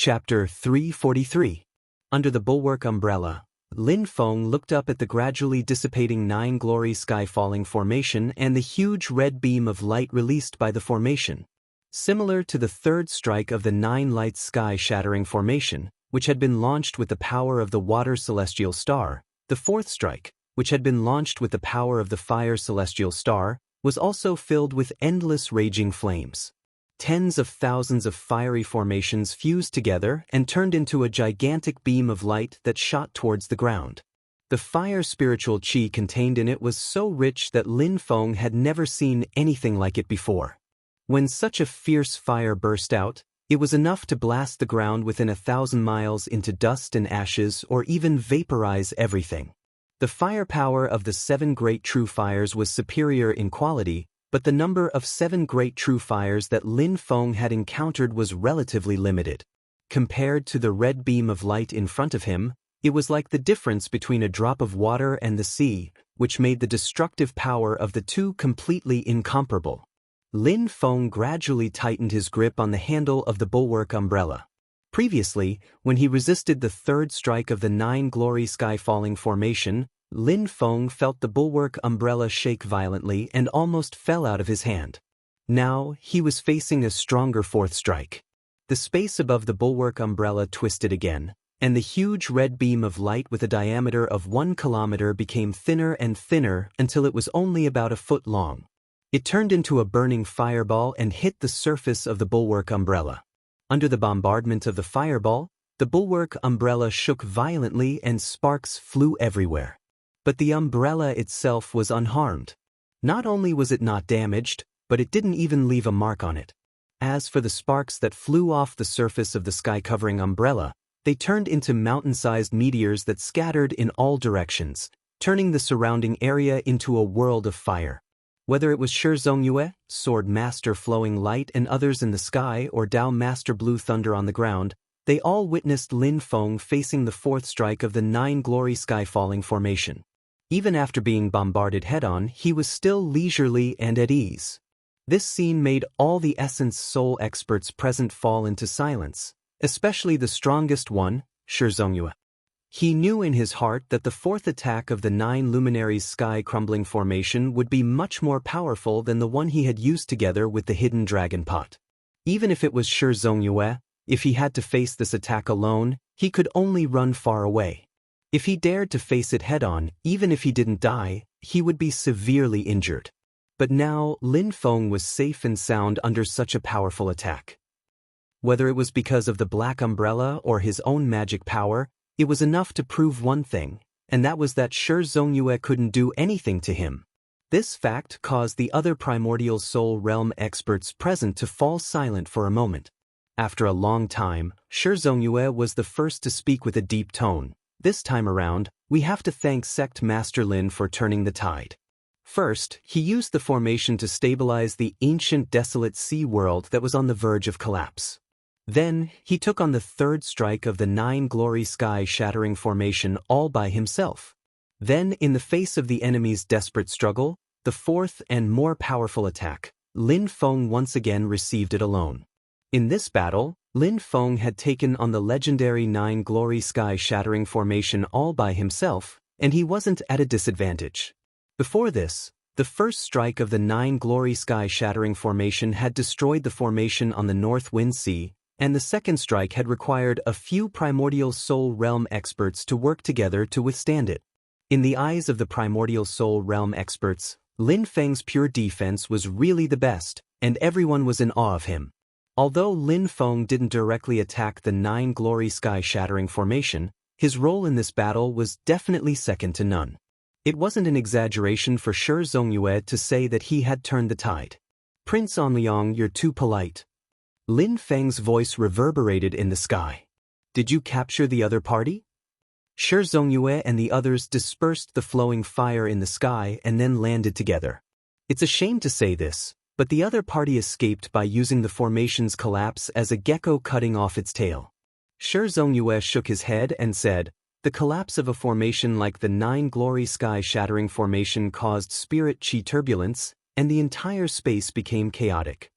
Chapter 343. Under the bulwark umbrella, Lin Feng looked up at the gradually dissipating Nine Glory sky-falling formation and the huge red beam of light released by the formation. Similar to the third strike of the Nine Lights sky-shattering formation, which had been launched with the power of the water celestial star, the fourth strike, which had been launched with the power of the fire celestial star, was also filled with endless raging flames. Tens of thousands of fiery formations fused together and turned into a gigantic beam of light that shot towards the ground. The fire spiritual chi contained in it was so rich that Lin Feng had never seen anything like it before. When such a fierce fire burst out, it was enough to blast the ground within 1,000 miles into dust and ashes or even vaporize everything. The firepower of the 7 great true fires was superior in quality, but the number of 7 great true fires that Lin Feng had encountered was relatively limited. Compared to the red beam of light in front of him, it was like the difference between a drop of water and the sea, which made the destructive power of the two completely incomparable. Lin Feng gradually tightened his grip on the handle of the bulwark umbrella. Previously, when he resisted the third strike of the Nine Glory sky-falling formation, Lin Feng felt the bulwark umbrella shake violently and almost fell out of his hand. Now, he was facing a stronger fourth strike. The space above the bulwark umbrella twisted again, and the huge red beam of light with a diameter of 1 kilometer became thinner and thinner until it was only about a foot long. It turned into a burning fireball and hit the surface of the bulwark umbrella. Under the bombardment of the fireball, the bulwark umbrella shook violently and sparks flew everywhere. But the umbrella itself was unharmed. Not only was it not damaged, but it didn't even leave a mark on it. As for the sparks that flew off the surface of the sky-covering umbrella, they turned into mountain-sized meteors that scattered in all directions, turning the surrounding area into a world of fire. Whether it was Shi Zhongyue, Sword Master Flowing Light and others in the sky, or Dao Master Blue Thunder on the ground, they all witnessed Lin Feng facing the fourth strike of the Nine Glory sky-falling formation. Even after being bombarded head-on, he was still leisurely and at ease. This scene made all the Essence Soul experts present fall into silence, especially the strongest one, Shi Zhongyue. He knew in his heart that the fourth attack of the Nine Luminaries sky-crumbling formation would be much more powerful than the one he had used together with the hidden dragon pot. Even if it was Shi Zhongyue, if he had to face this attack alone, he could only run far away. If he dared to face it head-on, even if he didn't die, he would be severely injured. But now, Lin Feng was safe and sound under such a powerful attack. Whether it was because of the black umbrella or his own magic power, it was enough to prove one thing, and that was that Shi Zhongyue couldn't do anything to him. This fact caused the other primordial soul realm experts present to fall silent for a moment. After a long time, Shi Zhongyue was the first to speak with a deep tone. This time around, we have to thank Sect Master Lin for turning the tide. First, he used the formation to stabilize the ancient desolate sea world that was on the verge of collapse. Then, he took on the third strike of the Nine Glory sky-shattering formation all by himself. Then, in the face of the enemy's desperate struggle, the fourth and more powerful attack, Lin Feng once again received it alone. In this battle, Lin Feng had taken on the legendary Nine Glory sky-shattering formation all by himself, and he wasn't at a disadvantage. Before this, the first strike of the Nine Glory sky-shattering formation had destroyed the formation on the North Wind Sea, and the second strike had required a few primordial soul realm experts to work together to withstand it. In the eyes of the primordial soul realm experts, Lin Feng's pure defense was really the best, and everyone was in awe of him. Although Lin Feng didn't directly attack the Nine Glory sky-shattering formation, his role in this battle was definitely second to none. It wasn't an exaggeration for Shi Zhongyue to say that he had turned the tide. "Prince Anliang, you're too polite." Lin Feng's voice reverberated in the sky. "Did you capture the other party?" Shi Zhongyue and the others dispersed the flowing fire in the sky and then landed together. It's a shame to say this, but the other party escaped by using the formation's collapse as a gecko cutting off its tail. Shi Zhongyue shook his head and said, "The collapse of a formation like the Nine Glory sky-shattering formation caused spirit chi turbulence, and the entire space became chaotic.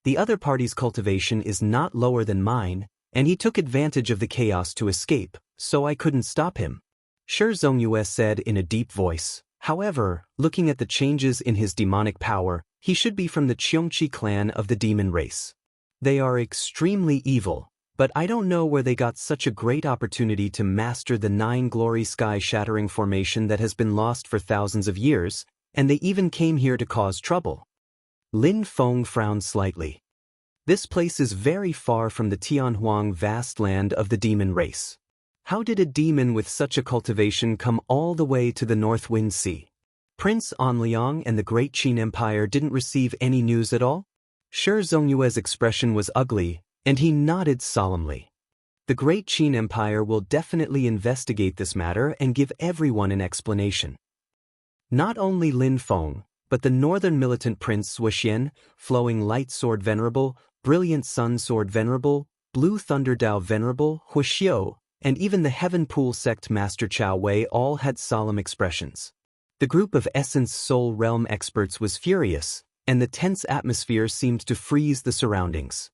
The other party's cultivation is not lower than mine, and he took advantage of the chaos to escape, so I couldn't stop him. Shi Zhongyue said in a deep voice. However, looking at the changes in his demonic power, he should be from the Qiongqi clan of the demon race. They are extremely evil, but I don't know where they got such a great opportunity to master the 9-glory sky-shattering formation that has been lost for thousands of years, and they even came here to cause trouble. Lin Feng frowned slightly. This place is very far from the Tianhuang vast land of the demon race. How did a demon with such a cultivation come all the way to the North Wind Sea? Prince Anliang and the Great Qin Empire didn't receive any news at all? Shi Zhongyue's expression was ugly, and he nodded solemnly. The Great Qin Empire will definitely investigate this matter and give everyone an explanation. Not only Lin Feng, but the northern militant Prince Suoxian, Flowing Light Sword Venerable, Brilliant Sun Sword Venerable, Blue Thunder Dao Venerable, Huixiu, and even the Heaven Pool sect Master Chao Wei all had solemn expressions. The group of Essence Soul Realm experts was furious, and the tense atmosphere seemed to freeze the surroundings.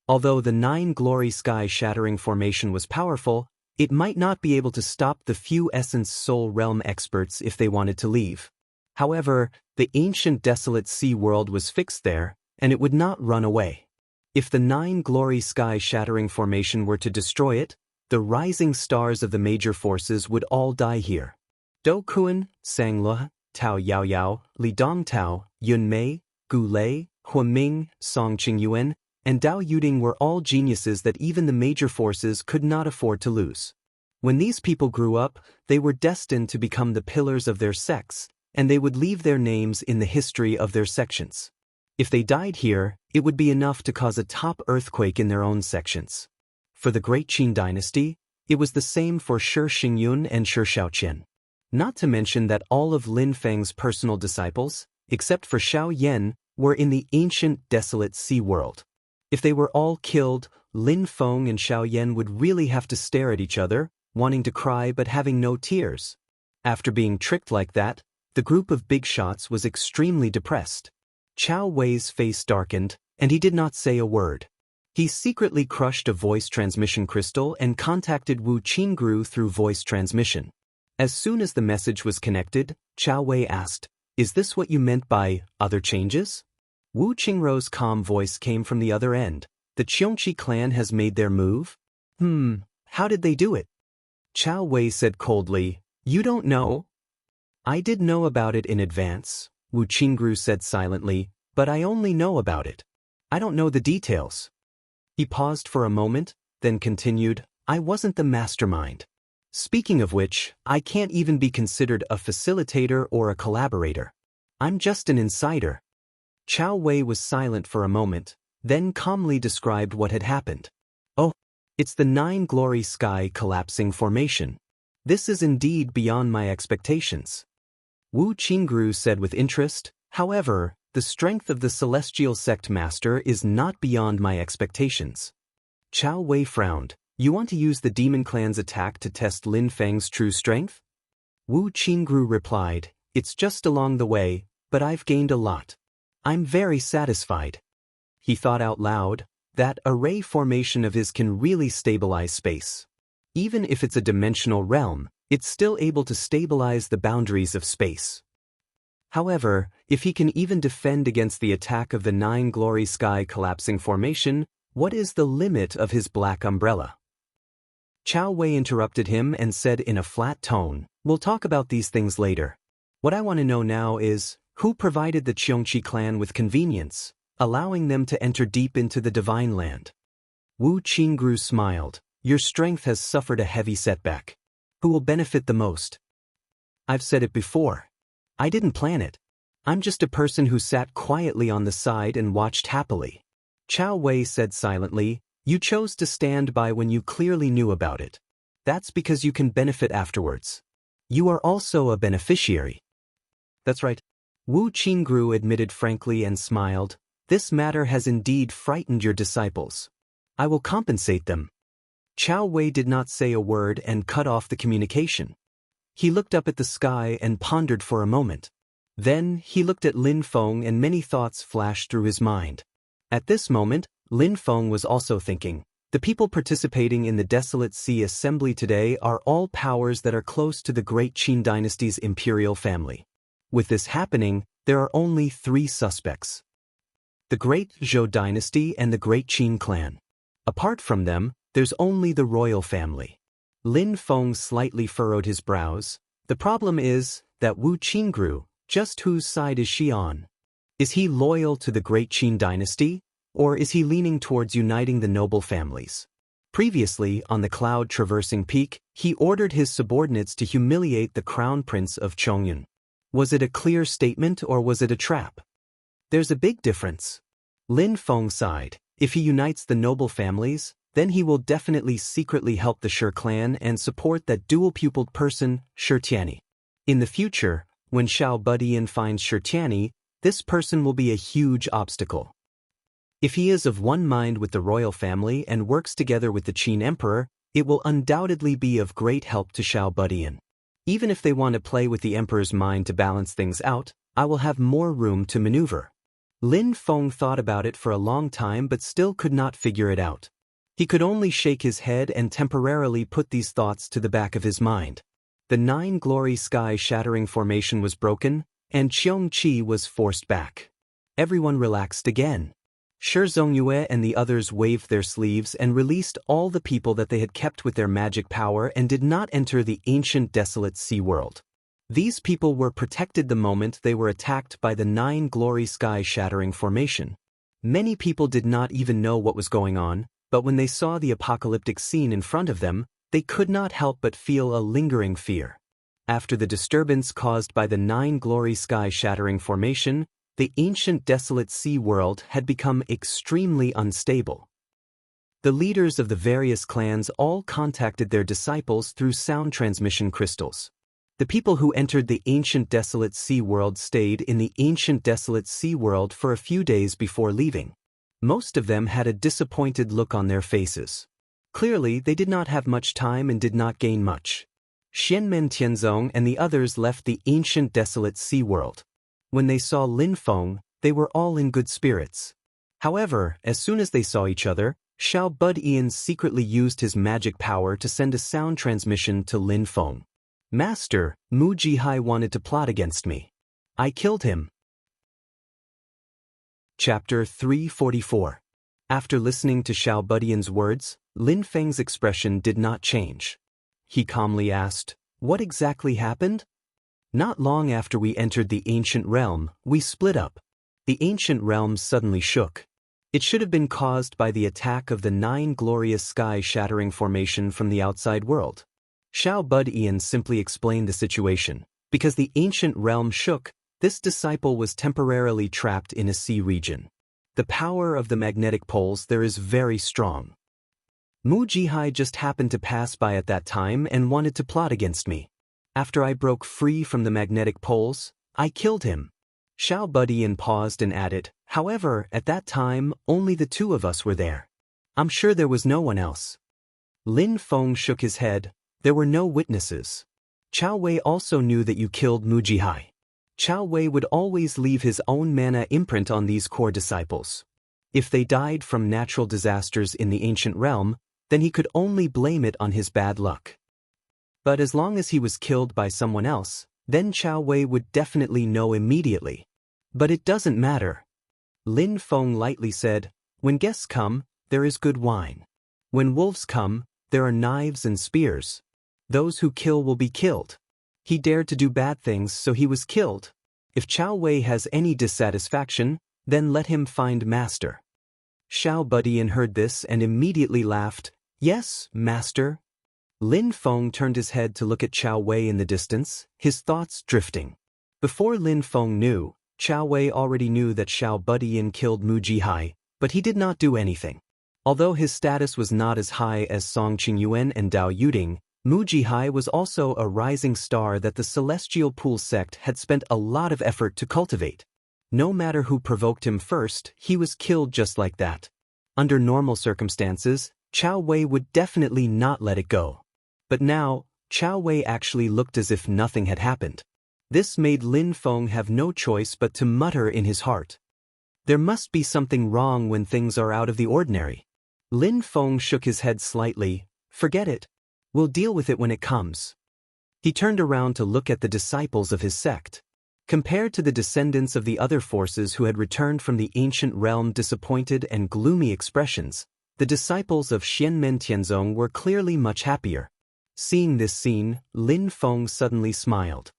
Although the 9-glory sky-shattering formation was powerful, it might not be able to stop the few Essence Soul Realm experts if they wanted to leave. However, the ancient desolate sea world was fixed there, and it would not run away. If the 9-glory sky-shattering formation were to destroy it, the rising stars of the major forces would all die here. Dou Kuan, Sang Le, Tao Yaoyao, Li Dongtao, Yun Mei, Gu Lei, Hua Ming, Song Qingyuan, and Dao Yuding were all geniuses that even the major forces could not afford to lose. When these people grew up, they were destined to become the pillars of their sects, and they would leave their names in the history of their sections. If they died here, it would be enough to cause a top earthquake in their own sections. For the Great Qin dynasty, it was the same for Shi Xingyun and Shi Shaoqian. Not to mention that all of Lin Feng's personal disciples, except for Xiao Yan, were in the ancient desolate sea world. If they were all killed, Lin Feng and Xiao Yan would really have to stare at each other, wanting to cry but having no tears. After being tricked like that, the group of big shots was extremely depressed. Chao Wei's face darkened, and he did not say a word. He secretly crushed a voice transmission crystal and contacted Wu Qingru through voice transmission. As soon as the message was connected, Chao Wei asked, "Is this what you meant by other changes?" Wu Qingru's calm voice came from the other end. "The Qiongqi clan has made their move?" How did they do it?" Chao Wei said coldly, "You don't know?" "I did know about it in advance," Wu Qingru said silently, "but I only know about it. I don't know the details." He paused for a moment, then continued, "I wasn't the mastermind. Speaking of which, I can't even be considered a facilitator or a collaborator. I'm just an insider." Chao Wei was silent for a moment, then calmly described what had happened. "Oh, it's the 9-glory sky collapsing formation. This is indeed beyond my expectations." Wu Qingru said with interest, "However, the strength of the celestial sect master is not beyond my expectations." Chao Wei frowned. "You want to use the demon clan's attack to test Lin Feng's true strength?" Wu Qingru replied, "It's just along the way, but I've gained a lot. I'm very satisfied." He thought out loud, that array formation of his can really stabilize space. Even if it's a dimensional realm, it's still able to stabilize the boundaries of space. However, if he can even defend against the attack of the 9-glory sky collapsing formation, what is the limit of his black umbrella? Chao Wei interrupted him and said in a flat tone, "We'll talk about these things later. What I want to know now is, who provided the Qiongqi clan with convenience, allowing them to enter deep into the divine land?" Wu Qingru smiled. "Your strength has suffered a heavy setback. Who will benefit the most?" "I've said it before. I didn't plan it. I'm just a person who sat quietly on the side and watched happily." Chao Wei said silently, "You chose to stand by when you clearly knew about it. That's because you can benefit afterwards. You are also a beneficiary." "That's right." Wu Qingru admitted frankly and smiled, "This matter has indeed frightened your disciples. I will compensate them." Chao Wei did not say a word and cut off the communication. He looked up at the sky and pondered for a moment. Then he looked at Lin Feng and many thoughts flashed through his mind. At this moment, Lin Feng was also thinking. The The people participating in the Desolate Sea Assembly today are all powers that are close to the Great Qin Dynasty's imperial family. With this happening, there are only 3 suspects: the Great Zhou Dynasty and the Great Qin clan. Apart from them, there's only the royal family. Lin Feng slightly furrowed his brows. The problem is that Wu Qingru, just whose side is she on? Is he loyal to the Great Qin Dynasty, or is he leaning towards uniting the noble families? Previously, on the cloud-traversing peak, he ordered his subordinates to humiliate the crown prince of Chongyun. Was it a clear statement or was it a trap? There's a big difference. Lin Feng sighed. If he unites the noble families, then he will definitely secretly help the Shi clan and support that dual-pupiled person, Shi Tianyi. In the future, when Xiao Budian finds Shi Tianyi, this person will be a huge obstacle. If he is of one mind with the royal family and works together with the Qin emperor, it will undoubtedly be of great help to Xiao Budian. Even if they want to play with the emperor's mind to balance things out, I will have more room to maneuver. Lin Feng thought about it for a long time but still could not figure it out. He could only shake his head and temporarily put these thoughts to the back of his mind. The 9-glory sky-shattering formation was broken, and Qiong Qi was forced back. Everyone relaxed again. Shi Zongyue and the others waved their sleeves and released all the people that they had kept with their magic power and did not enter the ancient desolate sea world. These people were protected the moment they were attacked by the 9-glory sky-shattering formation. Many people did not even know what was going on, but when they saw the apocalyptic scene in front of them, they could not help but feel a lingering fear. After the disturbance caused by the 9-glory sky-shattering formation, the ancient desolate sea world had become extremely unstable. The leaders of the various clans all contacted their disciples through sound transmission crystals. The people who entered the ancient desolate sea world stayed in the ancient desolate sea world for a few days before leaving. Most of them had a disappointed look on their faces. Clearly, they did not have much time and did not gain much. Xianmen Tianzong and the others left the ancient desolate sea world. When they saw Lin Feng, they were all in good spirits. However, as soon as they saw each other, Xiao Budian secretly used his magic power to send a sound transmission to Lin Feng. "Master, Mu Jihai wanted to plot against me. I killed him." Chapter 344. After listening to Xiao Budian's words, Lin Feng's expression did not change. He calmly asked, "What exactly happened?" "Not long after we entered the ancient realm, we split up. The ancient realm suddenly shook. It should have been caused by the attack of the 9 glorious sky-shattering formation from the outside world." Xiao Budian simply explained the situation. Because the ancient realm shook, this disciple was temporarily trapped in a sea region. The power of the magnetic poles there is very strong. Mu Jihai just happened to pass by at that time and wanted to plot against me. After I broke free from the magnetic poles, I killed him. Xiao Budian paused and added, "However, at that time, only the 2 of us were there. I'm sure there was no one else." Lin Feng shook his head. "There were no witnesses. Chao Wei also knew that you killed Mu Jihai. Chao Wei would always leave his own mana imprint on these core disciples. If they died from natural disasters in the ancient realm, then he could only blame it on his bad luck. But as long as he was killed by someone else, then Chao Wei would definitely know immediately. But it doesn't matter." Lin Feng lightly said, "When guests come, there is good wine. When wolves come, there are knives and spears. Those who kill will be killed. He dared to do bad things, so he was killed. If Chao Wei has any dissatisfaction, then let him find Master." Xiao Budian heard this and immediately laughed. "Yes, Master." Lin Feng turned his head to look at Chao Wei in the distance, his thoughts drifting. Before Lin Feng knew, Chao Wei already knew that Xiao Budian killed Mu Jihai, but he did not do anything. Although his status was not as high as Song Qingyuan and Dao Yuding, Mu Jihai was also a rising star that the Celestial Pool sect had spent a lot of effort to cultivate. No matter who provoked him first, he was killed just like that. Under normal circumstances, Chao Wei would definitely not let it go. But now, Chao Wei actually looked as if nothing had happened. This made Lin Feng have no choice but to mutter in his heart. There must be something wrong when things are out of the ordinary. Lin Feng shook his head slightly. Forget it. We'll deal with it when it comes. He turned around to look at the disciples of his sect. Compared to the descendants of the other forces who had returned from the ancient realm disappointed and gloomy expressions, the disciples of Xianmen Tianzong were clearly much happier. Seeing this scene, Lin Feng suddenly smiled.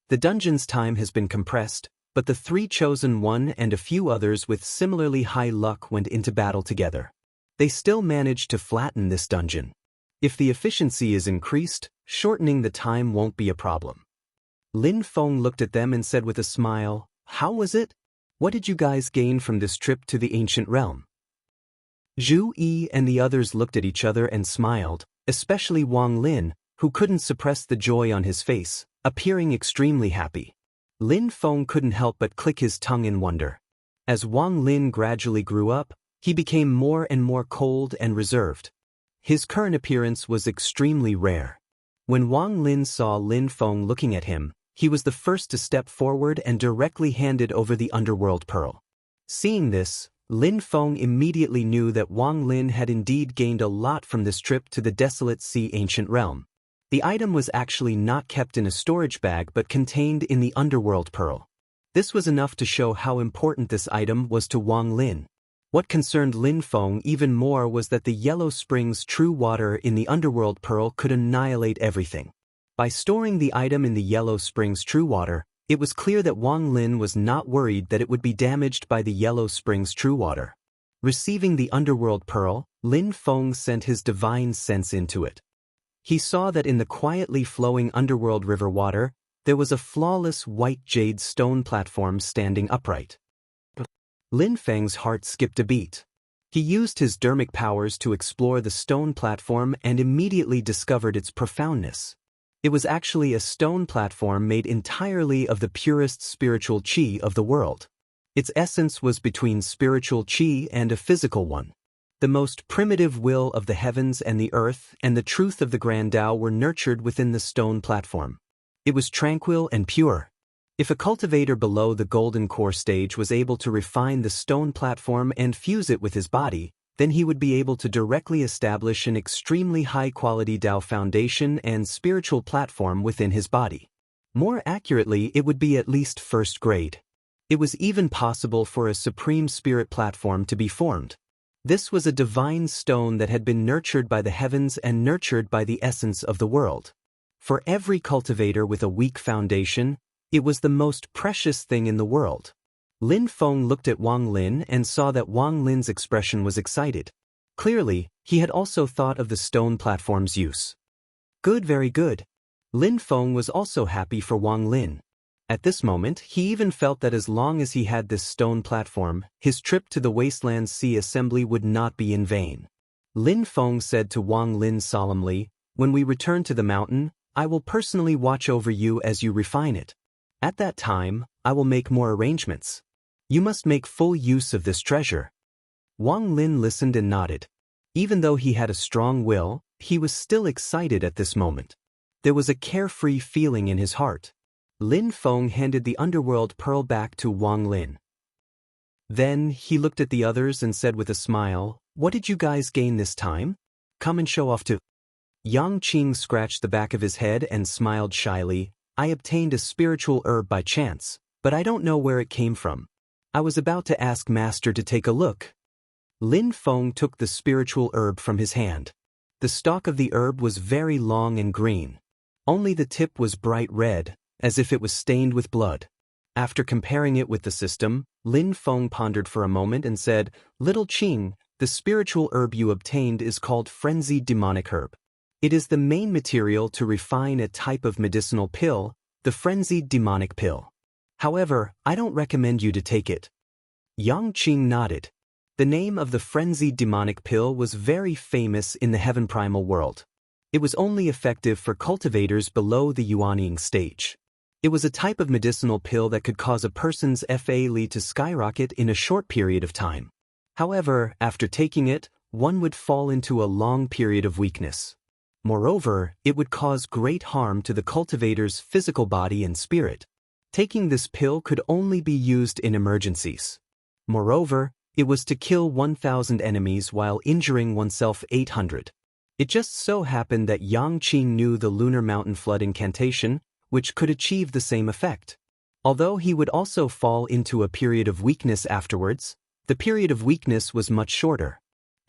The dungeon's time has been compressed, but the 3 chosen one and a few others with similarly high luck went into battle together. They still managed to flatten this dungeon. If the efficiency is increased, shortening the time won't be a problem. Lin Feng looked at them and said with a smile, "How was it? What did you guys gain from this trip to the ancient realm?" Zhu Yi and the others looked at each other and smiled, especially Wang Lin, who couldn't suppress the joy on his face, appearing extremely happy. Lin Feng couldn't help but click his tongue in wonder. As Wang Lin gradually grew up, he became more and more cold and reserved. His current appearance was extremely rare. When Wang Lin saw Lin Feng looking at him, he was the first to step forward and directly handed over the underworld pearl. Seeing this, Lin Feng immediately knew that Wang Lin had indeed gained a lot from this trip to the desolate sea ancient realm. The item was actually not kept in a storage bag but contained in the underworld pearl. This was enough to show how important this item was to Wang Lin. What concerned Lin Feng even more was that the Yellow Springs true water in the underworld pearl could annihilate everything. By storing the item in the Yellow Springs true water, it was clear that Wang Lin was not worried that it would be damaged by the Yellow Springs true water. Receiving the underworld pearl, Lin Feng sent his divine sense into it. He saw that in the quietly flowing underworld river water, there was a flawless white jade stone platform standing upright. Lin Feng's heart skipped a beat. He used his dermic powers to explore the stone platform and immediately discovered its profoundness. It was actually a stone platform made entirely of the purest spiritual qi of the world. Its essence was between spiritual qi and a physical one. The most primitive will of the heavens and the earth and the truth of the Grand Tao were nurtured within the stone platform. It was tranquil and pure. If a cultivator below the golden core stage was able to refine the stone platform and fuse it with his body, then he would be able to directly establish an extremely high-quality Tao foundation and spiritual platform within his body. More accurately, it would be at least first grade. It was even possible for a supreme spirit platform to be formed. This was a divine stone that had been nurtured by the heavens and nurtured by the essence of the world. For every cultivator with a weak foundation, it was the most precious thing in the world. Lin Feng looked at Wang Lin and saw that Wang Lin's expression was excited. Clearly, he had also thought of the stone platform's use. Good, very good. Lin Feng was also happy for Wang Lin. At this moment, he even felt that as long as he had this stone platform, his trip to the Wasteland Sea Assembly would not be in vain. Lin Feng said to Wang Lin solemnly, "When we return to the mountain, I will personally watch over you as you refine it. At that time, I will make more arrangements. You must make full use of this treasure." Wang Lin listened and nodded. Even though he had a strong will, he was still excited at this moment. There was a carefree feeling in his heart. Lin Feng handed the underworld pearl back to Wang Lin. Then he looked at the others and said with a smile, "What did you guys gain this time? Come and show off too." Yang Qing scratched the back of his head and smiled shyly. "I obtained a spiritual herb by chance, but I don't know where it came from. I was about to ask Master to take a look." Lin Feng took the spiritual herb from his hand. The stalk of the herb was very long and green. Only the tip was bright red, as if it was stained with blood. After comparing it with the system, Lin Feng pondered for a moment and said, "Little Qing, the spiritual herb you obtained is called frenzied demonic herb. It is the main material to refine a type of medicinal pill, the frenzied demonic pill. However, I don't recommend you to take it." Yang Qing nodded. The name of the frenzied demonic pill was very famous in the heaven primal world. It was only effective for cultivators below the Yuanying stage. It was a type of medicinal pill that could cause a person's Fa to skyrocket in a short period of time. However, after taking it, one would fall into a long period of weakness. Moreover, it would cause great harm to the cultivator's physical body and spirit. Taking this pill could only be used in emergencies. Moreover, It was to kill 1,000 enemies while injuring oneself 800. It just so happened that Yang Qing knew the lunar mountain flood incantation, which could achieve the same effect. Although he would also fall into a period of weakness afterwards, the period of weakness was much shorter.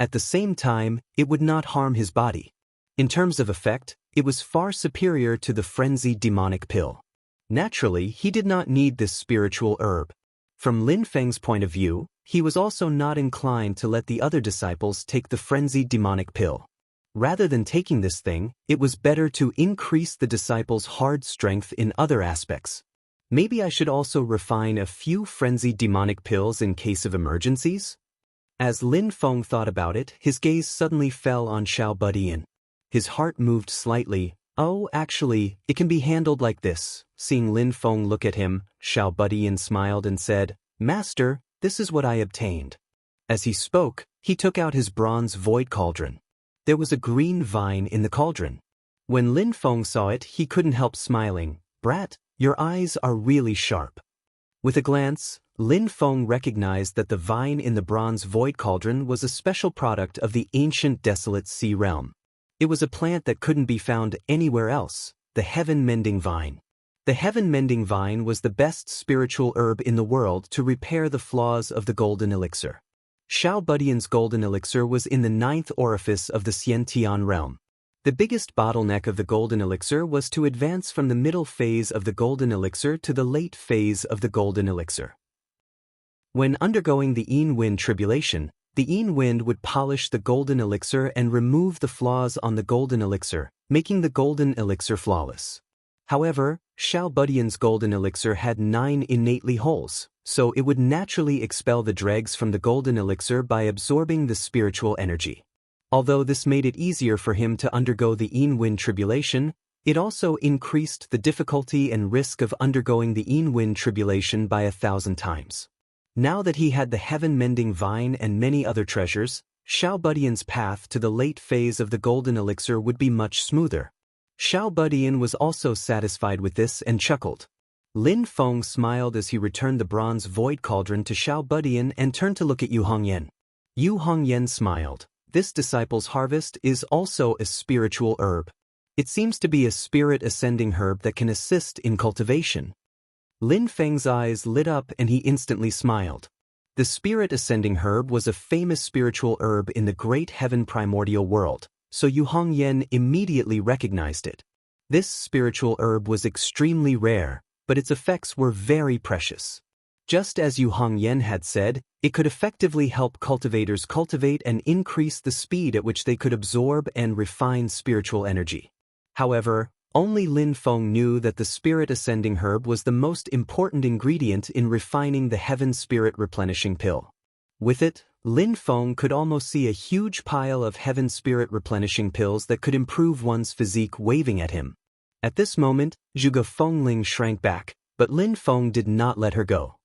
At the same time, it would not harm his body. In terms of effect, it was far superior to the frenzied demonic pill. Naturally, he did not need this spiritual herb. From Lin Feng's point of view, he was also not inclined to let the other disciples take the frenzied demonic pill. Rather than taking this thing, it was better to increase the disciples' hard strength in other aspects. Maybe I should also refine a few frenzied demonic pills in case of emergencies? As Lin Feng thought about it, his gaze suddenly fell on Xiao Budian. His heart moved slightly. Oh, actually, it can be handled like this. Seeing Lin Feng look at him, Xiao Budian smiled and said, "Master, this is what I obtained." As he spoke, he took out his bronze void cauldron. There was a green vine in the cauldron. When Lin Feng saw it, he couldn't help smiling. "Brat, your eyes are really sharp." With a glance, Lin Feng recognized that the vine in the bronze void cauldron was a special product of the ancient desolate sea realm. It was a plant that couldn't be found anywhere else, the heaven-mending vine. The heaven-mending vine was the best spiritual herb in the world to repair the flaws of the golden elixir. Xiao Budian's golden elixir was in the 9th orifice of the Xiantian realm. The biggest bottleneck of the golden elixir was to advance from the middle phase of the golden elixir to the late phase of the golden elixir. When undergoing the Yin Wind tribulation, the Yin Wind would polish the golden elixir and remove the flaws on the golden elixir, making the golden elixir flawless. However, Xiao Budian's golden elixir had 9 innately holes, so it would naturally expel the dregs from the golden elixir by absorbing the spiritual energy. Although this made it easier for him to undergo the Yin Wind tribulation, it also increased the difficulty and risk of undergoing the Yin Wind tribulation by 1,000 times. Now that he had the heaven-mending vine and many other treasures, Xiao Budian's path to the late phase of the golden elixir would be much smoother. Xiao Budian was also satisfied with this and chuckled. Lin Feng smiled as he returned the bronze void cauldron to Xiao Budian and turned to look at Yu Hongyan. Yu Hongyan smiled. This disciple's harvest is also a spiritual herb. It seems to be a spirit-ascending herb that can assist in cultivation. Lin Feng's eyes lit up and he instantly smiled. The spirit-ascending herb was a famous spiritual herb in the great heaven primordial world, so Yu Hongyan immediately recognized it. This spiritual herb was extremely rare, but its effects were very precious. Just as Yu Hongyan had said, it could effectively help cultivators cultivate and increase the speed at which they could absorb and refine spiritual energy. However, only Lin Feng knew that the spirit-ascending herb was the most important ingredient in refining the heaven spirit replenishing pill. With it, Lin Feng could almost see a huge pile of heaven spirit replenishing pills that could improve one's physique waving at him. At this moment, Zhuge Fengling shrank back, but Lin Feng did not let her go.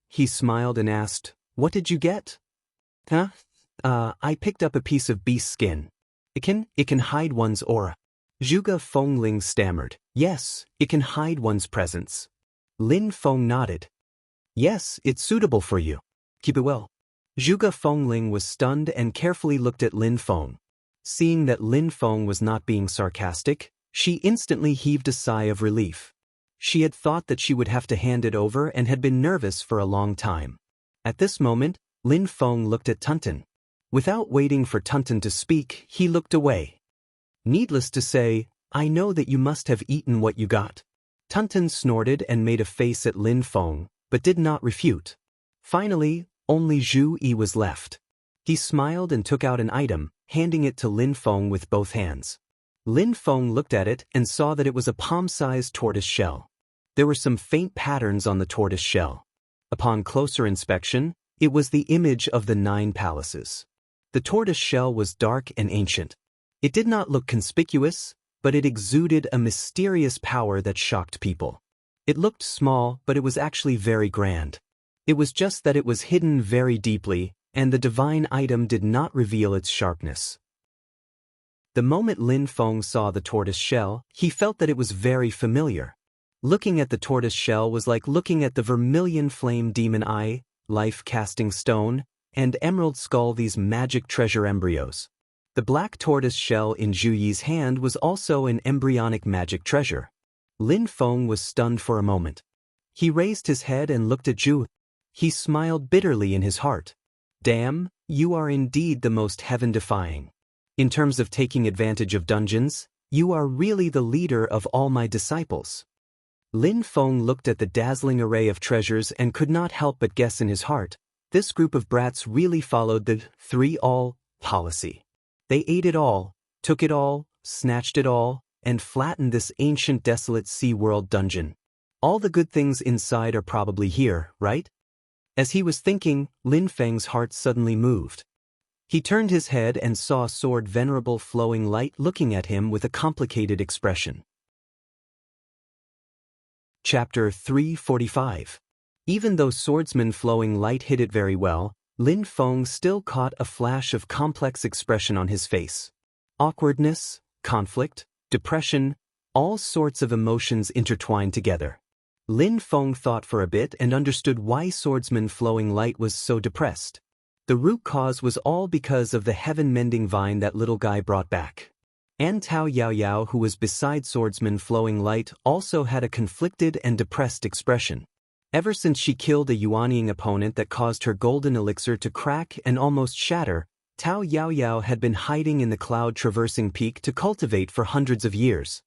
He smiled and asked, "What did you get?" "Huh? I picked up a piece of beast skin. It can hide one's aura." Zhuge Fengling stammered. "Yes, it can hide one's presence." Lin Feng nodded. "Yes, it's suitable for you. Keep it well." Zhuge Fengling was stunned and carefully looked at Lin Feng. Seeing that Lin Feng was not being sarcastic, she instantly heaved a sigh of relief. She had thought that she would have to hand it over and had been nervous for a long time. At this moment, Lin Feng looked at Tunten. Without waiting for Tunten to speak, he looked away. "Needless to say, I know that you must have eaten what you got." Tunten snorted and made a face at Lin Feng, but did not refute. Finally, only Zhu Yi was left. He smiled and took out an item, handing it to Lin Feng with both hands. Lin Feng looked at it and saw that it was a palm-sized tortoise shell. There were some faint patterns on the tortoise shell. Upon closer inspection, it was the image of the 9 palaces. The tortoise shell was dark and ancient. It did not look conspicuous, but it exuded a mysterious power that shocked people. It looked small, but it was actually very grand. It was just that it was hidden very deeply, and the divine item did not reveal its sharpness. The moment Lin Feng saw the tortoise shell, he felt that it was very familiar. Looking at the tortoise shell was like looking at the vermilion flame demon eye, life-casting stone, and emerald skull these magic treasure embryos. The black tortoise shell in Zhu Yi's hand was also an embryonic magic treasure. Lin Feng was stunned for a moment. He raised his head and looked at Zhu. He smiled bitterly in his heart. Damn, you are indeed the most heaven-defying. In terms of taking advantage of dungeons, you are really the leader of all my disciples. Lin Feng looked at the dazzling array of treasures and could not help but guess in his heart, this group of brats really followed the 3-all policy. They ate it all, took it all, snatched it all, and flattened this ancient desolate sea world dungeon. All the good things inside are probably here, right? As he was thinking, Lin Feng's heart suddenly moved. He turned his head and saw Sword Venerable Flowing Light looking at him with a complicated expression. Chapter 345. Even though Swordsman Flowing Light hid it very well, Lin Feng still caught a flash of complex expression on his face. Awkwardness, conflict, depression, all sorts of emotions intertwined together. Lin Feng thought for a bit and understood why Swordsman Flowing Light was so depressed. The root cause was all because of the heaven-mending vine that little guy brought back. And Tao Yao Yao, who was beside Swordsman Flowing Light, also had a conflicted and depressed expression. Ever since she killed a Yuanying opponent that caused her golden elixir to crack and almost shatter, Tao Yao Yao had been hiding in the cloud-traversing peak to cultivate for hundreds of years.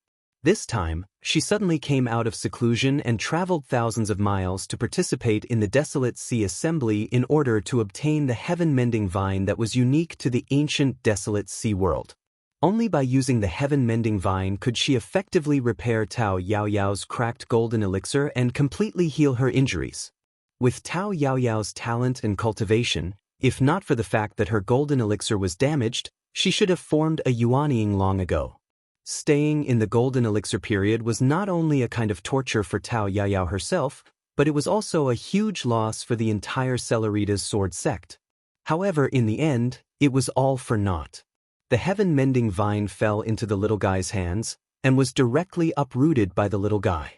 This time, she suddenly came out of seclusion and traveled thousands of miles to participate in the Desolate Sea Assembly in order to obtain the heaven-mending vine that was unique to the ancient Desolate Sea world. Only by using the heaven-mending vine could she effectively repair Tao Yao Yao's cracked golden elixir and completely heal her injuries. With Tao Yao Yao's talent and cultivation, if not for the fact that her golden elixir was damaged, she should have formed a Yuanying long ago. Staying in the golden elixir period was not only a kind of torture for Tao Yao Yao herself, but it was also a huge loss for the entire Celerida's sword sect. However, in the end, it was all for naught. The heaven-mending vine fell into the little guy's hands, and was directly uprooted by the little guy.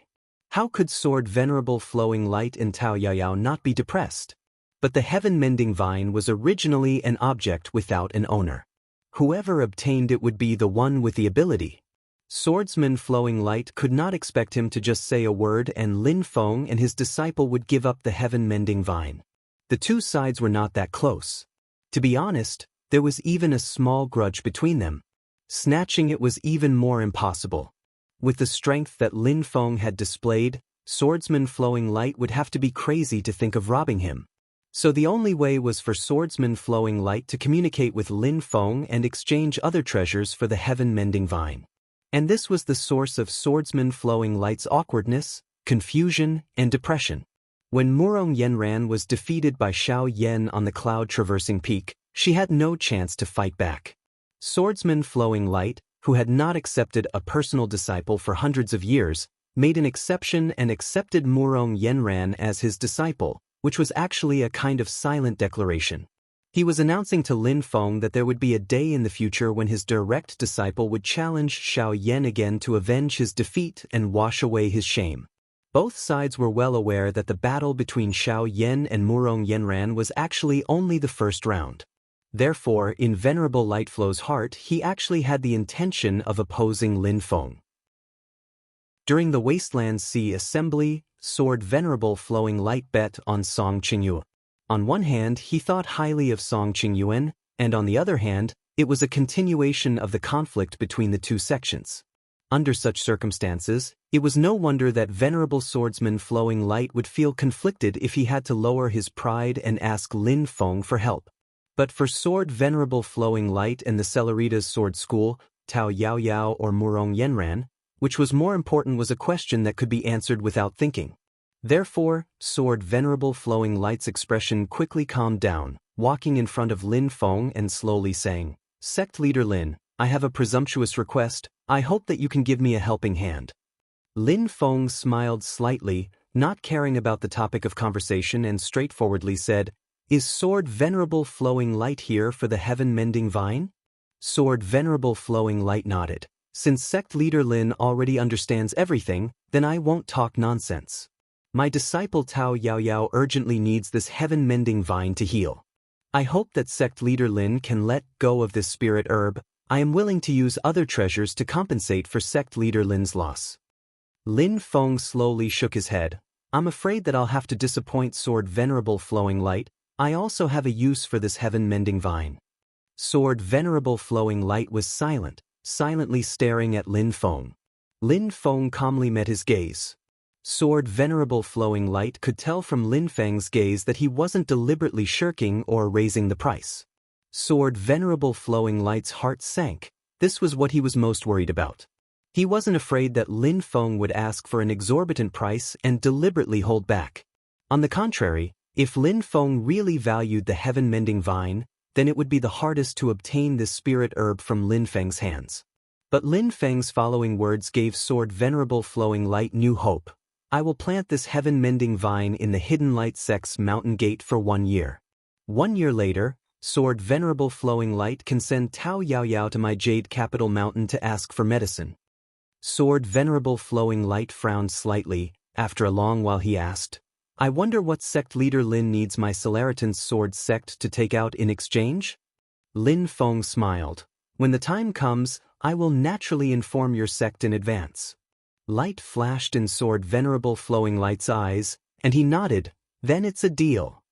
How could Sword Venerable Flowing Light and Tao Yao Yao not be depressed? But the heaven-mending vine was originally an object without an owner. Whoever obtained it would be the one with the ability. Swordsman Flowing Light could not expect him to just say a word and Lin Feng and his disciple would give up the heaven-mending vine. The two sides were not that close. To be honest, there was even a small grudge between them. Snatching it was even more impossible. With the strength that Lin Feng had displayed, Swordsman Flowing Light would have to be crazy to think of robbing him. So the only way was for Swordsman Flowing Light to communicate with Lin Feng and exchange other treasures for the heaven-mending vine. And this was the source of Swordsman Flowing Light's awkwardness, confusion, and depression. When Murong Yenran was defeated by Xiao Yan on the cloud-traversing peak, she had no chance to fight back. Swordsman Flowing Light, who had not accepted a personal disciple for hundreds of years, made an exception and accepted Murong Yenran as his disciple, which was actually a kind of silent declaration. He was announcing to Lin Feng that there would be a day in the future when his direct disciple would challenge Xiao Yan again to avenge his defeat and wash away his shame. Both sides were well aware that the battle between Xiao Yan and Murong Yenran was actually only the first round. Therefore, in Venerable Lightflow's heart, he actually had the intention of opposing Lin Feng. During the Wasteland Sea Assembly, Sword Venerable Flowing Light bet on Song Qingyue. On one hand, he thought highly of Song Qingyuan, and on the other hand, it was a continuation of the conflict between the two sections. Under such circumstances, it was no wonder that Venerable Swordsman Flowing Light would feel conflicted if he had to lower his pride and ask Lin Feng for help. But for Sword Venerable Flowing Light and the Celerida's Sword School, Tao Yao Yao or Murong Yenran, which was more important was a question that could be answered without thinking. Therefore, Sword Venerable Flowing Light's expression quickly calmed down, walking in front of Lin Feng and slowly saying, "Sect Leader Lin, I have a presumptuous request. I hope that you can give me a helping hand." Lin Feng smiled slightly, not caring about the topic of conversation, and straightforwardly said, "Is Sword Venerable Flowing Light here for the heaven-mending vine?" Sword Venerable Flowing Light nodded. "Since Sect Leader Lin already understands everything, then I won't talk nonsense. My disciple Tao Yao Yao urgently needs this heaven-mending vine to heal. I hope that sect leader Lin can let go of this spirit herb. I am willing to use other treasures to compensate for sect leader Lin's loss. Lin Feng slowly shook his head. I'm afraid that I'll have to disappoint Sword Venerable Flowing Light. I also have a use for this heaven-mending vine. Sword Venerable Flowing Light was silent, silently staring at Lin Feng. Lin Feng calmly met his gaze. Sword Venerable Flowing Light could tell from Lin Feng's gaze that he wasn't deliberately shirking or raising the price. Sword Venerable Flowing Light's heart sank. This was what he was most worried about. He wasn't afraid that Lin Feng would ask for an exorbitant price and deliberately hold back. On the contrary, if Lin Feng really valued the heaven-mending vine, then it would be the hardest to obtain this spirit herb from Lin Feng's hands. But Lin Feng's following words gave Sword Venerable Flowing Light new hope. I will plant this heaven-mending vine in the Hidden Light Sect's mountain gate for 1 year. 1 year later, Sword Venerable Flowing Light can send Tao Yao Yao to my Jade Capital Mountain to ask for medicine. Sword Venerable Flowing Light frowned slightly. After a long while he asked, I wonder what sect leader Lin needs my Solaritan's sword sect to take out in exchange? Lin Feng smiled. When the time comes, I will naturally inform your sect in advance. Light flashed in Sword Venerable Flowing Light's eyes, and he nodded. Then it's a deal.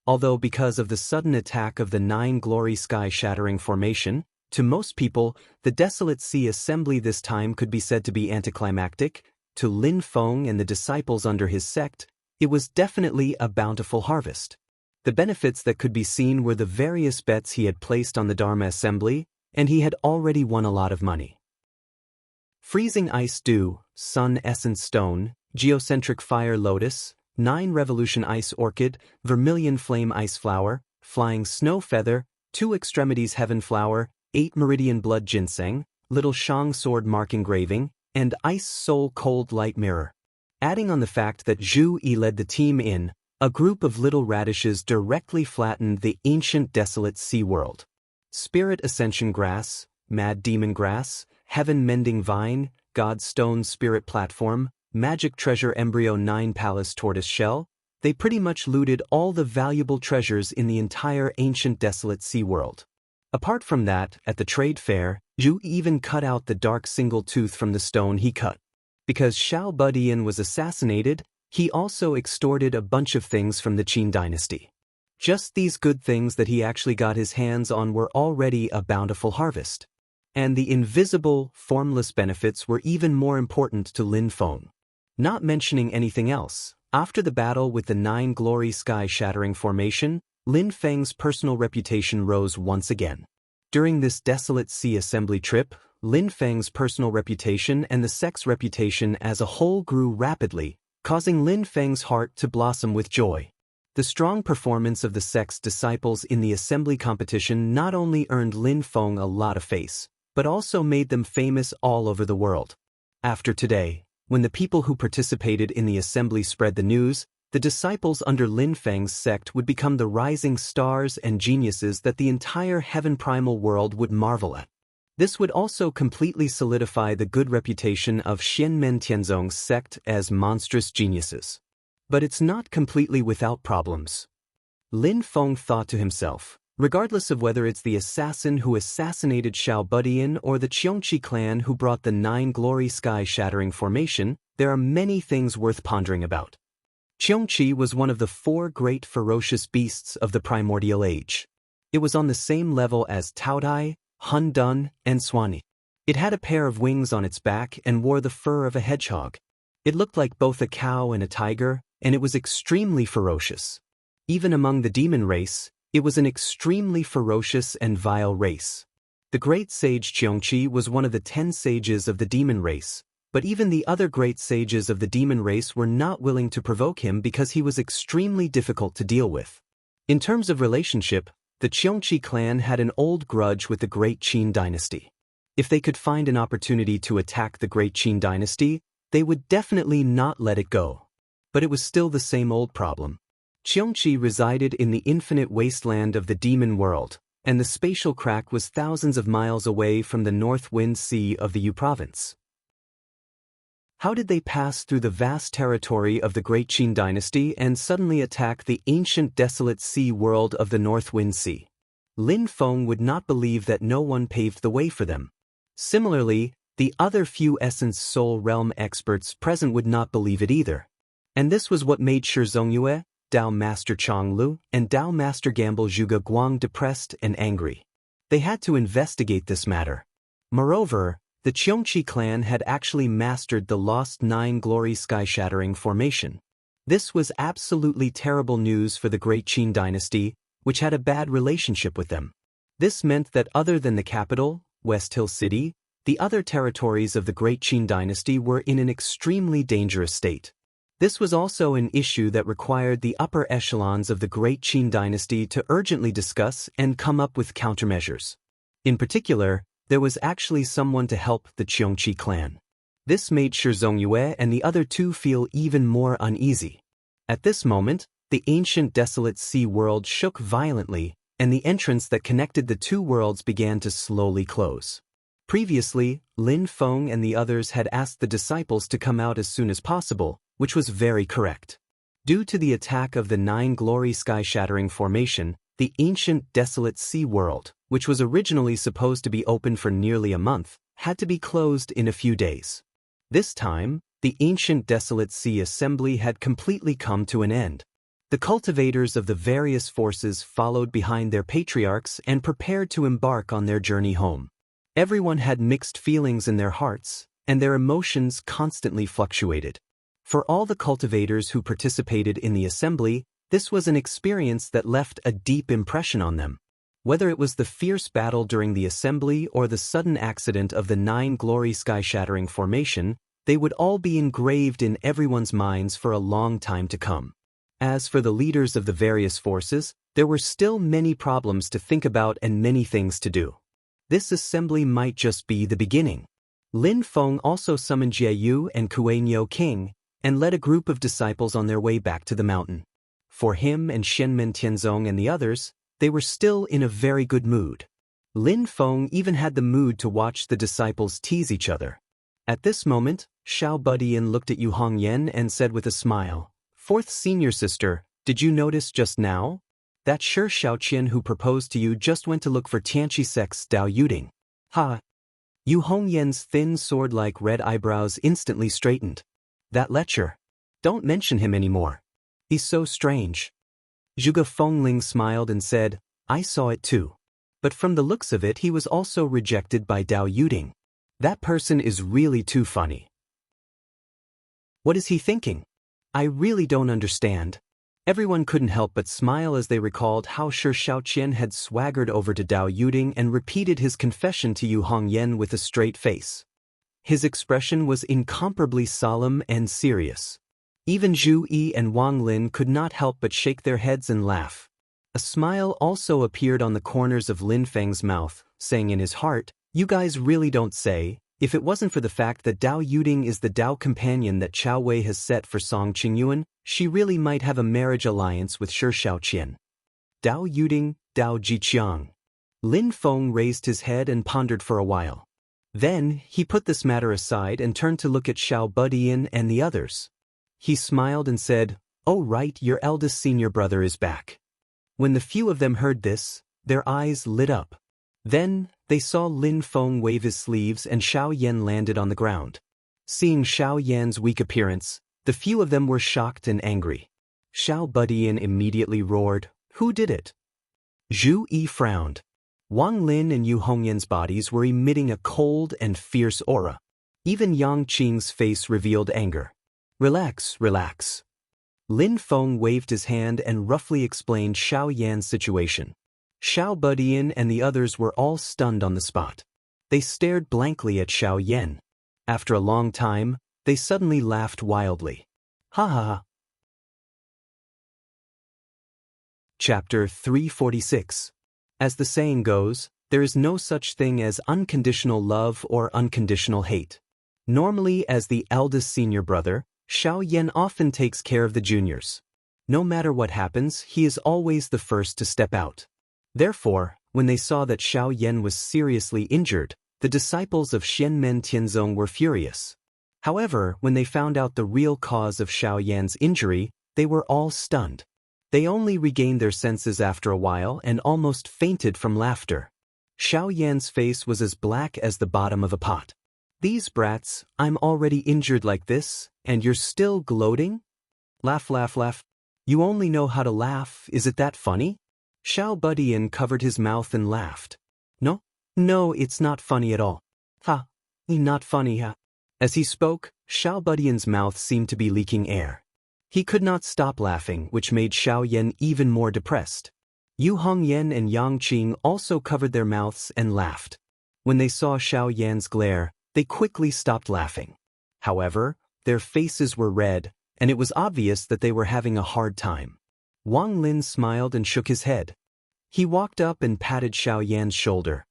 Although because of the sudden attack of the 9 Glory Sky-shattering formation, to most people, the Desolate Sea Assembly this time could be said to be anticlimactic, to Lin Feng and the disciples under his sect, it was definitely a bountiful harvest. The benefits that could be seen were the various bets he had placed on the Dharma Assembly, and he had already won a lot of money. Freezing Ice Dew, Sun Essence Stone, Geocentric Fire Lotus, 9 Revolution Ice Orchid, Vermilion Flame Ice Flower, Flying Snow Feather, 2 Extremities Heaven Flower, 8 Meridian Blood Ginseng, Little Shang Sword Mark Engraving, and Ice Soul Cold Light Mirror. Adding on the fact that Zhu Yi led the team in, a group of little radishes directly flattened the ancient desolate sea world. Spirit Ascension Grass, Mad Demon Grass, Heaven Mending Vine, God Stone Spirit Platform, Magic Treasure Embryo 9 Palace Tortoise Shell, they pretty much looted all the valuable treasures in the entire ancient desolate sea world. Apart from that, at the trade fair, Zhu even cut out the dark single tooth from the stone he cut. Because Xiao Budian was assassinated, he also extorted a bunch of things from the Qin dynasty. Just these good things that he actually got his hands on were already a bountiful harvest. And the invisible, formless benefits were even more important to Lin Feng. Not mentioning anything else, after the battle with the 9 Glory Sky-shattering formation, Lin Feng's personal reputation rose once again. During this Desolate Sea Assembly trip, Lin Feng's personal reputation and the sect's reputation as a whole grew rapidly, causing Lin Feng's heart to blossom with joy. The strong performance of the sect's disciples in the assembly competition not only earned Lin Feng a lot of face, but also made them famous all over the world. After today, when the people who participated in the assembly spread the news, the disciples under Lin Feng's sect would become the rising stars and geniuses that the entire heaven primal world would marvel at. This would also completely solidify the good reputation of Xianmen Tianzong's sect as monstrous geniuses. But it's not completely without problems. Lin Feng thought to himself, regardless of whether it's the assassin who assassinated Xiao Budian or the Qiongqi clan who brought the 9 Glory Sky-shattering formation, there are many things worth pondering about. Qiongqi was one of the 4 great ferocious beasts of the primordial age. It was on the same level as Taodai, Hun Dun, and Swanee. It had a pair of wings on its back and wore the fur of a hedgehog. It looked like both a cow and a tiger, and it was extremely ferocious. Even among the demon race, it was an extremely ferocious and vile race. The great sage Qiongqi was one of the 10 sages of the demon race, but even the other great sages of the demon race were not willing to provoke him because he was extremely difficult to deal with. In terms of relationship, the Qiongqi clan had an old grudge with the great Qin dynasty. If they could find an opportunity to attack the great Qin dynasty, they would definitely not let it go. But it was still the same old problem. Qiongqi resided in the infinite wasteland of the demon world, and the spatial crack was thousands of miles away from the North Wind Sea of the Yu province. How did they pass through the vast territory of the Great Qin dynasty and suddenly attack the ancient desolate sea world of the North Wind Sea? Lin Feng would not believe that no one paved the way for them. Similarly, the other few Essence Soul Realm experts present would not believe it either. And this was what made Shi Zongyue, Dao Master Chonglu, and Dao Master Gamble Zhuge Guang depressed and angry. They had to investigate this matter. Moreover, the Qiongqi clan had actually mastered the lost Nine Glory Sky-Shattering formation. This was absolutely terrible news for the Great Qin dynasty, which had a bad relationship with them. This meant that other than the capital, West Hill City, the other territories of the Great Qin dynasty were in an extremely dangerous state. This was also an issue that required the upper echelons of the Great Qin dynasty to urgently discuss and come up with countermeasures. In particular, there was actually someone to help the Qiongqi clan. This made Shi Zongyue and the other two feel even more uneasy. At this moment, the ancient desolate sea world shook violently, and the entrance that connected the two worlds began to slowly close. Previously, Lin Feng and the others had asked the disciples to come out as soon as possible, which was very correct. Due to the attack of the Nine Glory Sky-Shattering formation, the ancient desolate sea world, which was originally supposed to be open for nearly a month, had to be closed in a few days. This time, the ancient desolate sea assembly had completely come to an end. The cultivators of the various forces followed behind their patriarchs and prepared to embark on their journey home. Everyone had mixed feelings in their hearts, and their emotions constantly fluctuated. For all the cultivators who participated in the assembly, this was an experience that left a deep impression on them. Whether it was the fierce battle during the assembly or the sudden accident of the Nine Glory Sky-Shattering formation, they would all be engraved in everyone's minds for a long time to come. As for the leaders of the various forces, there were still many problems to think about and many things to do. This assembly might just be the beginning. Lin Feng also summoned Jie Yu and Kuei-Nyo King, and led a group of disciples on their way back to the mountain. For him and Shenmen Tianzong and the others, they were still in a very good mood. Lin Feng even had the mood to watch the disciples tease each other. At this moment, Xiao Budian looked at Yu Hongyan and said with a smile, "Fourth senior sister, did you notice just now? That Shi Shaoqian who proposed to you just went to look for Tianqi Sect's Dao Yuding." Ha! Yu Hongyan's thin sword-like red eyebrows instantly straightened. That lecher. Don't mention him anymore. He's so strange. Zhuge Fengling smiled and said, "I saw it too. But from the looks of it he was also rejected by Dao Yuding. That person is really too funny. What is he thinking? I really don't understand." Everyone couldn't help but smile as they recalled how Shi Shaoqian had swaggered over to Dao Yuding and repeated his confession to Yu Hongyan with a straight face. His expression was incomparably solemn and serious. Even Zhu Yi and Wang Lin could not help but shake their heads and laugh. A smile also appeared on the corners of Lin Feng's mouth, saying in his heart, "You guys really don't say. If it wasn't for the fact that Dao Yuding is the Dao companion that Chao Wei has set for Song Qingyuan, she really might have a marriage alliance with Shi Shaoqian." Dao Yuding, Dao Jiqiang. Lin Feng raised his head and pondered for a while. Then, he put this matter aside and turned to look at Xiao Budian and the others. He smiled and said, "Oh right, your eldest senior brother is back." When the few of them heard this, their eyes lit up. Then, they saw Lin Feng wave his sleeves and Xiao Yan landed on the ground. Seeing Xiao Yan's weak appearance, the few of them were shocked and angry. Xiao Budian immediately roared, "Who did it?" Zhu Yi frowned. Wang Lin and Yu Hongyan's bodies were emitting a cold and fierce aura. Even Yang Qing's face revealed anger. "Relax, relax." Lin Feng waved his hand and roughly explained Xiao Yan's situation. Xiao Budian and the others were all stunned on the spot. They stared blankly at Xiao Yan. After a long time, they suddenly laughed wildly. Ha ha ha. Chapter 346. As the saying goes, there is no such thing as unconditional love or unconditional hate. Normally, as the eldest senior brother, Xiao Yan often takes care of the juniors. No matter what happens, he is always the first to step out. Therefore, when they saw that Xiao Yan was seriously injured, the disciples of Shenmen Tianzong were furious. However, when they found out the real cause of Xiao Yan's injury, they were all stunned. They only regained their senses after a while and almost fainted from laughter. Xiao Yan's face was as black as the bottom of a pot. "These brats, I'm already injured like this, and you're still gloating? Laugh, laugh, laugh. You only know how to laugh, is it that funny?" Xiao Budian covered his mouth and laughed. No, it's not funny at all. Ha, not funny, ha. As he spoke, Xiao Budian's mouth seemed to be leaking air. He could not stop laughing, which made Xiao Yan even more depressed. Yu Hongyan and Yang Qing also covered their mouths and laughed. When they saw Xiao Yan's glare, they quickly stopped laughing. However, their faces were red, and it was obvious that they were having a hard time. Wang Lin smiled and shook his head. He walked up and patted Xiao Yan's shoulder.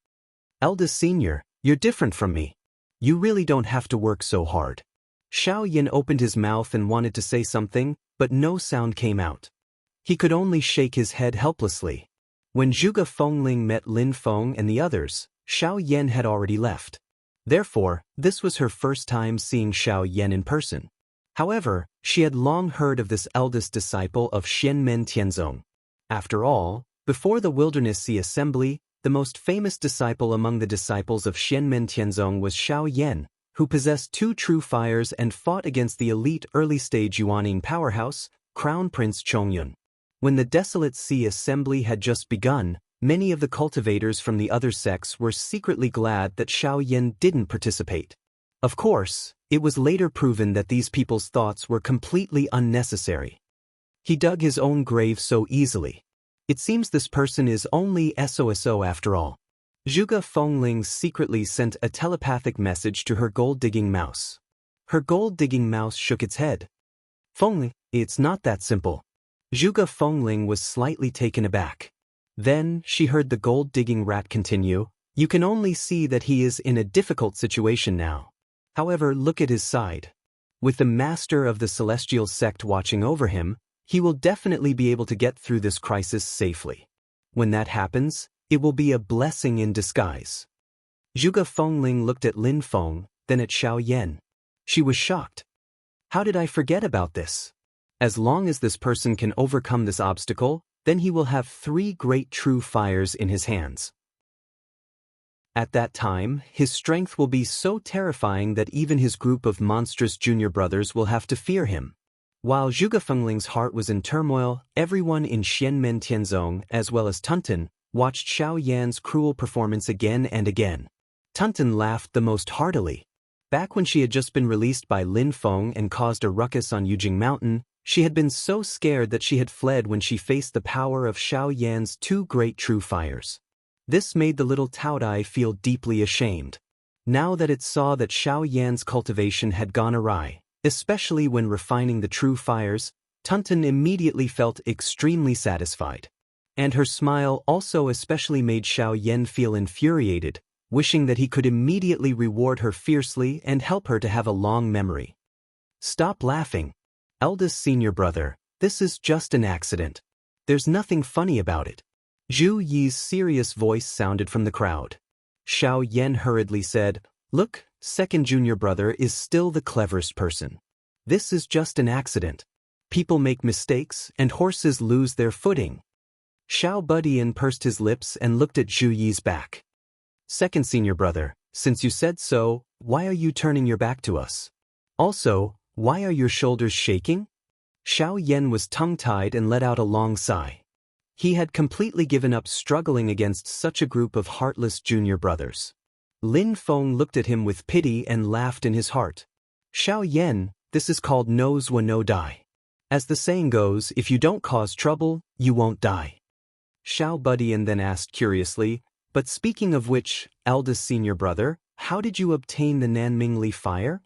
"Eldest senior, you're different from me. You really don't have to work so hard." Xiao Yan opened his mouth and wanted to say something, but no sound came out. He could only shake his head helplessly. When Zhuge Fengling met Lin Feng and the others, Xiao Yan had already left. Therefore, this was her first time seeing Xiao Yan in person. However, she had long heard of this eldest disciple of Xianmen Tianzong. After all, before the Wilderness Sea Assembly, the most famous disciple among the disciples of Xianmen Tianzong was Xiao Yan, who possessed 2 true fires and fought against the elite early-stage Yuaning powerhouse, Crown Prince Chongyun. When the Desolate Sea Assembly had just begun, many of the cultivators from the other sects were secretly glad that Xiao Yan didn't participate. Of course, it was later proven that these people's thoughts were completely unnecessary. He dug his own grave so easily. It seems this person is only SOSO after all. Zhuge Fengling secretly sent a telepathic message to her gold-digging mouse. Her gold-digging mouse shook its head. "Fengling, it's not that simple." Zhuge Fengling was slightly taken aback. Then, she heard the gold-digging rat continue, "You can only see that he is in a difficult situation now. However, look at his side. With the master of the celestial sect watching over him, he will definitely be able to get through this crisis safely. When that happens, it will be a blessing in disguise." Zhuge Fengling looked at Lin Feng, then at Xiao Yan. She was shocked. "How did I forget about this? As long as this person can overcome this obstacle, then he will have 3 great true fires in his hands. At that time, his strength will be so terrifying that even his group of monstrous junior brothers will have to fear him." While Zhuge Fengling's heart was in turmoil, everyone in Xianmen Tianzong, as well as Tunten, watched Xiao Yan's cruel performance again and again. Tunten laughed the most heartily. Back when she had just been released by Lin Feng and caused a ruckus on Yujing Mountain, she had been so scared that she had fled when she faced the power of Xiao Yan's 2 great true fires. This made the little Taodai feel deeply ashamed. Now that it saw that Xiao Yan's cultivation had gone awry, especially when refining the true fires, Tunten immediately felt extremely satisfied. And her smile also especially made Xiao Yan feel infuriated, wishing that he could immediately reward her fiercely and help her to have a long memory. "Stop laughing. Eldest senior brother, this is just an accident. There's nothing funny about it." Zhu Yi's serious voice sounded from the crowd. Xiao Yan hurriedly said, "Look, second junior brother is still the cleverest person. This is just an accident. People make mistakes and horses lose their footing." Xiao Budian pursed his lips and looked at Zhu Yi's back. "Second senior brother, since you said so, why are you turning your back to us? Also, why are your shoulders shaking?" Xiao Yan was tongue-tied and let out a long sigh. He had completely given up struggling against such a group of heartless junior brothers. Lin Feng looked at him with pity and laughed in his heart. "Xiao Yan, this is called knows wa no die. As the saying goes, if you don't cause trouble, you won't die." Xiao Budian then asked curiously, "But speaking of which, eldest senior brother, how did you obtain the Nanmingli fire?"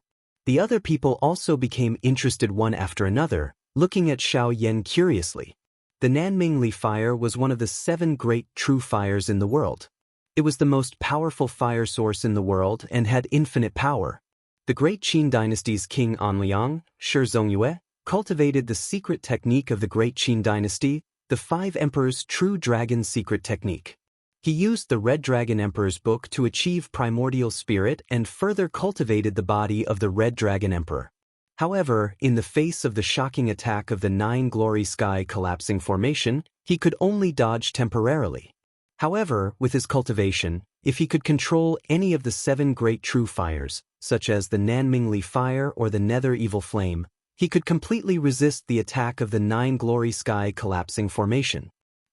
The other people also became interested one after another, looking at Xiao Yan curiously. The Nanmingli fire was one of the 7 great true fires in the world. It was the most powerful fire source in the world and had infinite power. The great Qin dynasty's king Anliang, Shi Zongyue, cultivated the secret technique of the great Qin dynasty, the 5 emperors' true dragon secret technique. He used the Red Dragon Emperor's book to achieve primordial spirit and further cultivated the body of the Red Dragon Emperor. However, in the face of the shocking attack of the 9 Glory Sky collapsing formation, he could only dodge temporarily. However, with his cultivation, if he could control any of the 7 great true fires, such as the Nanmingli Fire or the Nether Evil Flame, he could completely resist the attack of the 9 Glory Sky collapsing formation.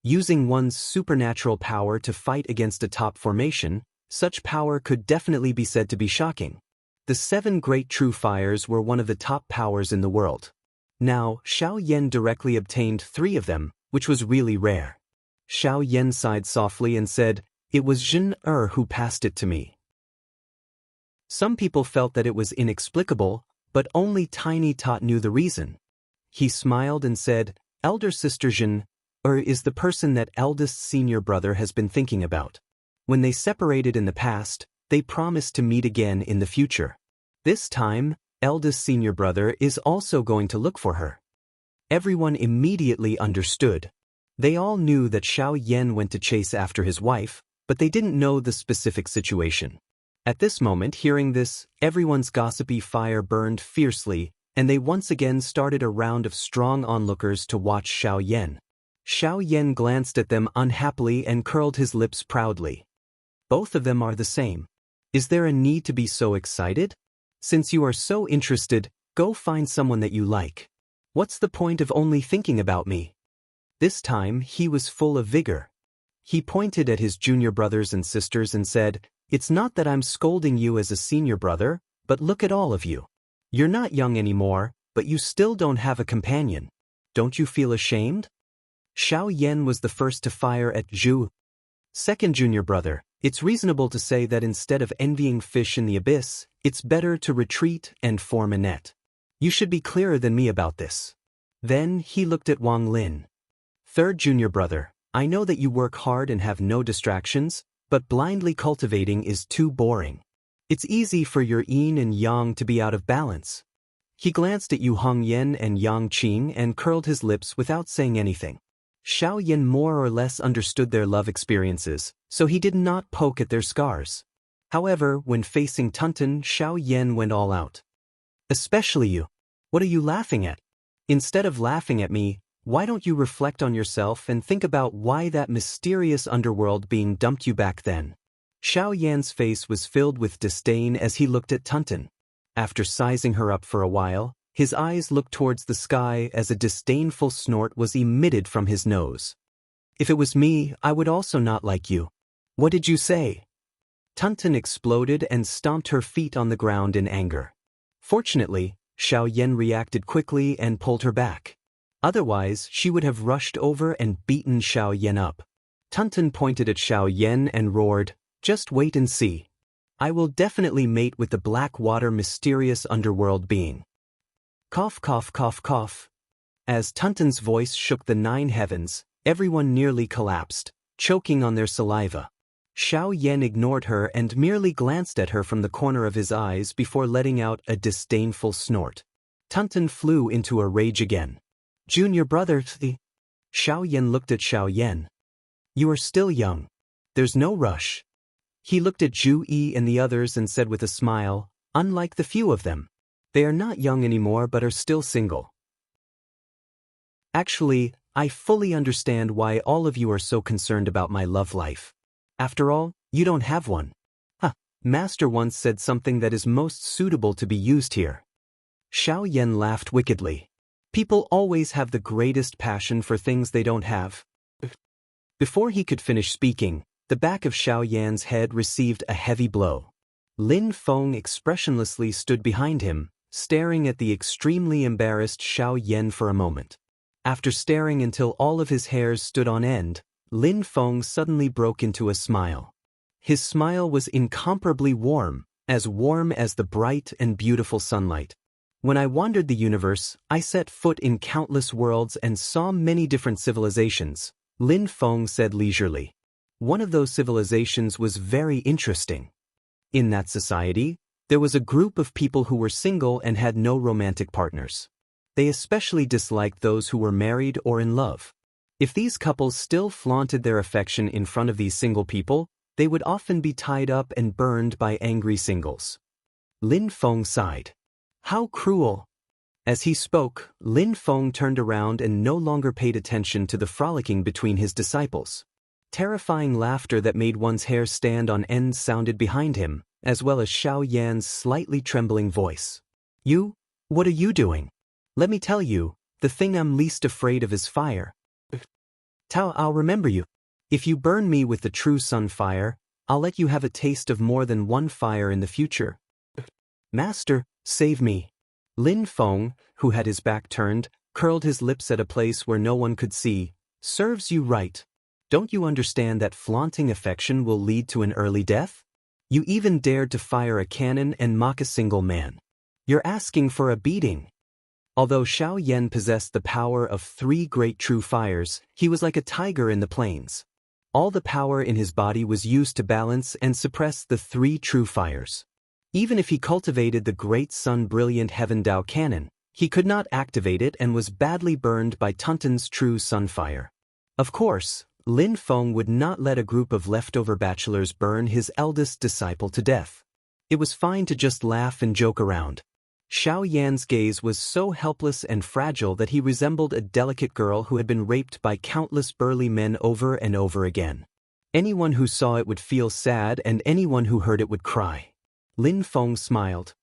Using one's supernatural power to fight against a top formation, such power could definitely be said to be shocking. The 7 great true fires were one of the top powers in the world. Now, Xiao Yan directly obtained 3 of them, which was really rare. Xiao Yan sighed softly and said, "It was Jin who passed it to me." Some people felt that it was inexplicable, but only Tiny Tot knew the reason. He smiled and said, "Elder sister Jin is the person that eldest senior brother has been thinking about. When they separated in the past, they promised to meet again in the future. This time, eldest senior brother is also going to look for her." Everyone immediately understood. They all knew that Xiao Yan went to chase after his wife, but they didn't know the specific situation. At this moment, hearing this, everyone's gossipy fire burned fiercely, and they once again started a round of strong onlookers to watch Xiao Yan. Xiao Yan glanced at them unhappily and curled his lips proudly. "Both of them are the same. Is there a need to be so excited? Since you are so interested, go find someone that you like. What's the point of only thinking about me?" This time, he was full of vigor. He pointed at his junior brothers and sisters and said, "It's not that I'm scolding you as a senior brother, but look at all of you. You're not young anymore, but you still don't have a companion. Don't you feel ashamed?" Xiao Yan was the first to fire at Zhu. "Second junior brother, it's reasonable to say that instead of envying fish in the abyss, it's better to retreat and form a net. You should be clearer than me about this." Then he looked at Wang Lin. "Third junior brother, I know that you work hard and have no distractions, but blindly cultivating is too boring. It's easy for your yin and yang to be out of balance." He glanced at Yu Hongyan and Yang Qing and curled his lips without saying anything. Xiao Yan more or less understood their love experiences, so he did not poke at their scars. However, when facing Tunten, Xiao Yan went all out. "Especially you. What are you laughing at? Instead of laughing at me, why don't you reflect on yourself and think about why that mysterious underworld being dumped you back then?" Xiao Yan's face was filled with disdain as he looked at Tunten. After sizing her up for a while, his eyes looked towards the sky as a disdainful snort was emitted from his nose. "If it was me, I would also not like you. What did you say?" Tunten exploded and stomped her feet on the ground in anger. Fortunately, Xiao Yan reacted quickly and pulled her back. Otherwise, she would have rushed over and beaten Xiao Yan up. Tunten pointed at Xiao Yan and roared, "Just wait and see. I will definitely mate with the black water mysterious underworld being." Cough, cough, cough, cough. As Tunten's voice shook the 9 heavens, everyone nearly collapsed, choking on their saliva. Xiao Yan ignored her and merely glanced at her from the corner of his eyes before letting out a disdainful snort. Tunten flew into a rage again. "Junior brother, Xiao Yan looked at Xiao Yan. "You are still young. There's no rush." He looked at Zhu Yi and the others and said with a smile, "Unlike the few of them, they are not young anymore but are still single. Actually, I fully understand why all of you are so concerned about my love life. After all, you don't have one. Master once said something that is most suitable to be used here." Xiao Yan laughed wickedly. People always have the greatest passion for things they don't have. Before he could finish speaking, the back of Xiao Yan's head received a heavy blow. Lin Feng expressionlessly stood behind him, staring at the extremely embarrassed Xiao Yan for a moment. After staring until all of his hairs stood on end, Lin Feng suddenly broke into a smile. His smile was incomparably warm as the bright and beautiful sunlight. "When I wandered the universe, I set foot in countless worlds and saw many different civilizations," Lin Feng said leisurely. "One of those civilizations was very interesting. In that society, there was a group of people who were single and had no romantic partners. They especially disliked those who were married or in love. If these couples still flaunted their affection in front of these single people, they would often be tied up and burned by angry singles. Lin Feng sighed. How cruel! As he spoke, Lin Feng turned around and no longer paid attention to the frolicking between his disciples. Terrifying laughter that made one's hair stand on end sounded behind him, as well as Xiao Yan's slightly trembling voice. You? What are you doing? Let me tell you, the thing I'm least afraid of is fire. Tao, I'll remember you. If you burn me with the true sun fire, I'll let you have a taste of more than one fire in the future. Master, save me. Lin Feng, who had his back turned, curled his lips at a place where no one could see. Serves you right. Don't you understand that flaunting affection will lead to an early death? You even dared to fire a cannon and mock a single man. You're asking for a beating. Although Xiao Yan possessed the power of 3 great true fires, he was like a tiger in the plains. All the power in his body was used to balance and suppress the 3 true fires. Even if he cultivated the great sun-brilliant Heaven Dao cannon, he could not activate it and was badly burned by Tuntun's true sun fire. Of course, Lin Feng would not let a group of leftover bachelors burn his eldest disciple to death. It was fine to just laugh and joke around. Xiao Yan's gaze was so helpless and fragile that he resembled a delicate girl who had been raped by countless burly men over and over again. Anyone who saw it would feel sad and anyone who heard it would cry. Lin Feng smiled.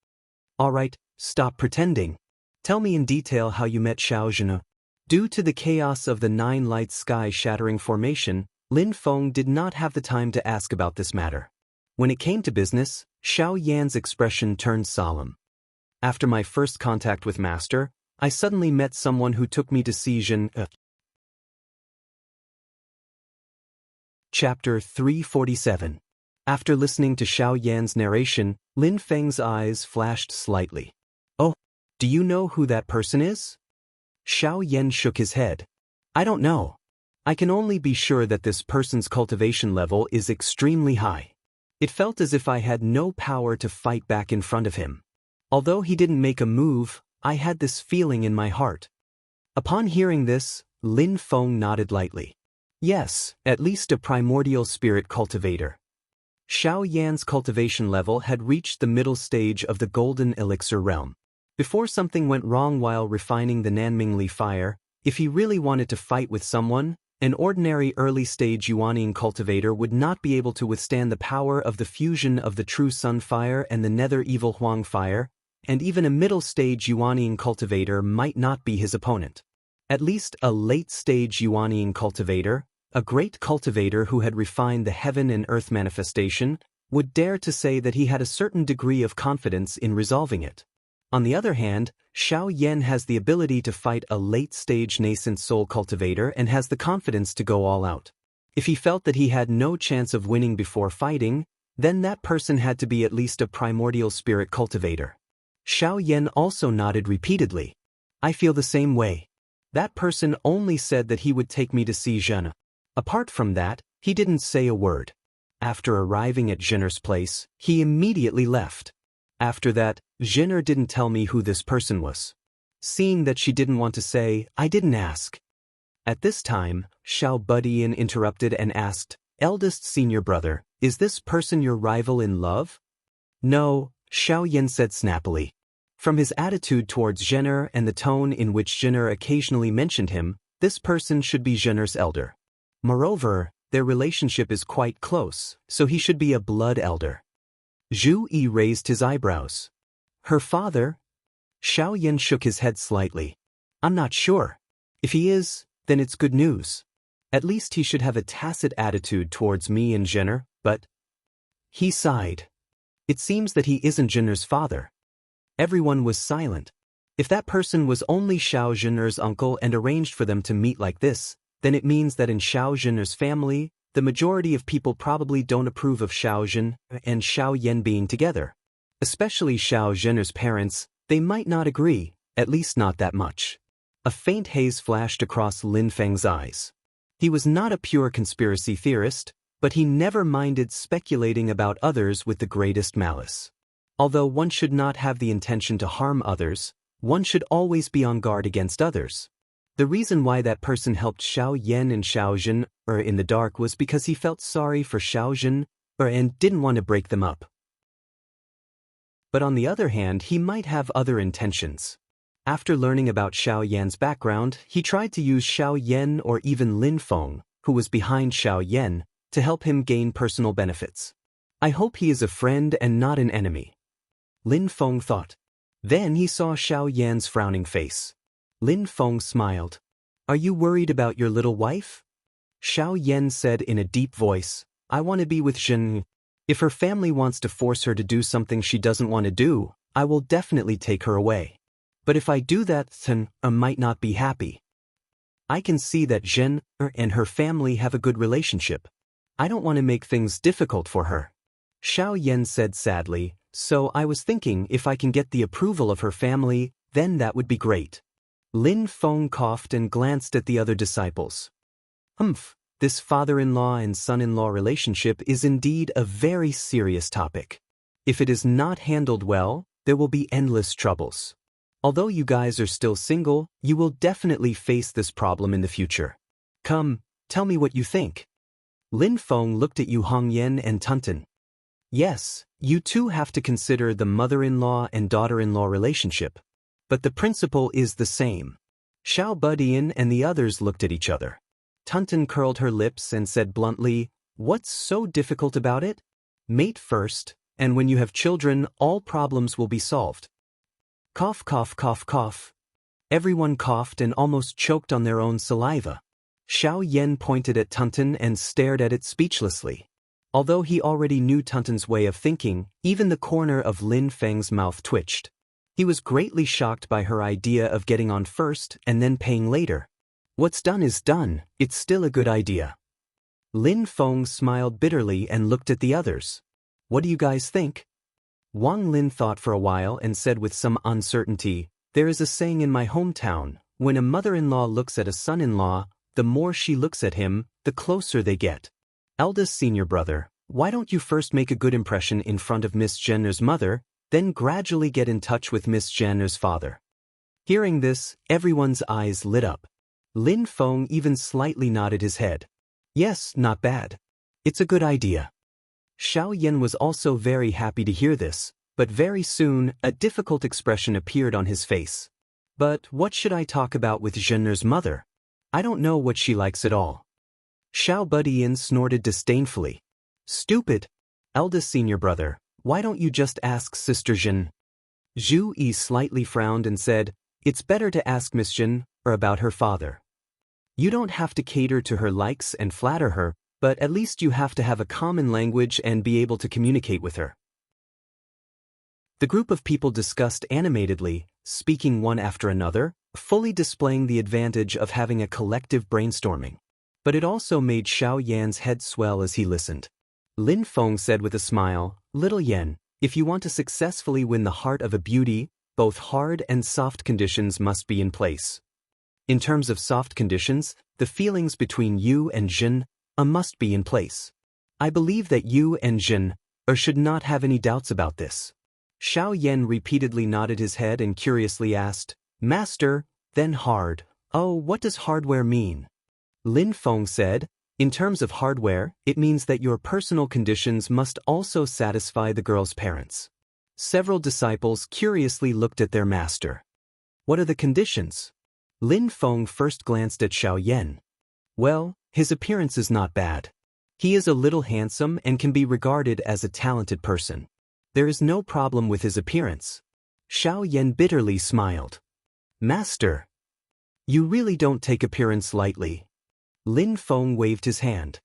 All right, stop pretending. Tell me in detail how you met Xiao Zhena. Due to the chaos of the 9 light sky-shattering formation, Lin Feng did not have the time to ask about this matter. When it came to business, Xiao Yan's expression turned solemn. After my first contact with Master, I suddenly met someone who took me to see Zhen. Chapter 347. After listening to Xiao Yan's narration, Lin Feng's eyes flashed slightly. Oh, do you know who that person is? Xiao Yan shook his head. I don't know. I can only be sure that this person's cultivation level is extremely high. It felt as if I had no power to fight back in front of him. Although he didn't make a move, I had this feeling in my heart. Upon hearing this, Lin Feng nodded lightly. Yes, at least a primordial spirit cultivator. Xiao Yan's cultivation level had reached the middle stage of the golden elixir realm. Before something went wrong while refining the Nanmingli fire, if he really wanted to fight with someone, an ordinary early-stage Yuanian cultivator would not be able to withstand the power of the fusion of the true sun fire and the nether evil Huang fire, and even a middle-stage Yuanian cultivator might not be his opponent. At least a late-stage Yuanian cultivator, a great cultivator who had refined the heaven and earth manifestation, would dare to say that he had a certain degree of confidence in resolving it. On the other hand, Xiao Yan has the ability to fight a late-stage nascent soul cultivator and has the confidence to go all out. If he felt that he had no chance of winning before fighting, then that person had to be at least a primordial spirit cultivator. Xiao Yan also nodded repeatedly. I feel the same way. That person only said that he would take me to see Zhena. Apart from that, he didn't say a word. After arriving at Zhener's place, he immediately left. After that, Zhener didn't tell me who this person was. Seeing that she didn't want to say, I didn't ask. At this time, Xiao Budian interrupted and asked, Eldest senior brother, is this person your rival in love? No, Xiao Yan said snappily. From his attitude towards Zhener and the tone in which Zhener occasionally mentioned him, this person should be Zhener's elder. Moreover, their relationship is quite close, so he should be a blood elder. Zhu Yi raised his eyebrows. Her father? Xiao Yan shook his head slightly. I'm not sure. If he is, then it's good news. At least he should have a tacit attitude towards me and Zhener, but... He sighed. It seems that he isn't Zhener's father. Everyone was silent. If that person was only Xiao Zhener's uncle and arranged for them to meet like this, then it means that in Xiao Zhener's family, the majority of people probably don't approve of Xiao Zhen and Xiao Yan being together. Especially Xiao Zhener's parents, they might not agree, at least not that much. A faint haze flashed across Lin Feng's eyes. He was not a pure conspiracy theorist, but he never minded speculating about others with the greatest malice. Although one should not have the intention to harm others, one should always be on guard against others. The reason why that person helped Xiao Yan and Xiao Zhen in the dark was because he felt sorry for Xiao Zhen and didn't want to break them up. But on the other hand, he might have other intentions. After learning about Xiao Yan's background, he tried to use Xiao Yan or even Lin Feng, who was behind Xiao Yan, to help him gain personal benefits. I hope he is a friend and not an enemy, Lin Feng thought. Then he saw Xiao Yan's frowning face. Lin Feng smiled. Are you worried about your little wife? Xiao Yan said in a deep voice, I want to be with Zhen. If her family wants to force her to do something she doesn't want to do, I will definitely take her away. But if I do that, Zhen might not be happy. I can see that Zhen and her family have a good relationship. I don't want to make things difficult for her. Xiao Yan said sadly, so I was thinking if I can get the approval of her family, then that would be great. Lin Feng coughed and glanced at the other disciples. This father-in-law and son-in-law relationship is indeed a very serious topic. If it is not handled well, there will be endless troubles. Although you guys are still single, you will definitely face this problem in the future. Come, tell me what you think. Lin Feng looked at Yu Hongyan and Tunten. Yes, you two have to consider the mother-in-law and daughter-in-law relationship. But the principle is the same. Xiao Budian and the others looked at each other. Tunten curled her lips and said bluntly, What's so difficult about it? Mate first, and when you have children, all problems will be solved. Cough, cough, cough, cough. Everyone coughed and almost choked on their own saliva. Xiao Yan pointed at Tunten and stared at it speechlessly. Although he already knew Tunten's way of thinking, even the corner of Lin Feng's mouth twitched. He was greatly shocked by her idea of getting on first and then paying later. What's done is done, it's still a good idea. Lin Feng smiled bitterly and looked at the others. What do you guys think? Wang Lin thought for a while and said with some uncertainty, There is a saying in my hometown, when a mother-in-law looks at a son-in-law, the more she looks at him, the closer they get. Eldest senior brother, why don't you first make a good impression in front of Miss Jenner's mother, then gradually get in touch with Miss Jenner's father? Hearing this, everyone's eyes lit up. Lin Feng even slightly nodded his head. Yes, not bad. It's a good idea. Xiao Yan was also very happy to hear this, but very soon, a difficult expression appeared on his face. But what should I talk about with Jenner's mother? I don't know what she likes at all. Xiao Budian snorted disdainfully. Stupid. Eldest senior brother, why don't you just ask Sister Zhen? Zhu Yi slightly frowned and said, It's better to ask Miss Zhen about her father. You don't have to cater to her likes and flatter her, but at least you have to have a common language and be able to communicate with her. The group of people discussed animatedly, speaking one after another, fully displaying the advantage of having a collective brainstorming. But it also made Xiao Yan's head swell as he listened. Lin Feng said with a smile, Little Yan, if you want to successfully win the heart of a beauty, both hard and soft conditions must be in place. In terms of soft conditions, the feelings between you and Zhen must be in place. I believe that you and Zhen should not have any doubts about this. Xiao Yan repeatedly nodded his head and curiously asked, Master, then hard. Oh, what does hardware mean? Lin Feng said, In terms of hardware, it means that your personal conditions must also satisfy the girl's parents. Several disciples curiously looked at their master. What are the conditions? Lin Feng first glanced at Xiao Yan. Well, his appearance is not bad. He is a little handsome and can be regarded as a talented person. There is no problem with his appearance. Xiao Yan bitterly smiled. Master, you really don't take appearance lightly. Lin Feng waved his hand.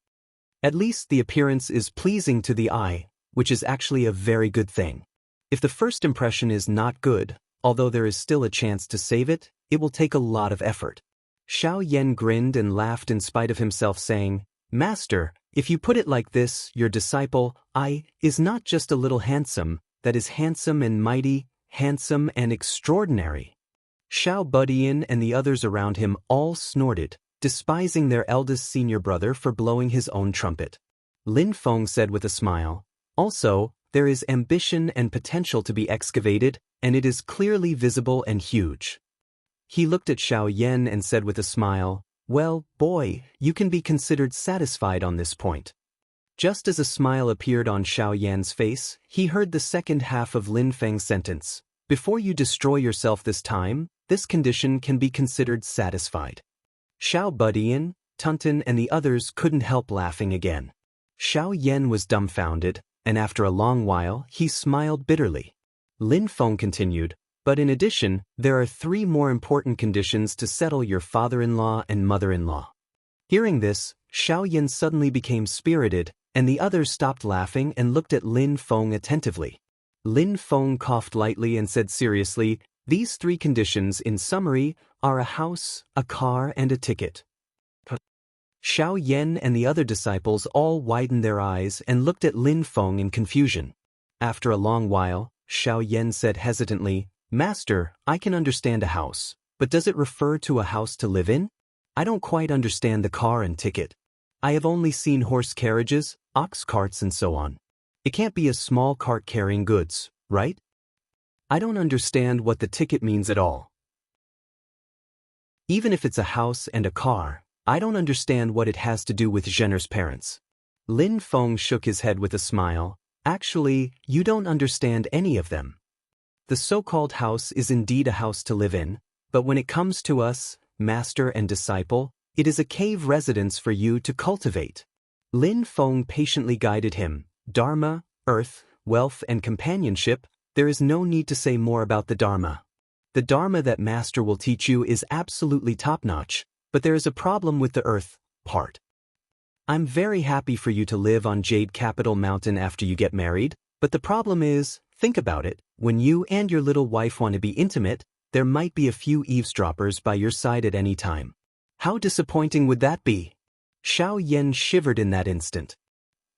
At least the appearance is pleasing to the eye, which is actually a very good thing. If the first impression is not good, although there is still a chance to save it, it will take a lot of effort. Xiao Yan grinned and laughed in spite of himself, saying, Master, if you put it like this, your disciple, is not just a little handsome, that is handsome and mighty, handsome and extraordinary. Xiao Budian and the others around him all snorted, despising their eldest senior brother for blowing his own trumpet. Lin Feng said with a smile, Also, there is ambition and potential to be excavated, and it is clearly visible and huge. He looked at Xiao Yan and said with a smile, "Well, boy, you can be considered satisfied on this point." Just as a smile appeared on Xiao Yan's face, he heard the second half of Lin Feng's sentence. "Before you destroy yourself this time, this condition can be considered satisfied." Xiao Budian, Tunton and the others couldn't help laughing again. Xiao Yan was dumbfounded, and after a long while he smiled bitterly. Lin Feng continued, "But in addition, there are 3 more important conditions to settle your father-in-law and mother-in-law." Hearing this, Xiao Yan suddenly became spirited, and the others stopped laughing and looked at Lin Feng attentively. Lin Feng coughed lightly and said seriously, "These 3 conditions, in summary, are a house, a car, and a ticket." Xiao Yan and the other disciples all widened their eyes and looked at Lin Feng in confusion. After a long while, Xiao Yan said hesitantly, "Master, I can understand a house, but does it refer to a house to live in? I don't quite understand the car and ticket. I have only seen horse carriages, ox carts and so on. It can't be a small cart carrying goods, right? I don't understand what the ticket means at all. Even if it's a house and a car, I don't understand what it has to do with Zhen'er's parents." Lin Feng shook his head with a smile. "Actually, you don't understand any of them. The so-called house is indeed a house to live in, but when it comes to us, master and disciple, it is a cave residence for you to cultivate." Lin Feng patiently guided him. "Dharma, earth, wealth and companionship, there is no need to say more about the Dharma. The Dharma that master will teach you is absolutely top-notch, but there is a problem with the earth part. I'm very happy for you to live on Jade Capital Mountain after you get married, but the problem is, think about it, when you and your little wife want to be intimate, there might be a few eavesdroppers by your side at any time. How disappointing would that be?" Xiao Yan shivered in that instant.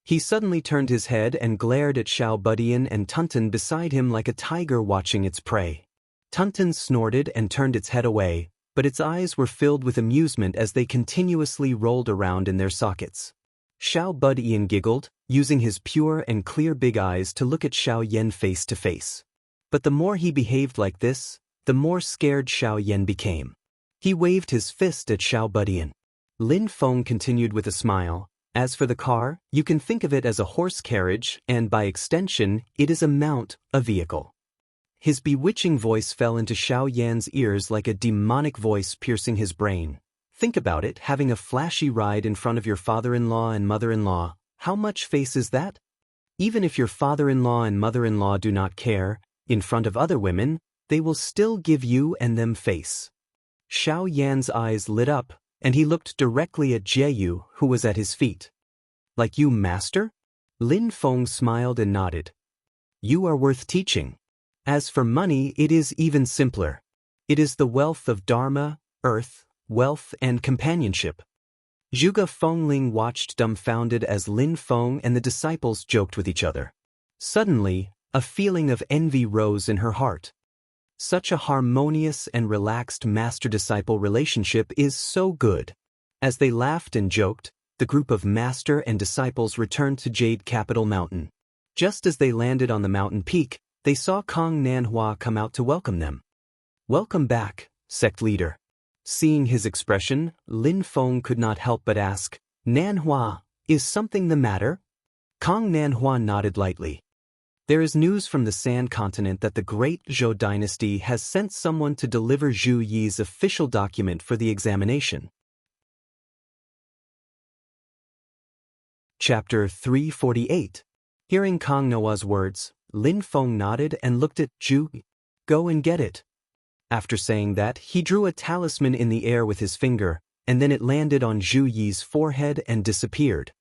He suddenly turned his head and glared at Xiao Budian and Tunton beside him like a tiger watching its prey. Tunton snorted and turned its head away, but its eyes were filled with amusement as they continuously rolled around in their sockets. Xiao Budian giggled, using his pure and clear big eyes to look at Xiao Yan face to face. But the more he behaved like this, the more scared Xiao Yan became. He waved his fist at Xiao Budian. Lin Feng continued with a smile, "As for the car, you can think of it as a horse carriage, and by extension, it is a mount, a vehicle." His bewitching voice fell into Xiao Yan's ears like a demonic voice piercing his brain. "Think about it, having a flashy ride in front of your father-in-law and mother-in-law. How much face is that? Even if your father-in-law and mother-in-law do not care, in front of other women, they will still give you and them face." Xiao Yan's eyes lit up, and he looked directly at Jieyu, who was at his feet. "Like you, master?" Lin Feng smiled and nodded. "You are worth teaching. As for money, it is even simpler. It is the wealth of Dharma, earth, wealth and companionship." Zhuge Fengling watched dumbfounded as Lin Feng and the disciples joked with each other. Suddenly, a feeling of envy rose in her heart. Such a harmonious and relaxed master-disciple relationship is so good. As they laughed and joked, the group of master and disciples returned to Jade Capital Mountain. Just as they landed on the mountain peak, they saw Kong Nanhua come out to welcome them. "Welcome back, sect leader." Seeing his expression, Lin Feng could not help but ask, "Nanhua, is something the matter?" Kong Nanhua nodded lightly. "There is news from the Sand Continent that the great Zhou dynasty has sent someone to deliver Zhu Yi's official document for the examination." Chapter 348. Hearing Kong Noah's words, Lin Feng nodded and looked at Zhu. "Go and get it." After saying that, he drew a talisman in the air with his finger, and then it landed on Zhu Yi's forehead and disappeared.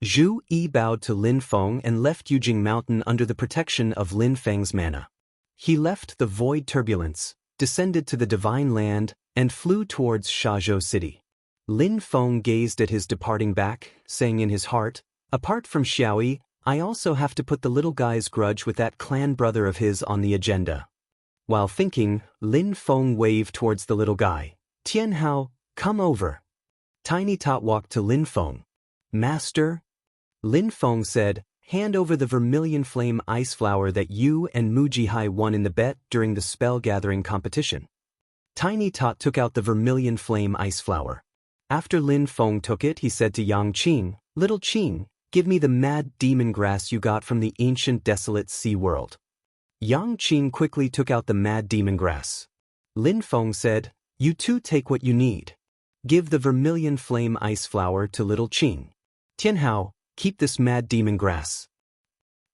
Zhu Yi bowed to Lin Feng and left Yujing Mountain under the protection of Lin Feng's mana. He left the void turbulence, descended to the divine land, and flew towards Shazhou City. Lin Feng gazed at his departing back, saying in his heart, "Apart from Xiaoyi, I also have to put the little guy's grudge with that clan brother of his on the agenda." While thinking, Lin Feng waved towards the little guy. "Tianhao, come over." Tiny Tot walked to Lin Feng. "Master?" Lin Feng said, "Hand over the vermilion flame ice flower that you and Mujihai won in the bet during the spell gathering competition." Tiny Tot took out the vermilion flame ice flower. After Lin Feng took it, he said to Yang Qing, "Little Qing, give me the mad demon grass you got from the ancient desolate sea world." Yang Qing quickly took out the mad demon grass. Lin Feng said, "You two take what you need. Give the vermilion flame ice flower to Little Qing. Tianhao, keep this mad demon grass."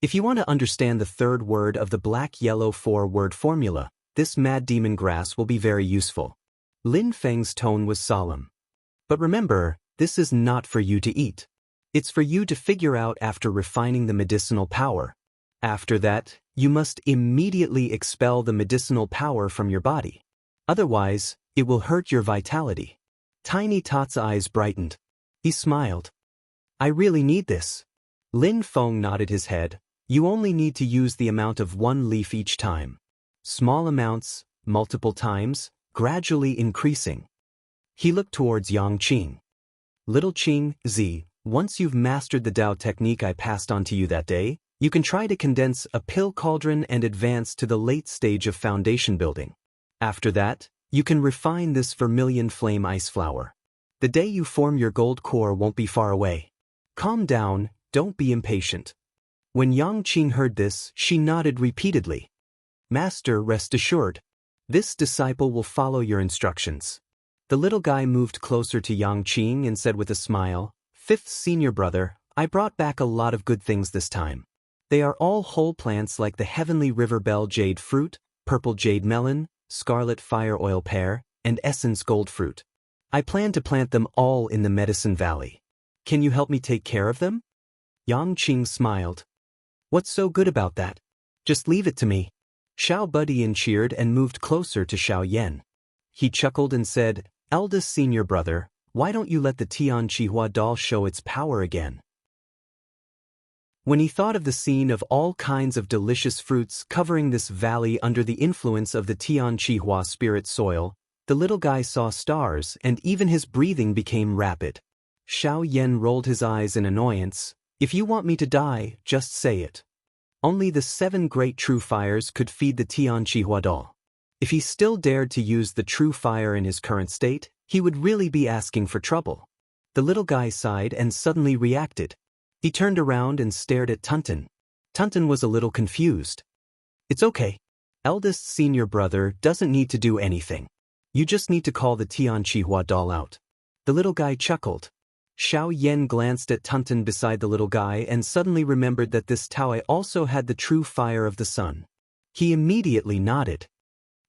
If you want to understand the third word of the black-yellow four-word formula, this mad demon grass will be very useful. Lin Feng's tone was solemn. But remember, this is not for you to eat. It's for you to figure out after refining the medicinal power. After that, you must immediately expel the medicinal power from your body. Otherwise, it will hurt your vitality. Tiny Tot's eyes brightened. He smiled. "I really need this." Lin Feng nodded his head. "You only need to use the amount of one leaf each time. Small amounts, multiple times, gradually increasing." He looked towards Yang Qing. "Little Qing, once you've mastered the Tao technique I passed on to you that day, you can try to condense a pill cauldron and advance to the late stage of foundation building. After that, you can refine this vermilion flame ice flower. The day you form your gold core won't be far away. Calm down, don't be impatient." When Yang Qing heard this, she nodded repeatedly. "Master, rest assured. This disciple will follow your instructions." The little guy moved closer to Yang Qing and said with a smile, "Fifth senior brother, I brought back a lot of good things this time. They are all whole plants like the heavenly river bell jade fruit, purple jade melon, scarlet fire oil pear, and essence gold fruit. I plan to plant them all in the Medicine Valley. Can you help me take care of them?" Yang Qing smiled. "What's so good about that? Just leave it to me." Xiao Budian cheered and moved closer to Xiao Yan. He chuckled and said, "Eldest senior brother, why don't you let the Tian Chihua doll show its power again?" When he thought of the scene of all kinds of delicious fruits covering this valley under the influence of the Tian Chihua spirit soil, the little guy saw stars and even his breathing became rapid. Xiao Yan rolled his eyes in annoyance. "If you want me to die, just say it." Only the 7 great true fires could feed the Tian Chihua doll. If he still dared to use the true fire in his current state, he would really be asking for trouble. The little guy sighed and suddenly reacted. He turned around and stared at Tunton. Tunton was a little confused. "It's okay. Eldest senior brother doesn't need to do anything. You just need to call the Tian Chihua doll out." The little guy chuckled. Xiao Yan glanced at Tunton beside the little guy and suddenly remembered that this Taoai also had the true fire of the sun. He immediately nodded.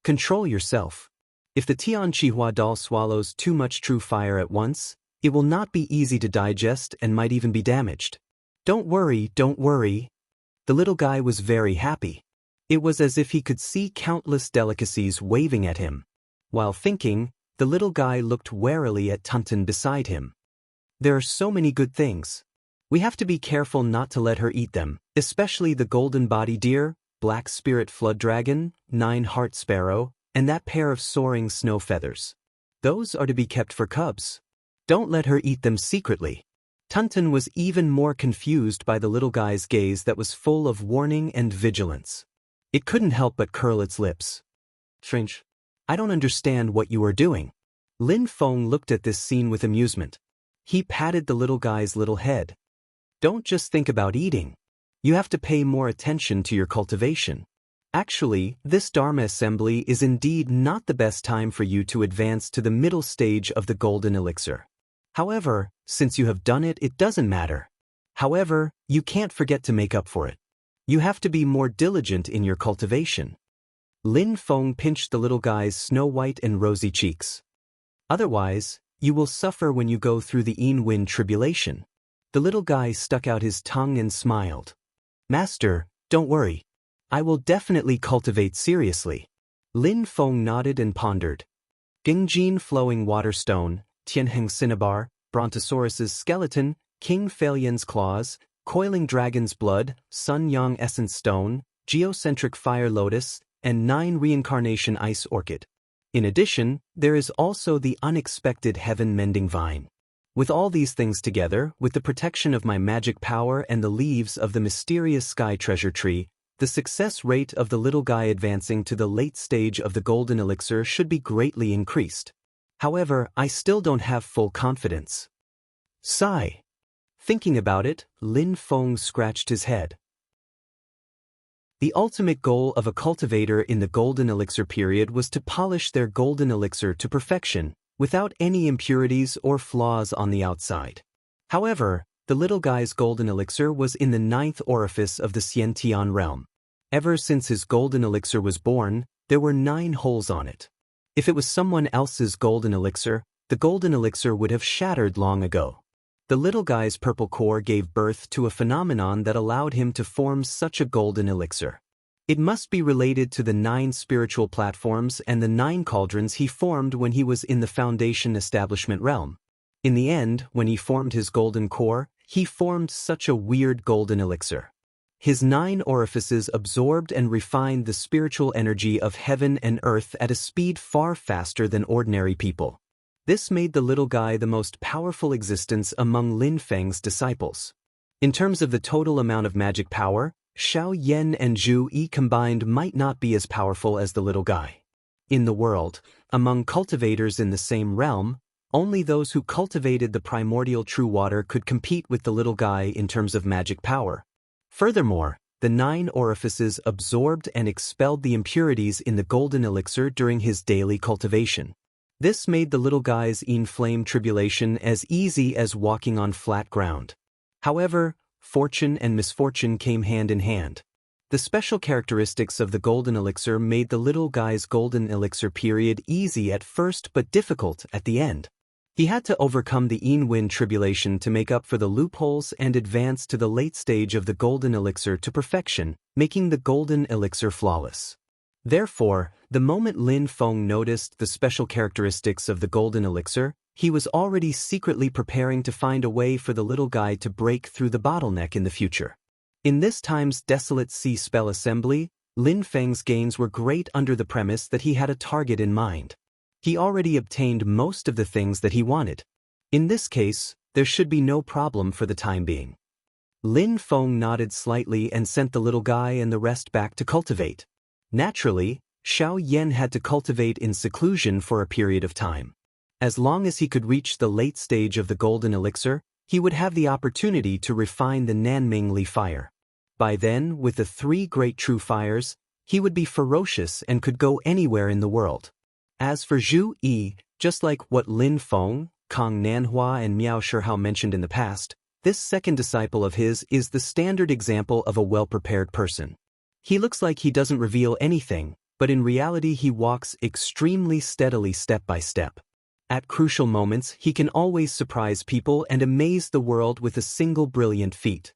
"Control yourself. If the Tian Chihua doll swallows too much true fire at once, it will not be easy to digest and might even be damaged. Don't worry, don't worry." The little guy was very happy. It was as if he could see countless delicacies waving at him. While thinking, the little guy looked warily at Tunton beside him. "There are so many good things. We have to be careful not to let her eat them, especially the golden body deer, black spirit flood dragon, 9-heart sparrow, and that pair of soaring snow feathers. Those are to be kept for cubs. Don't let her eat them secretly." Tunton was even more confused by the little guy's gaze that was full of warning and vigilance. It couldn't help but curl its lips. "Strange. I don't understand what you are doing." Lin Feng looked at this scene with amusement. He patted the little guy's little head. "Don't just think about eating. You have to pay more attention to your cultivation. Actually, this Dharma assembly is indeed not the best time for you to advance to the middle stage of the golden elixir. However, since you have done it, it doesn't matter. However, you can't forget to make up for it. You have to be more diligent in your cultivation." Lin Feng pinched the little guy's snow-white and rosy cheeks. "Otherwise, you will suffer when you go through the Yin-Wind tribulation." The little guy stuck out his tongue and smiled. "Master, don't worry. I will definitely cultivate seriously." Lin Feng nodded and pondered. Gingjin flowing water stone, Tianheng cinnabar, Brontosaurus's skeleton, King Phalian's claws, coiling dragon's blood, Sun Yang essence stone, geocentric fire lotus, and 9 reincarnation ice orchid. In addition, there is also the unexpected heaven-mending vine. With all these things together, with the protection of my magic power and the leaves of the mysterious sky treasure tree, the success rate of the little guy advancing to the late stage of the golden elixir should be greatly increased. However, I still don't have full confidence. Sigh. Thinking about it, Lin Feng scratched his head. The ultimate goal of a cultivator in the golden elixir period was to polish their golden elixir to perfection, without any impurities or flaws on the outside. However, the little guy's golden elixir was in the 9th orifice of the Xiantian realm. Ever since his golden elixir was born, there were 9 holes on it. If it was someone else's golden elixir, the golden elixir would have shattered long ago. The little guy's purple core gave birth to a phenomenon that allowed him to form such a golden elixir. It must be related to the 9 spiritual platforms and the 9 cauldrons he formed when he was in the Foundation Establishment realm. In the end, when he formed his golden core, he formed such a weird golden elixir. His 9 orifices absorbed and refined the spiritual energy of heaven and earth at a speed far faster than ordinary people. This made the little guy the most powerful existence among Lin Feng's disciples. In terms of the total amount of magic power, Xiao Yan and Zhu Yi combined might not be as powerful as the little guy. In the world, among cultivators in the same realm, only those who cultivated the primordial true water could compete with the little guy in terms of magic power. Furthermore, the 9 orifices absorbed and expelled the impurities in the golden elixir during his daily cultivation. This made the little guy's inflame tribulation as easy as walking on flat ground. However, fortune and misfortune came hand in hand. The special characteristics of the golden elixir made the little guy's golden elixir period easy at first but difficult at the end. He had to overcome the Yin-Win tribulation to make up for the loopholes and advance to the late stage of the golden elixir to perfection, making the golden elixir flawless. Therefore, the moment Lin Feng noticed the special characteristics of the golden elixir, he was already secretly preparing to find a way for the little guy to break through the bottleneck in the future. In this time's desolate sea spell assembly, Lin Feng's gains were great under the premise that he had a target in mind. He already obtained most of the things that he wanted. In this case, there should be no problem for the time being. Lin Feng nodded slightly and sent the little guy and the rest back to cultivate. Naturally, Xiao Yan had to cultivate in seclusion for a period of time. As long as he could reach the late stage of the golden elixir, he would have the opportunity to refine the Nanmingli fire. By then, with the 3 great true fires, he would be ferocious and could go anywhere in the world. As for Zhu Yi, just like what Lin Feng, Kang Nanhua and Miao Shihao mentioned in the past, this second disciple of his is the standard example of a well-prepared person. He looks like he doesn't reveal anything, but in reality he walks extremely steadily step by step. At crucial moments, he can always surprise people and amaze the world with a single brilliant feat.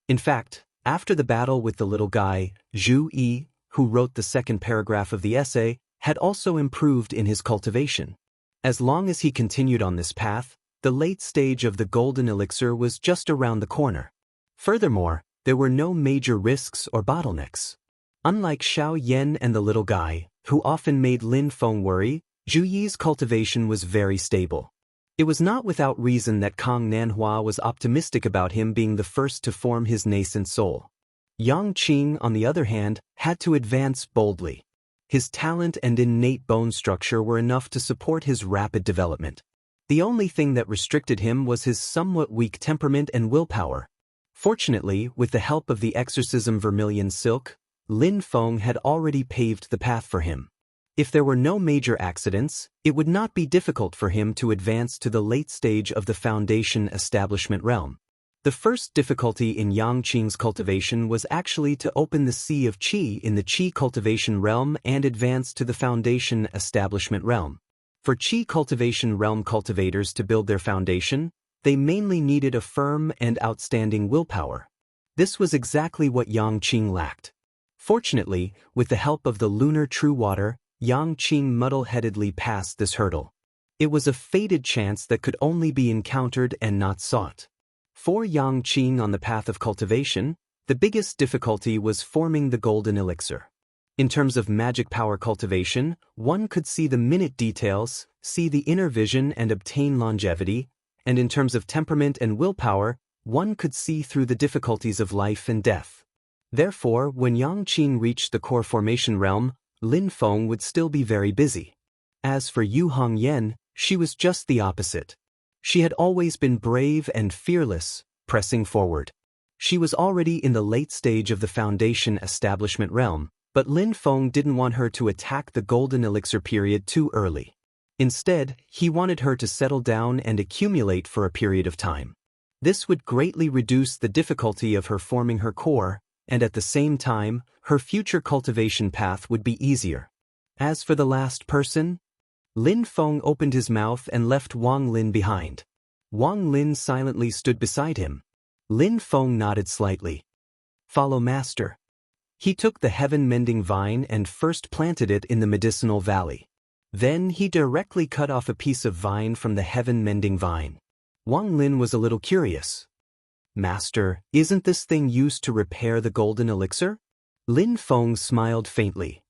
In fact, after the battle with the little guy, Zhu Yi, who wrote the second paragraph of the essay, had also improved in his cultivation. As long as he continued on this path, the late stage of the golden elixir was just around the corner. Furthermore, there were no major risks or bottlenecks. Unlike Xiao Yan and the little guy, who often made Lin Feng worry, Zhu Yi's cultivation was very stable. It was not without reason that Kang Nanhua was optimistic about him being the first to form his nascent soul. Yang Qing, on the other hand, had to advance boldly. His talent and innate bone structure were enough to support his rapid development. The only thing that restricted him was his somewhat weak temperament and willpower. Fortunately, with the help of the exorcism vermilion silk, Lin Feng had already paved the path for him. If there were no major accidents, it would not be difficult for him to advance to the late stage of the Foundation Establishment realm. The first difficulty in Yang Qing's cultivation was actually to open the Sea of Qi in the Qi cultivation realm and advance to the Foundation Establishment realm. For Qi cultivation realm cultivators to build their foundation, they mainly needed a firm and outstanding willpower. This was exactly what Yang Qing lacked. Fortunately, with the help of the lunar true water, Yang Qing muddle-headedly passed this hurdle. It was a fated chance that could only be encountered and not sought. For Yang Qing on the path of cultivation, the biggest difficulty was forming the golden elixir. In terms of magic power cultivation, one could see the minute details, see the inner vision and obtain longevity, and in terms of temperament and willpower, one could see through the difficulties of life and death. Therefore, when Yang Qin reached the core formation realm, Lin Feng would still be very busy. As for Yu Hongyan, she was just the opposite. She had always been brave and fearless, pressing forward. She was already in the late stage of the foundation establishment realm, but Lin Feng didn't want her to attack the golden elixir period too early. Instead, he wanted her to settle down and accumulate for a period of time. This would greatly reduce the difficulty of her forming her core, and at the same time, her future cultivation path would be easier. As for the last person, Lin Feng opened his mouth and left Wang Lin behind. Wang Lin silently stood beside him. Lin Feng nodded slightly. "Follow master." He took the heaven-mending vine and first planted it in the medicinal valley. Then he directly cut off a piece of vine from the heaven-mending vine. Wang Lin was a little curious. "Master, isn't this thing used to repair the golden elixir?" Lin Feng smiled faintly.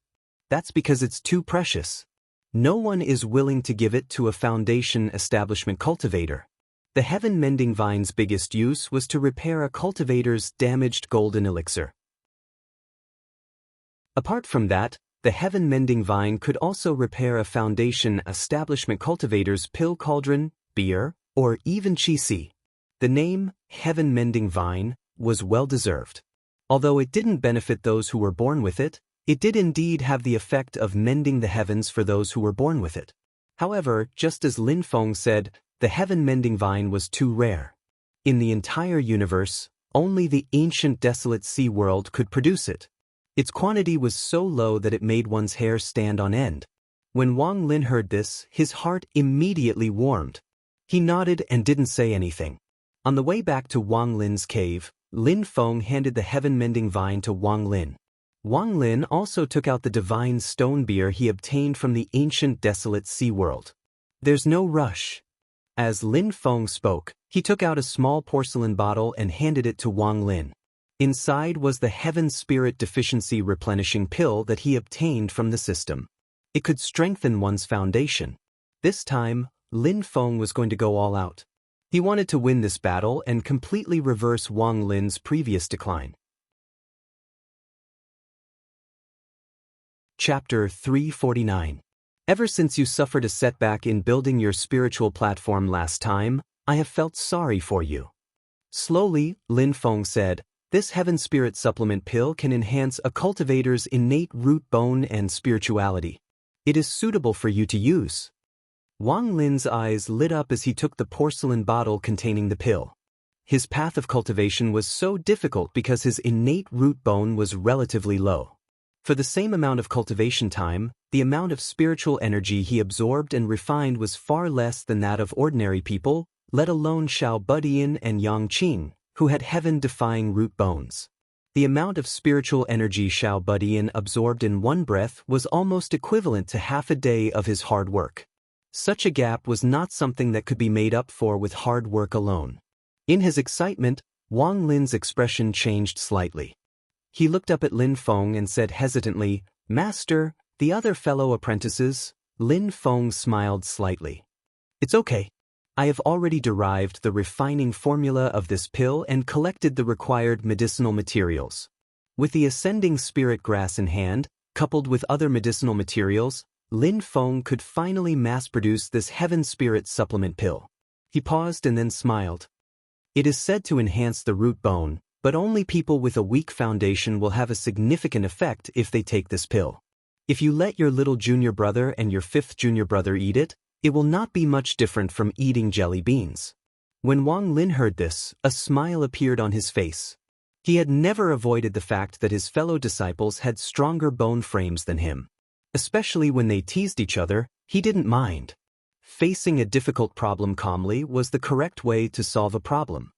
"That's because it's too precious. No one is willing to give it to a foundation establishment cultivator. The heaven-mending vine's biggest use was to repair a cultivator's damaged golden elixir. Apart from that, the heaven-mending vine could also repair a foundation establishment cultivator's pill cauldron, beer, or even qi. The name, heaven-mending vine, was well-deserved. Although it didn't benefit those who were born with it, it did indeed have the effect of mending the heavens for those who were born with it. However, just as Lin Feng said, the heaven-mending vine was too rare. In the entire universe, only the ancient desolate sea world could produce it. Its quantity was so low that it made one's hair stand on end. When Wang Lin heard this, his heart immediately warmed. He nodded and didn't say anything. On the way back to Wang Lin's cave, Lin Feng handed the heaven-mending vine to Wang Lin. Wang Lin also took out the divine stone beer he obtained from the ancient desolate sea world. "There's no rush." As Lin Feng spoke, he took out a small porcelain bottle and handed it to Wang Lin. Inside was the Heaven Spirit Deficiency Replenishing Pill that he obtained from the system. It could strengthen one's foundation. This time, Lin Feng was going to go all out. He wanted to win this battle and completely reverse Wang Lin's previous decline. Chapter 349. Ever since you suffered a setback in building your spiritual platform last time, I have felt sorry for you. Slowly, Lin Feng said, "This Heaven Spirit Supplement pill can enhance a cultivator's innate root bone and spirituality. It is suitable for you to use." Wang Lin's eyes lit up as he took the porcelain bottle containing the pill. His path of cultivation was so difficult because his innate root bone was relatively low. For the same amount of cultivation time, the amount of spiritual energy he absorbed and refined was far less than that of ordinary people, let alone Xiao Budian and Yang Qin, who had heaven-defying root bones. The amount of spiritual energy Xiao Budian absorbed in one breath was almost equivalent to half a day of his hard work. Such a gap was not something that could be made up for with hard work alone. In his excitement, Wang Lin's expression changed slightly. He looked up at Lin Feng and said hesitantly, "Master, the other fellow apprentices?" Lin Feng smiled slightly. "It's okay. I have already derived the refining formula of this pill and collected the required medicinal materials. With the ascending spirit grass in hand, coupled with other medicinal materials, Lin Feng could finally mass-produce this Heaven Spirit Supplement pill." He paused and then smiled. "It is said to enhance the root bone, but only people with a weak foundation will have a significant effect if they take this pill. If you let your little junior brother and your fifth junior brother eat it, it will not be much different from eating jelly beans." When Wang Lin heard this, a smile appeared on his face. He had never avoided the fact that his fellow disciples had stronger bone frames than him. Especially when they teased each other, he didn't mind. Facing a difficult problem calmly was the correct way to solve a problem.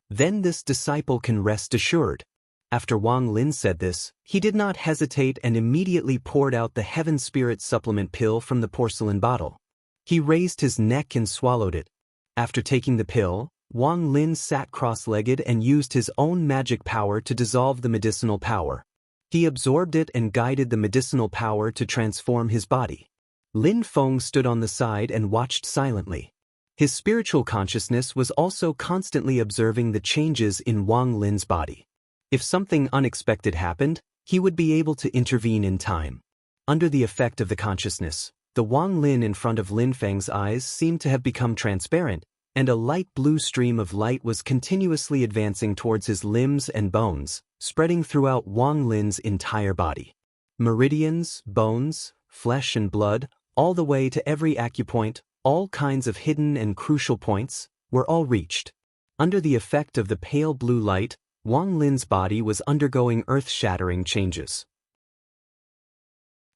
Then this disciple can rest assured. After Wang Lin said this, he did not hesitate and immediately poured out the Heaven Spirit Supplement pill from the porcelain bottle. He raised his neck and swallowed it. After taking the pill, Wang Lin sat cross-legged and used his own magic power to dissolve the medicinal power. He absorbed it and guided the medicinal power to transform his body. Lin Feng stood on the side and watched silently. His spiritual consciousness was also constantly observing the changes in Wang Lin's body. If something unexpected happened, he would be able to intervene in time. Under the effect of the consciousness, the Wang Lin in front of Lin Feng's eyes seemed to have become transparent, and a light blue stream of light was continuously advancing towards his limbs and bones, spreading throughout Wang Lin's entire body. Meridians, bones, flesh and blood, all the way to every acupoint, all kinds of hidden and crucial points, were all reached. Under the effect of the pale blue light, Wang Lin's body was undergoing earth-shattering changes.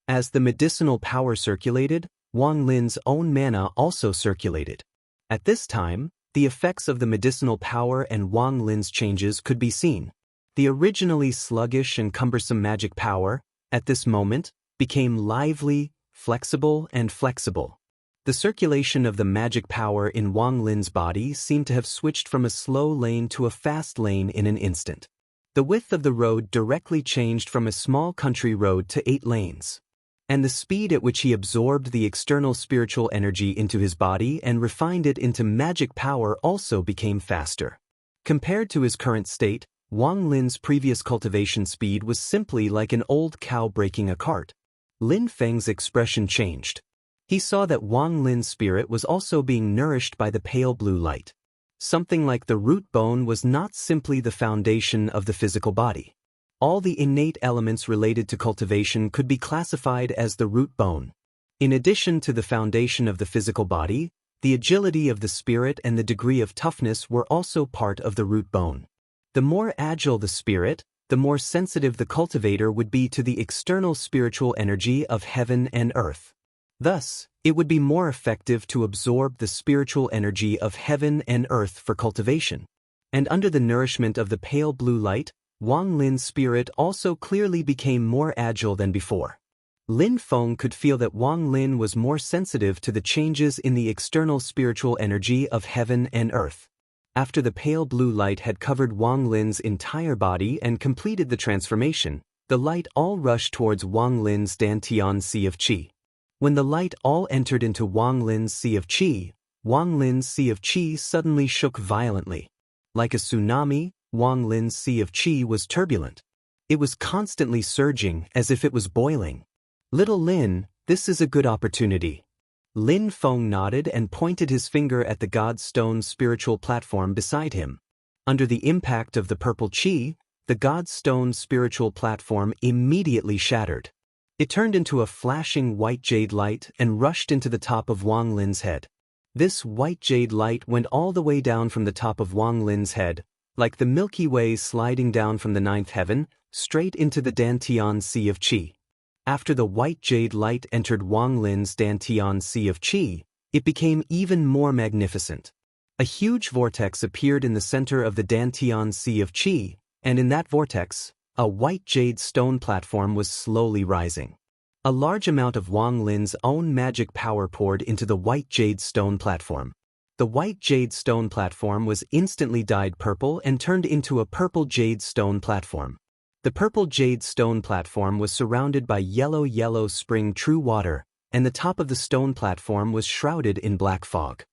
As the medicinal power circulated, Wang Lin's own mana also circulated. At this time, the effects of the medicinal power and Wang Lin's changes could be seen. The originally sluggish and cumbersome magic power, at this moment, became lively, flexible, and flexible. The circulation of the magic power in Wang Lin's body seemed to have switched from a slow lane to a fast lane in an instant. The width of the road directly changed from a small country road to 8 lanes. And the speed at which he absorbed the external spiritual energy into his body and refined it into magic power also became faster. Compared to his current state, Wang Lin's previous cultivation speed was simply like an old cow breaking a cart. Lin Feng's expression changed. He saw that Wang Lin's spirit was also being nourished by the pale blue light. Something like the root bone was not simply the foundation of the physical body. All the innate elements related to cultivation could be classified as the root bone. In addition to the foundation of the physical body, the agility of the spirit and the degree of toughness were also part of the root bone. The more agile the spirit, the more sensitive the cultivator would be to the external spiritual energy of heaven and earth. Thus, it would be more effective to absorb the spiritual energy of heaven and earth for cultivation. And under the nourishment of the pale blue light, Wang Lin's spirit also clearly became more agile than before. Lin Feng could feel that Wang Lin was more sensitive to the changes in the external spiritual energy of heaven and earth. After the pale blue light had covered Wang Lin's entire body and completed the transformation, the light all rushed towards Wang Lin's Dantian Sea of Qi. When the light all entered into Wang Lin's Sea of Qi, Wang Lin's Sea of Qi suddenly shook violently. Like a tsunami, Wang Lin's Sea of Qi was turbulent. It was constantly surging as if it was boiling. "Little Lin, this is a good opportunity." Lin Feng nodded and pointed his finger at the God Stone spiritual platform beside him. Under the impact of the purple Qi, the God Stone spiritual platform immediately shattered. It turned into a flashing white jade light and rushed into the top of Wang Lin's head. This white jade light went all the way down from the top of Wang Lin's head, like the Milky Way sliding down from the 9th heaven, straight into the Dantian Sea of Qi. After the white jade light entered Wang Lin's Dantian Sea of Qi, it became even more magnificent. A huge vortex appeared in the center of the Dantian Sea of Qi, and in that vortex, a white jade stone platform was slowly rising. A large amount of Wang Lin's own magic power poured into the white jade stone platform. The white jade stone platform was instantly dyed purple and turned into a purple jade stone platform. The purple jade stone platform was surrounded by yellow spring true water, and the top of the stone platform was shrouded in black fog.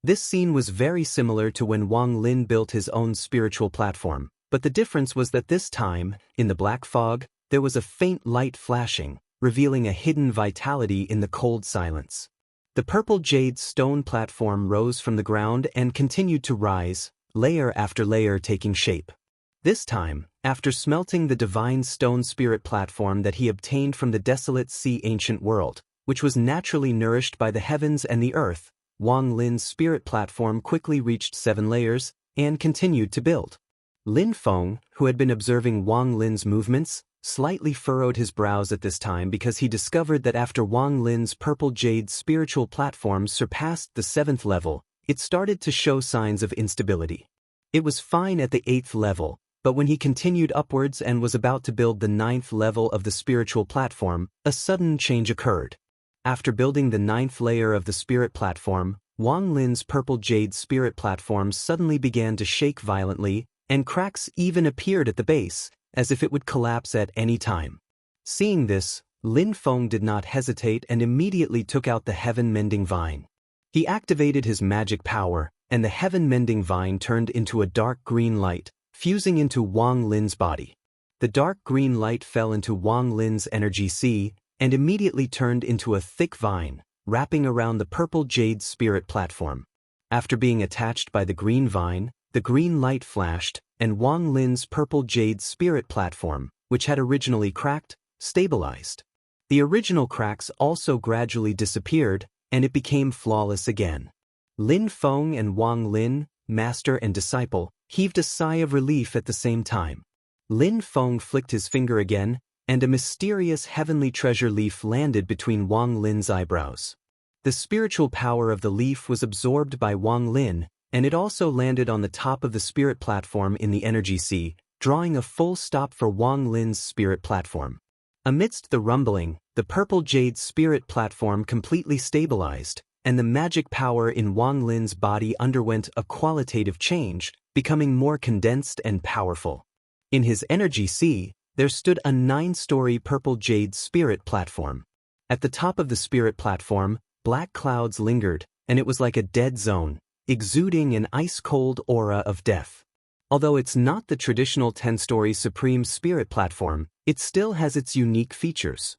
This scene was very similar to when Wang Lin built his own spiritual platform, but the difference was that this time, in the black fog, there was a faint light flashing, revealing a hidden vitality in the cold silence. The purple jade stone platform rose from the ground and continued to rise, layer after layer taking shape. This time, after smelting the divine stone spirit platform that he obtained from the desolate sea ancient world, which was naturally nourished by the heavens and the earth, Wang Lin's spirit platform quickly reached 7 layers and continued to build. Lin Feng, who had been observing Wang Lin's movements, slightly furrowed his brows at this time because he discovered that after Wang Lin's purple jade spiritual platform surpassed the 7th level, it started to show signs of instability. It was fine at the 8th level, but when he continued upwards and was about to build the 9th level of the spiritual platform, a sudden change occurred. After building the 9th layer of the spirit platform, Wang Lin's purple jade spirit platform suddenly began to shake violently, and cracks even appeared at the base, as if it would collapse at any time. Seeing this, Lin Feng did not hesitate and immediately took out the heaven-mending vine. He activated his magic power, and the heaven-mending vine turned into a dark green light, fusing into Wang Lin's body. The dark green light fell into Wang Lin's energy sea and immediately turned into a thick vine, wrapping around the purple jade spirit platform. After being attached by the green vine, the green light flashed, and Wang Lin's purple jade spirit platform, which had originally cracked, stabilized. The original cracks also gradually disappeared, and it became flawless again. Lin Feng and Wang Lin, master and disciple, heaved a sigh of relief at the same time. Lin Feng flicked his finger again, and a mysterious heavenly treasure leaf landed between Wang Lin's eyebrows. The spiritual power of the leaf was absorbed by Wang Lin, and it also landed on the top of the spirit platform in the energy sea, drawing a full stop for Wang Lin's spirit platform. Amidst the rumbling, the purple jade spirit platform completely stabilized, and the magic power in Wang Lin's body underwent a qualitative change, becoming more condensed and powerful. In his energy sea, there stood a 9-story purple jade spirit platform. At the top of the spirit platform, black clouds lingered, and it was like a dead zone, exuding an ice-cold aura of death. Although it's not the traditional 10-story supreme spirit platform, it still has its unique features.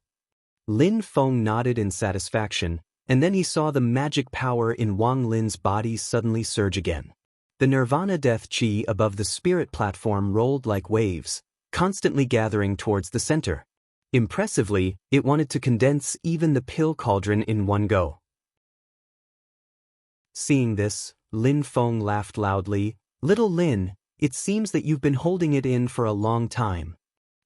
Lin Feng nodded in satisfaction, and then he saw the magic power in Wang Lin's body suddenly surge again. The Nirvana death chi above the spirit platform rolled like waves, constantly gathering towards the center. Impressively, it wanted to condense even the pill cauldron in one go. Seeing this, Lin Feng laughed loudly. "Little Lin, it seems that you've been holding it in for a long time."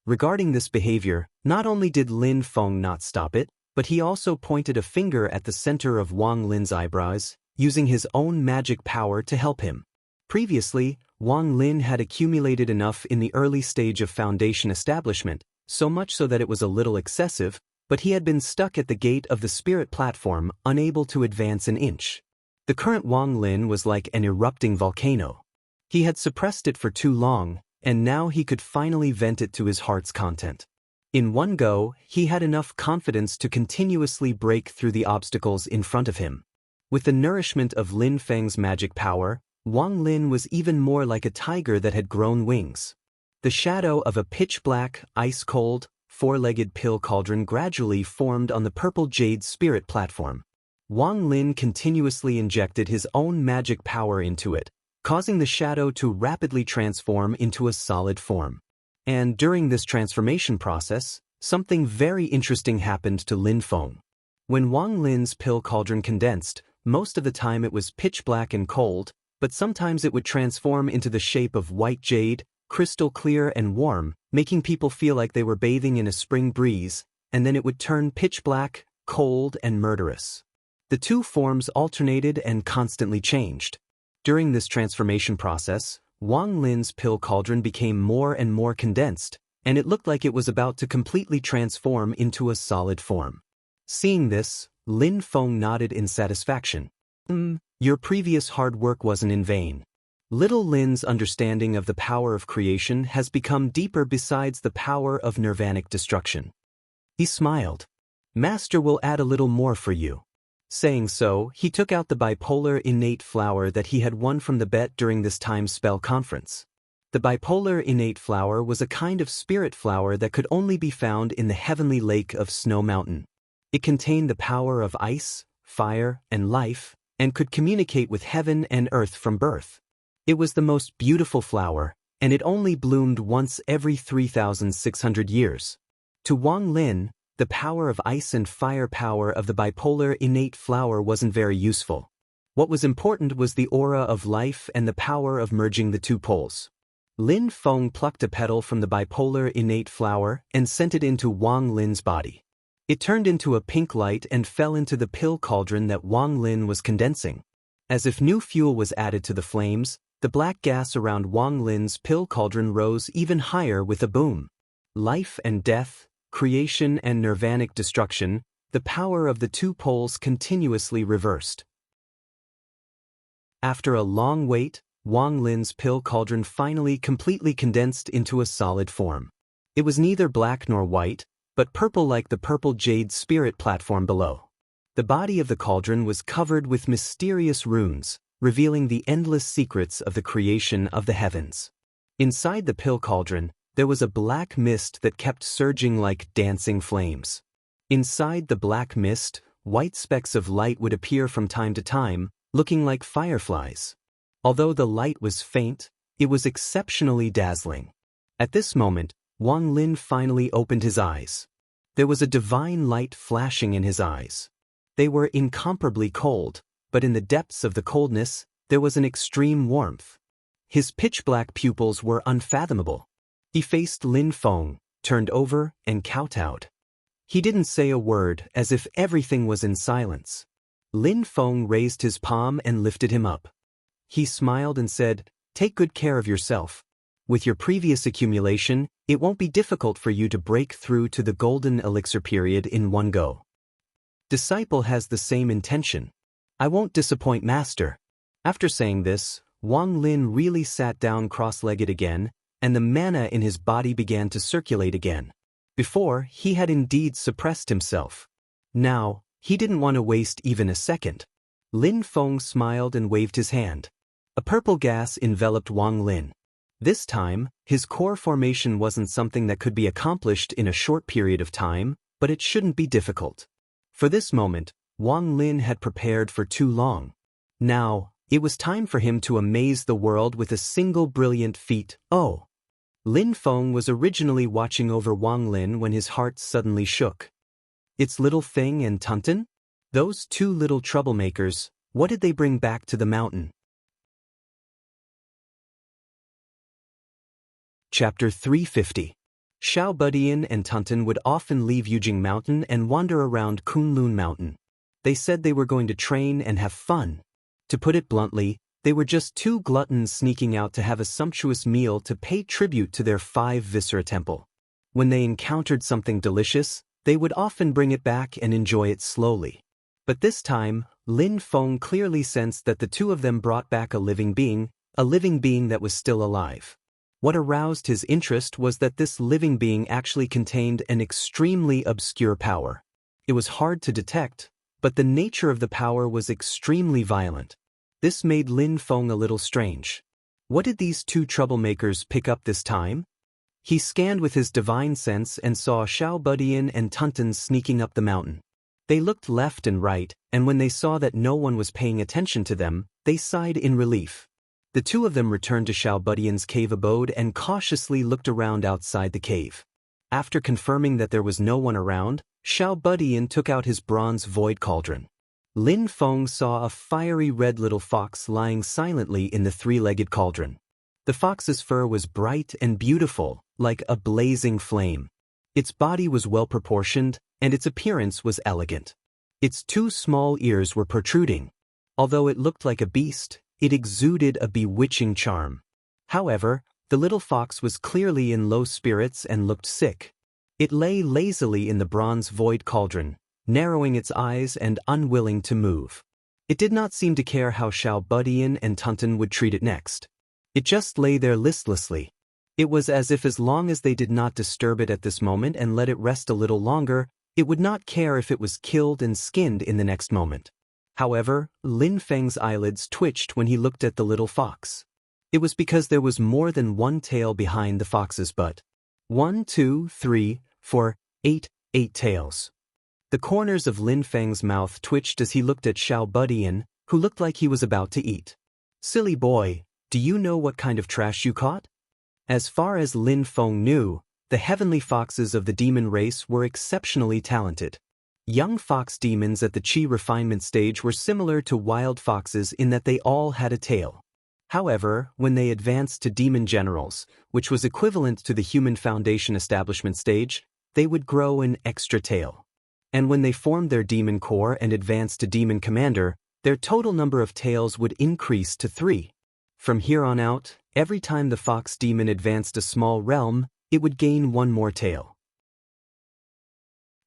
Regarding this behavior, not only did Lin Feng not stop it, but he also pointed a finger at the center of Wang Lin's eyebrows, using his own magic power to help him. Previously, Wang Lin had accumulated enough in the early stage of foundation establishment, so much so that it was a little excessive, but he had been stuck at the gate of the spirit platform, unable to advance an inch. The current Wang Lin was like an erupting volcano. He had suppressed it for too long, and now he could finally vent it to his heart's content. In one go, he had enough confidence to continuously break through the obstacles in front of him. With the nourishment of Lin Feng's magic power, Wang Lin was even more like a tiger that had grown wings. The shadow of a pitch-black, ice-cold, 4-legged pill cauldron gradually formed on the purple jade spirit platform. Wang Lin continuously injected his own magic power into it, causing the shadow to rapidly transform into a solid form. And during this transformation process, something very interesting happened to Lin Feng. When Wang Lin's pill cauldron condensed, most of the time it was pitch black and cold, but sometimes it would transform into the shape of white jade, crystal clear and warm, making people feel like they were bathing in a spring breeze, and then it would turn pitch black, cold, and murderous. The two forms alternated and constantly changed. During this transformation process, Wang Lin's pill cauldron became more and more condensed, and it looked like it was about to completely transform into a solid form. Seeing this, Lin Feng nodded in satisfaction. Your previous hard work wasn't in vain. Little Lin's understanding of the power of creation has become deeper besides the power of nirvanic destruction. He smiled. Master will add a little more for you. Saying so, he took out the bipolar innate flower that he had won from the bet during this time spell conference. The bipolar innate flower was a kind of spirit flower that could only be found in the heavenly lake of Snow Mountain. It contained the power of ice, fire, and life, and could communicate with heaven and earth from birth. It was the most beautiful flower, and it only bloomed once every 3,600 years. To Wang Lin, the power of ice and fire power of the bipolar innate flower wasn't very useful. What was important was the aura of life and the power of merging the two poles. Lin Feng plucked a petal from the bipolar innate flower and sent it into Wang Lin's body. It turned into a pink light and fell into the pill cauldron that Wang Lin was condensing. As if new fuel was added to the flames, the black gas around Wang Lin's pill cauldron rose even higher with a boom. Life and death, creation and nirvanic destruction, the power of the two poles continuously reversed. After a long wait, Wang Lin's pill cauldron finally completely condensed into a solid form. It was neither black nor white, but purple like the purple jade spirit platform below. The body of the cauldron was covered with mysterious runes, revealing the endless secrets of the creation of the heavens. Inside the pill cauldron, there was a black mist that kept surging like dancing flames. Inside the black mist, white specks of light would appear from time to time, looking like fireflies. Although the light was faint, it was exceptionally dazzling. At this moment, Wang Lin finally opened his eyes. There was a divine light flashing in his eyes. They were incomparably cold, but in the depths of the coldness, there was an extreme warmth. His pitch-black pupils were unfathomable. He faced Lin Feng, turned over, and kowtowed. He didn't say a word, as if everything was in silence. Lin Feng raised his palm and lifted him up. He smiled and said, "Take good care of yourself. With your previous accumulation, it won't be difficult for you to break through to the golden elixir period in one go." Disciple has the same intention. I won't disappoint master. After saying this, Wang Lin really sat down cross-legged again, and the mana in his body began to circulate again. Before, he had indeed suppressed himself. Now, he didn't want to waste even a second. Lin Feng smiled and waved his hand. A purple gas enveloped Wang Lin. This time, his core formation wasn't something that could be accomplished in a short period of time, but it shouldn't be difficult. For this moment, Wang Lin had prepared for too long. Now, it was time for him to amaze the world with a single brilliant feat. Oh! Lin Feng was originally watching over Wang Lin when his heart suddenly shook. It's Little Feng and Tunten? Those two little troublemakers, what did they bring back to the mountain? Chapter 350. Xiao Budian and Tunten would often leave Yujing Mountain and wander around Kunlun Mountain. They said they were going to train and have fun. To put it bluntly, they were just two gluttons sneaking out to have a sumptuous meal to pay tribute to their 5 Viscera temple. When they encountered something delicious, they would often bring it back and enjoy it slowly. But this time, Lin Feng clearly sensed that the two of them brought back a living being that was still alive. What aroused his interest was that this living being actually contained an extremely obscure power. It was hard to detect, but the nature of the power was extremely violent. This made Lin Feng a little strange. What did these two troublemakers pick up this time? He scanned with his divine sense and saw Xiao Budian and Tunten sneaking up the mountain. They looked left and right, and when they saw that no one was paying attention to them, they sighed in relief. The two of them returned to Xiao Budian's cave abode and cautiously looked around outside the cave. After confirming that there was no one around, Xiao Budian took out his bronze void cauldron. Lin Feng saw a fiery red little fox lying silently in the 3-legged cauldron. The fox's fur was bright and beautiful, like a blazing flame. Its body was well proportioned, and its appearance was elegant. Its 2 small ears were protruding. Although it looked like a beast, it exuded a bewitching charm. However, the little fox was clearly in low spirits and looked sick. It lay lazily in the bronze void cauldron, narrowing its eyes and unwilling to move. It did not seem to care how Xiao Budian and Tunten would treat it next. It just lay there listlessly. It was as if as long as they did not disturb it at this moment and let it rest a little longer, it would not care if it was killed and skinned in the next moment. However, Lin Feng's eyelids twitched when he looked at the little fox. It was because there was more than one tail behind the fox's butt. 1, 2, 3, 4, 8 tails. The corners of Lin Feng's mouth twitched as he looked at Xiao Budian, who looked like he was about to eat. "Silly boy, do you know what kind of trash you caught?" As far as Lin Feng knew, the heavenly foxes of the demon race were exceptionally talented. Young fox demons at the Qi refinement stage were similar to wild foxes in that they all had a tail. However, when they advanced to demon generals, which was equivalent to the human foundation establishment stage, they would grow an extra tail. And when they formed their demon core and advanced to demon commander, their total number of tails would increase to 3. From here on out, every time the fox demon advanced a small realm, it would gain 1 more tail.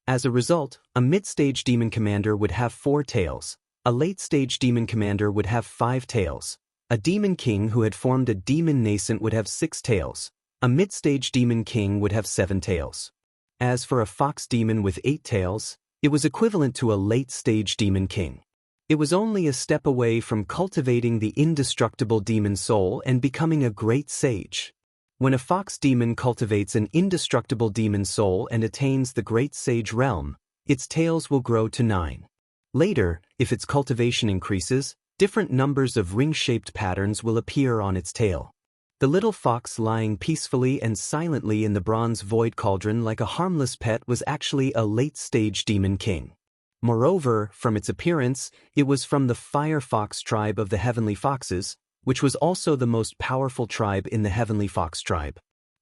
As a result, a mid-stage demon commander would have 4 tails, a late-stage demon commander would have 5 tails, a demon king who had formed a demon nascent would have 6 tails, a mid-stage demon king would have 7 tails. As for a fox demon with 8 tails, it was equivalent to a late-stage demon king. It was only a step away from cultivating the indestructible demon soul and becoming a great sage. When a fox demon cultivates an indestructible demon soul and attains the great sage realm, its tails will grow to 9. Later, if its cultivation increases, different numbers of ring-shaped patterns will appear on its tail. The little fox lying peacefully and silently in the bronze void cauldron like a harmless pet was actually a late-stage demon king. Moreover, from its appearance, it was from the fire fox tribe of the heavenly foxes, which was also the most powerful tribe in the heavenly fox tribe.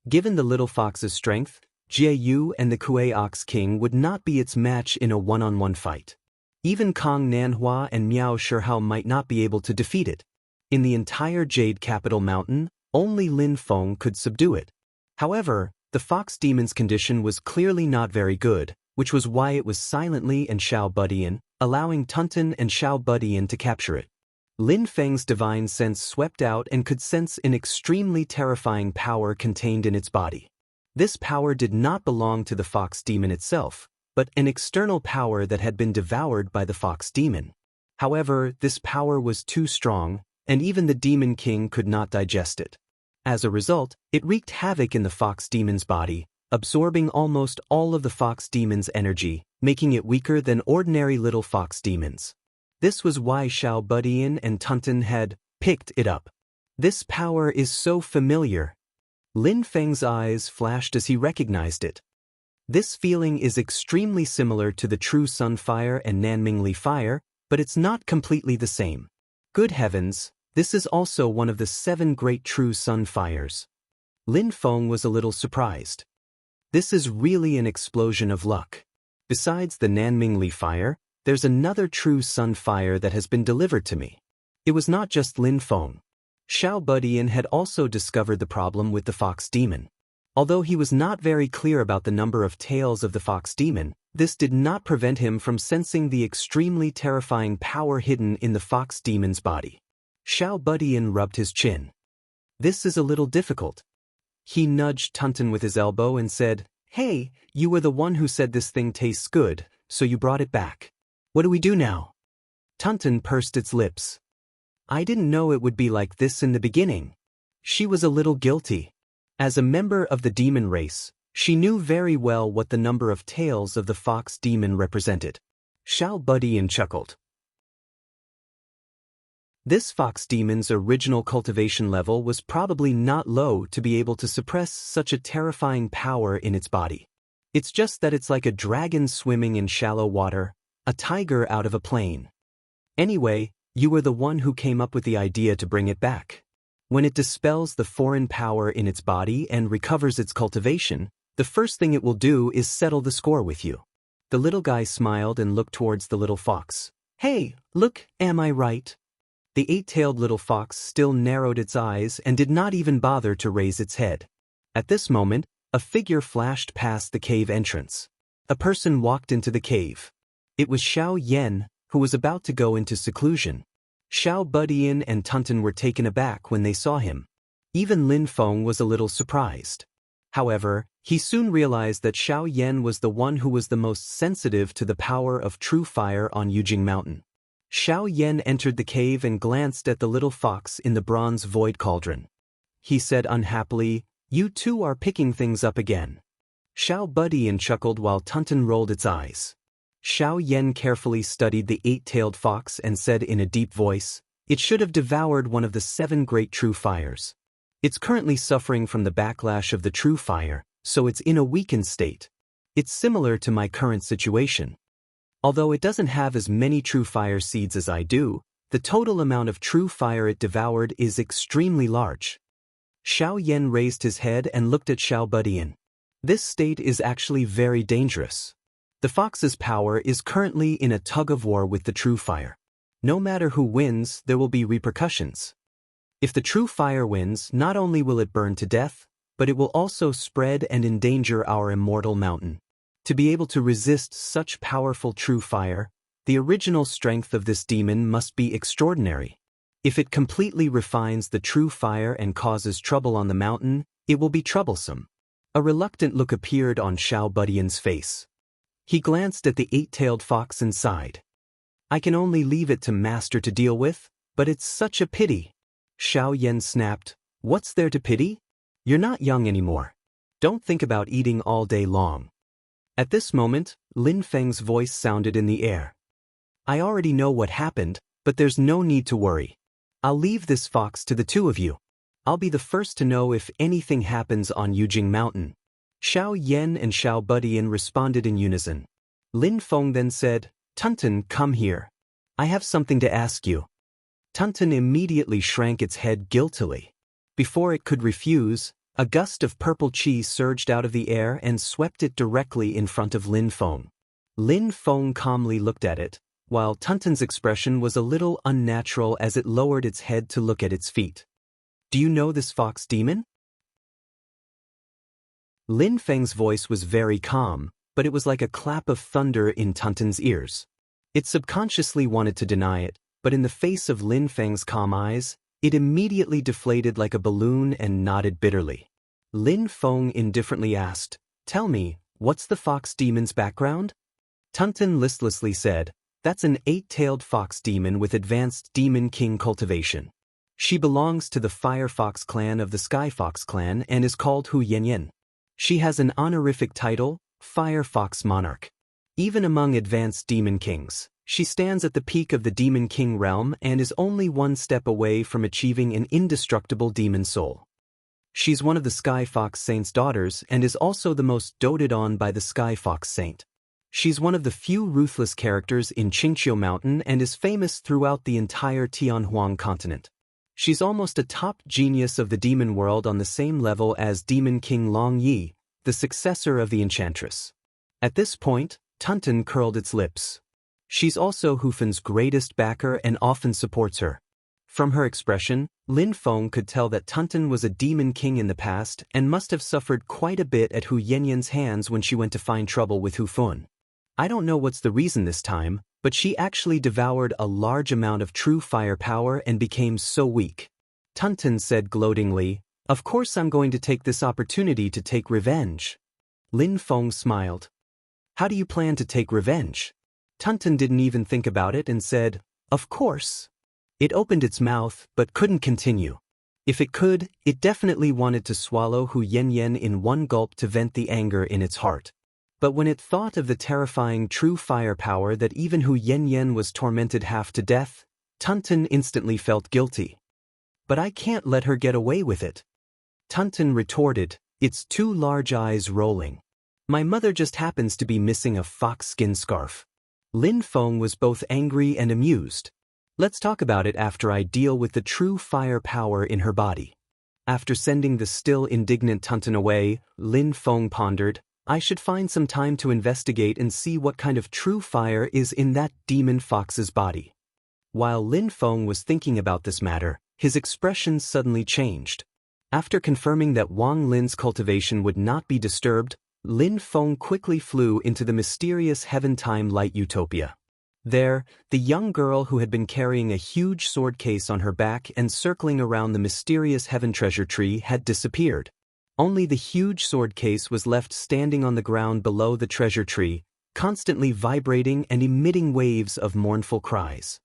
Given the little fox's strength, Jie and the Kue Ox King would not be its match in a one-on-one fight. Even Kong Nanhua and Miao Shihao might not be able to defeat it. In the entire Jade Capital Mountain, only Lin Feng could subdue it. However, the fox demon's condition was clearly not very good, which was why it was silently and Xiao Budian, allowing Tunton and Xiao Budian to capture it. Lin Feng's divine sense swept out and could sense an extremely terrifying power contained in its body. This power did not belong to the fox demon itself, but an external power that had been devoured by the fox demon. However, this power was too strong, and even the demon king could not digest it. As a result, it wreaked havoc in the fox demon's body, absorbing almost all of the fox demon's energy, making it weaker than ordinary little fox demons. This was why Xiao Budian and Tunton had picked it up. This power is so familiar. Lin Feng's eyes flashed as he recognized it. This feeling is extremely similar to the true Sun Fire and Nanmingli Fire, but it's not completely the same. Good heavens, this is also one of the 7 great true Sun Fires. Lin Feng was a little surprised. This is really an explosion of luck. Besides the Nanmingli Fire, there's another true Sun Fire that has been delivered to me. It was not just Lin Feng. Xiao Budian had also discovered the problem with the fox demon. Although he was not very clear about the number of tails of the fox demon, this did not prevent him from sensing the extremely terrifying power hidden in the fox demon's body. Xiao Budian rubbed his chin. This is a little difficult. He nudged Tunton with his elbow and said, "Hey, you were the one who said this thing tastes good, so you brought it back. What do we do now?" Tunton pursed its lips. I didn't know it would be like this in the beginning. She was a little guilty. As a member of the demon race, she knew very well what the number of tails of the fox demon represented. Xiao Budian chuckled. This fox demon's original cultivation level was probably not low to be able to suppress such a terrifying power in its body. It's just that it's like a dragon swimming in shallow water, a tiger out of a plain. Anyway, you were the one who came up with the idea to bring it back. When it dispels the foreign power in its body and recovers its cultivation, the first thing it will do is settle the score with you. The little guy smiled and looked towards the little fox. Hey, look, am I right? The 8-tailed little fox still narrowed its eyes and did not even bother to raise its head. At this moment, a figure flashed past the cave entrance. A person walked into the cave. It was Xiao Yan, who was about to go into seclusion. Xiao Budian and Tunton were taken aback when they saw him. Even Lin Feng was a little surprised. However, he soon realized that Xiao Yan was the one who was the most sensitive to the power of true fire on Yujing Mountain. Xiao Yan entered the cave and glanced at the little fox in the bronze void cauldron. He said unhappily, "You two are picking things up again." Xiao Budian chuckled while Tunton rolled its eyes. Xiao Yan carefully studied the 8-tailed fox and said in a deep voice, "It should have devoured one of the 7 great true fires. It's currently suffering from the backlash of the true fire, so it's in a weakened state. It's similar to my current situation. Although it doesn't have as many true fire seeds as I do, the total amount of true fire it devoured is extremely large." Xiao Yan raised his head and looked at Xiao Budian. This state is actually very dangerous. The fox's power is currently in a tug-of-war with the true fire. No matter who wins, there will be repercussions. If the true fire wins, not only will it burn to death, but it will also spread and endanger our immortal mountain. To be able to resist such powerful true fire, the original strength of this demon must be extraordinary. If it completely refines the true fire and causes trouble on the mountain, it will be troublesome. A reluctant look appeared on Xiao Budian's face. He glanced at the 8-tailed fox and sighed. "I can only leave it to Master to deal with, but it's such a pity." Xiao Yan snapped, "What's there to pity? You're not young anymore. Don't think about eating all day long. At this moment, Lin Feng's voice sounded in the air. I already know what happened, but there's no need to worry. I'll leave this fox to the two of you. I'll be the first to know if anything happens on Yujing Mountain. Xiao Yan and Xiao Budian responded in unison. Lin Feng then said, Tunton, come here. I have something to ask you. Tunton immediately shrank its head guiltily. Before it could refuse, a gust of purple qi surged out of the air and swept it directly in front of Lin Feng. Lin Feng calmly looked at it, while Tunton's expression was a little unnatural as it lowered its head to look at its feet. Do you know this fox demon? Lin Feng's voice was very calm, but it was like a clap of thunder in Tunton's ears. It subconsciously wanted to deny it, but in the face of Lin Feng's calm eyes, it immediately deflated like a balloon and nodded bitterly. Lin Feng indifferently asked, Tell me, what's the fox demon's background? Tunton listlessly said, That's an 8-tailed fox demon with advanced demon king cultivation. She belongs to the Fire Fox clan of the Sky Fox clan and is called Hu Yanyan. She has an honorific title, Fire Fox Monarch. Even among advanced demon kings, she stands at the peak of the demon king realm and is only one step away from achieving an indestructible demon soul. She's one of the Sky Fox Saint's daughters and is also the most doted on by the Sky Fox Saint. She's one of the few ruthless characters in Qingqiu Mountain and is famous throughout the entire Tianhuang continent. She's almost a top genius of the demon world on the same level as Demon King Long Yi, the successor of the Enchantress. At this point, Tunton curled its lips. She's also Hu Fan's greatest backer and often supports her. From her expression, Lin Feng could tell that Tunton was a demon king in the past and must have suffered quite a bit at Hu Yanyan's hands when she went to find trouble with Hu Fan. I don't know what's the reason this time, but she actually devoured a large amount of true fire power and became so weak. Tunton said gloatingly, Of course I'm going to take this opportunity to take revenge. Lin Feng smiled. How do you plan to take revenge? Tunton didn't even think about it and said, Of course. It opened its mouth but couldn't continue. If it could, it definitely wanted to swallow Hu Yanyan in one gulp to vent the anger in its heart. But when it thought of the terrifying true fire power that even Hu Yanyan was tormented half to death, Tunton instantly felt guilty. But I can't let her get away with it. Tunton retorted, its two large eyes rolling. My mother just happens to be missing a fox skin scarf. Lin Feng was both angry and amused. Let's talk about it after I deal with the true fire power in her body. After sending the still indignant Tunton away, Lin Feng pondered, I should find some time to investigate and see what kind of true fire is in that demon fox's body. While Lin Feng was thinking about this matter, his expression suddenly changed. After confirming that Wang Lin's cultivation would not be disturbed, Lin Feng quickly flew into the mysterious Heaven-Time Light Utopia. There, the young girl who had been carrying a huge sword case on her back and circling around the mysterious Heaven Treasure Tree had disappeared. Only the huge sword case was left standing on the ground below the treasure tree, constantly vibrating and emitting waves of mournful cries.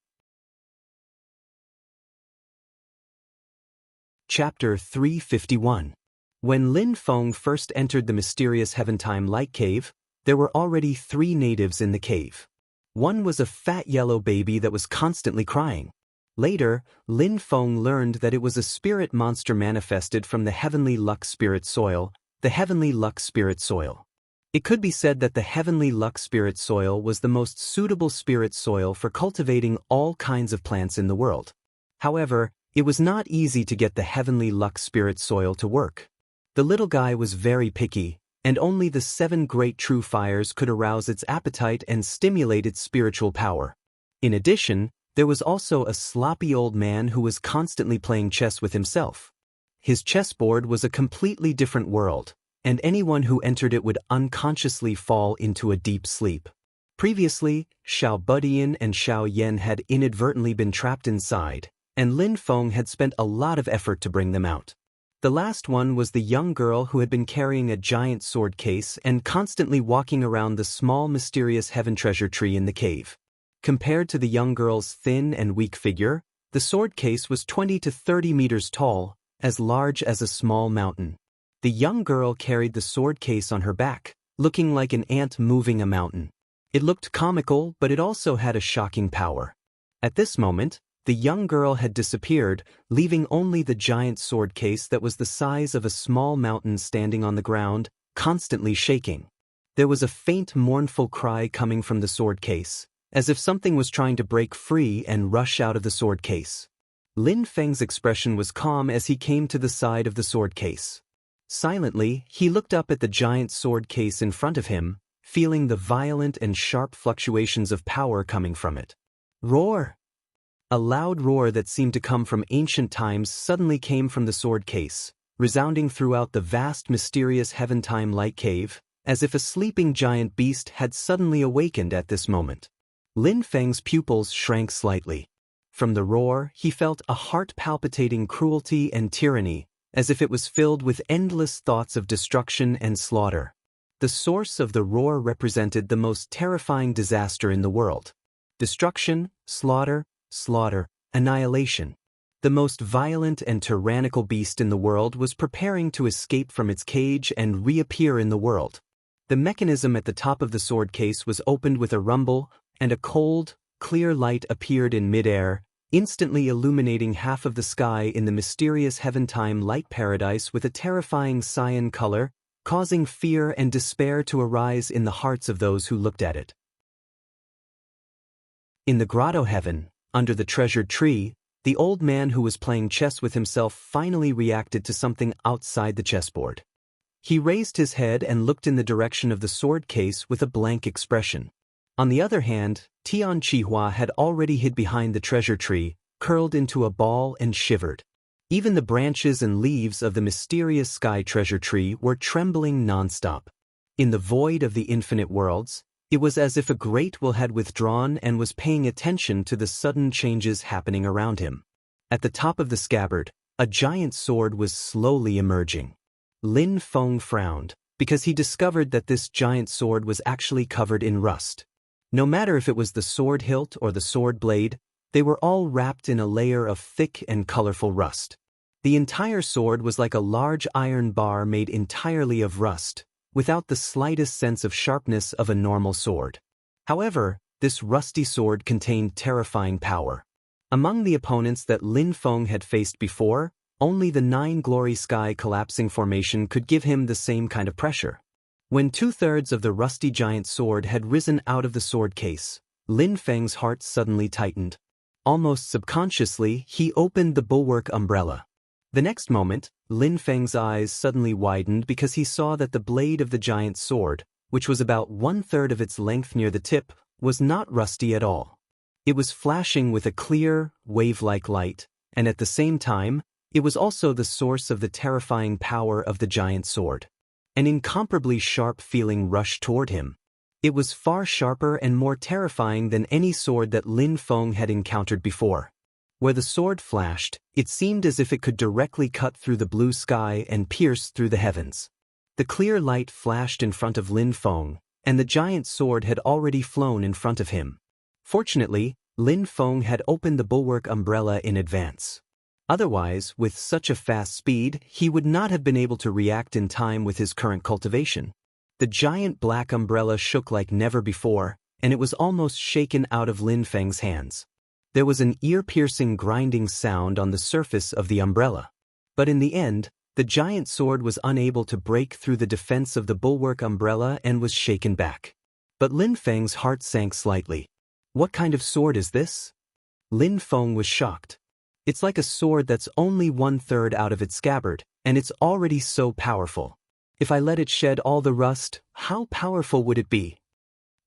Chapter 351. When Lin Feng first entered the mysterious Heaven-Time Light Cave, there were already 3 natives in the cave. One was a fat yellow baby that was constantly crying. Later, Lin Feng learned that it was a spirit monster manifested from the Heavenly Luck Spirit Soil, the Heavenly Luck Spirit Soil. It could be said that the Heavenly Luck Spirit Soil was the most suitable spirit soil for cultivating all kinds of plants in the world. However, it was not easy to get the Heavenly Luck Spirit Soil to work. The little guy was very picky, and only the 7 great true fires could arouse its appetite and stimulate its spiritual power. In addition, there was also a sloppy old man who was constantly playing chess with himself. His chessboard was a completely different world, and anyone who entered it would unconsciously fall into a deep sleep. Previously, Xiao Budian and Xiao Yan had inadvertently been trapped inside, and Lin Feng had spent a lot of effort to bring them out. The last one was the young girl who had been carrying a giant sword case and constantly walking around the small mysterious Heaven Treasure Tree in the cave. Compared to the young girl's thin and weak figure, the sword case was 20 to 30 meters tall, as large as a small mountain. The young girl carried the sword case on her back, looking like an ant moving a mountain. It looked comical, but it also had a shocking power. At this moment, the young girl had disappeared, leaving only the giant sword case that was the size of a small mountain standing on the ground, constantly shaking. There was a faint mournful cry coming from the sword case, as if something was trying to break free and rush out of the sword case. Lin Feng's expression was calm as he came to the side of the sword case. Silently, he looked up at the giant sword case in front of him, feeling the violent and sharp fluctuations of power coming from it. Roar! A loud roar that seemed to come from ancient times suddenly came from the sword case, resounding throughout the vast mysterious heaven-time light cave, as if a sleeping giant beast had suddenly awakened at this moment. Lin Feng's pupils shrank slightly. From the roar, he felt a heart-palpitating cruelty and tyranny, as if it was filled with endless thoughts of destruction and slaughter. The source of the roar represented the most terrifying disaster in the world. Destruction, slaughter, annihilation. The most violent and tyrannical beast in the world was preparing to escape from its cage and reappear in the world. The mechanism at the top of the sword case was opened with a rumble, and a cold, clear light appeared in midair, instantly illuminating half of the sky in the mysterious heaven-time light paradise with a terrifying cyan color, causing fear and despair to arise in the hearts of those who looked at it. In the grotto heaven, under the treasured tree, the old man who was playing chess with himself finally reacted to something outside the chessboard. He raised his head and looked in the direction of the sword case with a blank expression. On the other hand, Tian Qihua had already hid behind the treasure tree, curled into a ball and shivered. Even the branches and leaves of the mysterious sky treasure tree were trembling non-stop. In the void of the infinite worlds, it was as if a great will had withdrawn and was paying attention to the sudden changes happening around him. At the top of the scabbard, a giant sword was slowly emerging. Lin Feng frowned, because he discovered that this giant sword was actually covered in rust. No matter if it was the sword hilt or the sword blade, they were all wrapped in a layer of thick and colorful rust. The entire sword was like a large iron bar made entirely of rust, without the slightest sense of sharpness of a normal sword. However, this rusty sword contained terrifying power. Among the opponents that Lin Feng had faced before, only the 9 glory sky collapsing formation could give him the same kind of pressure. When 2/3 of the rusty giant sword had risen out of the sword case, Lin Feng's heart suddenly tightened. Almost subconsciously, he opened the bulwark umbrella. The next moment, Lin Feng's eyes suddenly widened because he saw that the blade of the giant sword, which was about 1/3 of its length near the tip, was not rusty at all. It was flashing with a clear, wave-like light, and at the same time, it was also the source of the terrifying power of the giant sword. An incomparably sharp feeling rushed toward him. It was far sharper and more terrifying than any sword that Lin Feng had encountered before. Where the sword flashed, it seemed as if it could directly cut through the blue sky and pierce through the heavens. The clear light flashed in front of Lin Feng, and the giant sword had already flown in front of him. Fortunately, Lin Feng had opened the bulwark umbrella in advance. Otherwise, with such a fast speed, he would not have been able to react in time with his current cultivation. The giant black umbrella shook like never before, and it was almost shaken out of Lin Feng's hands. There was an ear-piercing grinding sound on the surface of the umbrella. But in the end, the giant sword was unable to break through the defense of the bulwark umbrella and was shaken back. But Lin Feng's heart sank slightly. What kind of sword is this? Lin Feng was shocked. It's like a sword that's only 1/3 out of its scabbard, and it's already so powerful. If I let it shed all the rust, how powerful would it be?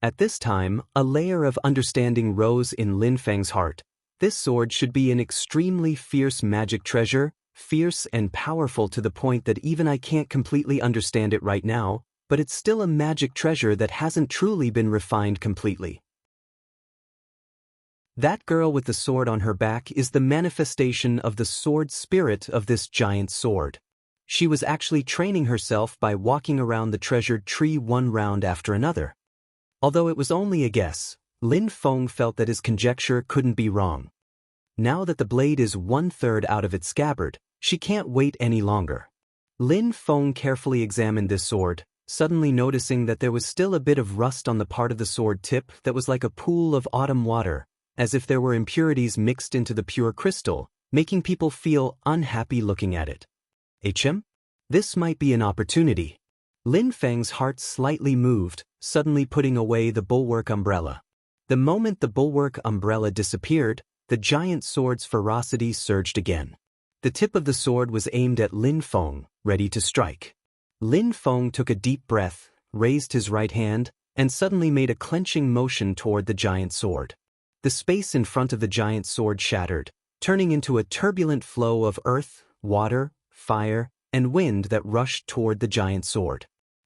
At this time, a layer of understanding rose in Lin Feng's heart. This sword should be an extremely fierce magic treasure, fierce and powerful to the point that even I can't completely understand it right now, but it's still a magic treasure that hasn't truly been refined completely. That girl with the sword on her back is the manifestation of the sword spirit of this giant sword. She was actually training herself by walking around the treasured tree one round after another. Although it was only a guess, Lin Feng felt that his conjecture couldn't be wrong. Now that the blade is 1/3 out of its scabbard, she can't wait any longer. Lin Feng carefully examined this sword, suddenly noticing that there was still a bit of rust on the part of the sword tip that was like a pool of autumn water, as if there were impurities mixed into the pure crystal, making people feel unhappy looking at it. HM? This might be an opportunity. Lin Feng's heart slightly moved, suddenly putting away the bulwark umbrella. The moment the bulwark umbrella disappeared, the giant sword's ferocity surged again. The tip of the sword was aimed at Lin Feng, ready to strike. Lin Feng took a deep breath, raised his right hand, and suddenly made a clenching motion toward the giant sword. The space in front of the giant sword shattered, turning into a turbulent flow of earth, water, fire, and wind that rushed toward the giant sword.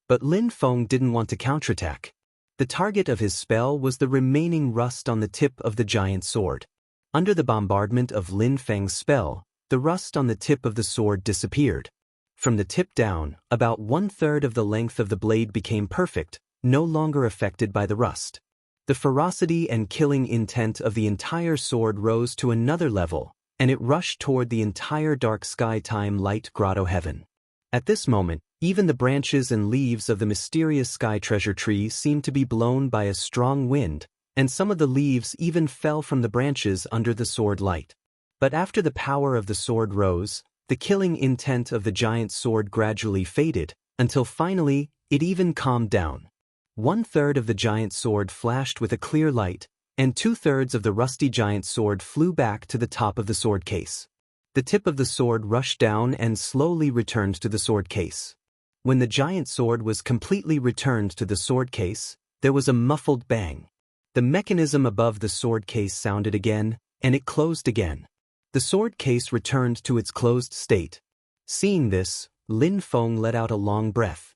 But Lin Feng didn't want to counterattack. The target of his spell was the remaining rust on the tip of the giant sword. Under the bombardment of Lin Feng's spell, the rust on the tip of the sword disappeared. From the tip down, about 1/3 of the length of the blade became perfect, no longer affected by the rust. The ferocity and killing intent of the entire sword rose to another level, and it rushed toward the entire dark sky time light grotto heaven. At this moment, even the branches and leaves of the mysterious sky treasure tree seemed to be blown by a strong wind, and some of the leaves even fell from the branches under the sword light. But after the power of the sword rose, the killing intent of the giant sword gradually faded, until finally, it even calmed down. 1/3 of the giant sword flashed with a clear light, and 2/3 of the rusty giant sword flew back to the top of the sword case. The tip of the sword rushed down and slowly returned to the sword case. When the giant sword was completely returned to the sword case, there was a muffled bang. The mechanism above the sword case sounded again, and it closed again. The sword case returned to its closed state. Seeing this, Lin Feng let out a long breath.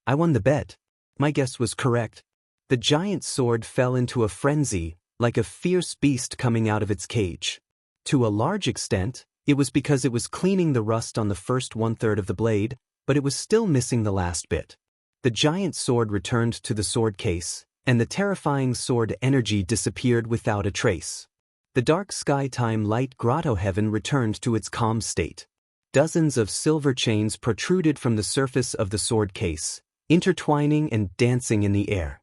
I won the bet. My guess was correct. The giant sword fell into a frenzy, like a fierce beast coming out of its cage. To a large extent, it was because it was cleaning the rust on the first 1/3 of the blade, but it was still missing the last bit. The giant sword returned to the sword case, and the terrifying sword energy disappeared without a trace. The dark sky time light grotto heaven returned to its calm state. Dozens of silver chains protruded from the surface of the sword case, intertwining and dancing in the air.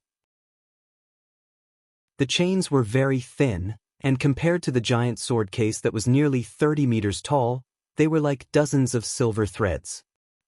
The chains were very thin, and compared to the giant sword case that was nearly 30 meters tall, they were like dozens of silver threads.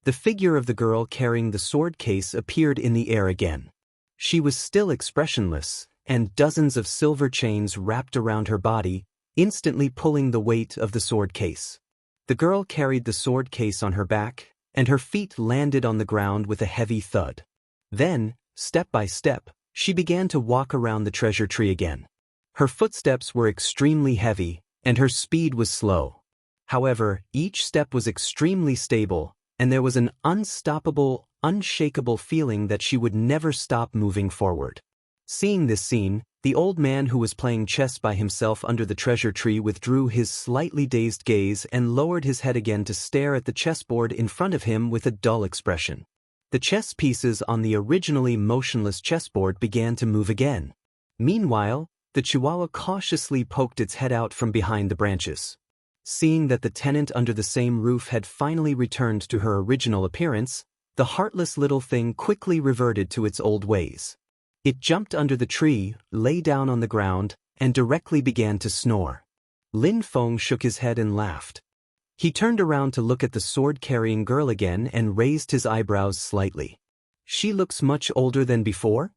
The figure of the girl carrying the sword case appeared in the air again. She was still expressionless, and dozens of silver chains wrapped around her body, instantly pulling the weight of the sword case. The girl carried the sword case on her back, and her feet landed on the ground with a heavy thud. Then, step by step, she began to walk around the treasure tree again. Her footsteps were extremely heavy, and her speed was slow. However, each step was extremely stable, and there was an unstoppable, unshakable feeling that she would never stop moving forward. Seeing this scene, the old man who was playing chess by himself under the treasure tree withdrew his slightly dazed gaze and lowered his head again to stare at the chessboard in front of him with a dull expression. The chess pieces on the originally motionless chessboard began to move again. Meanwhile, the chihuahua cautiously poked its head out from behind the branches. Seeing that the tenant under the same roof had finally returned to her original appearance, the heartless little thing quickly reverted to its old ways. It jumped under the tree, lay down on the ground, and directly began to snore. Lin Feng shook his head and laughed. He turned around to look at the sword-carrying girl again and raised his eyebrows slightly. She looks much older than before?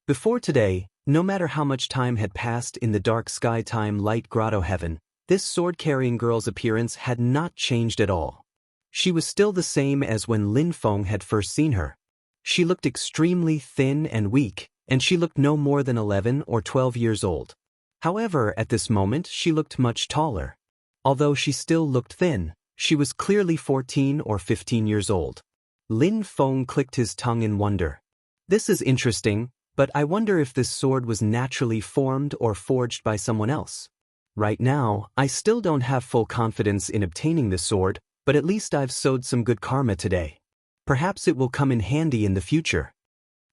Before today, no matter how much time had passed in the dark sky time light grotto heaven, this sword-carrying girl's appearance had not changed at all. She was still the same as when Lin Feng had first seen her. She looked extremely thin and weak, and she looked no more than 11 or 12 years old. However, at this moment she looked much taller. Although she still looked thin, she was clearly 14 or 15 years old. Lin Feng clicked his tongue in wonder. This is interesting, but I wonder if this sword was naturally formed or forged by someone else. Right now, I still don't have full confidence in obtaining this sword, but at least I've sowed some good karma today. Perhaps it will come in handy in the future.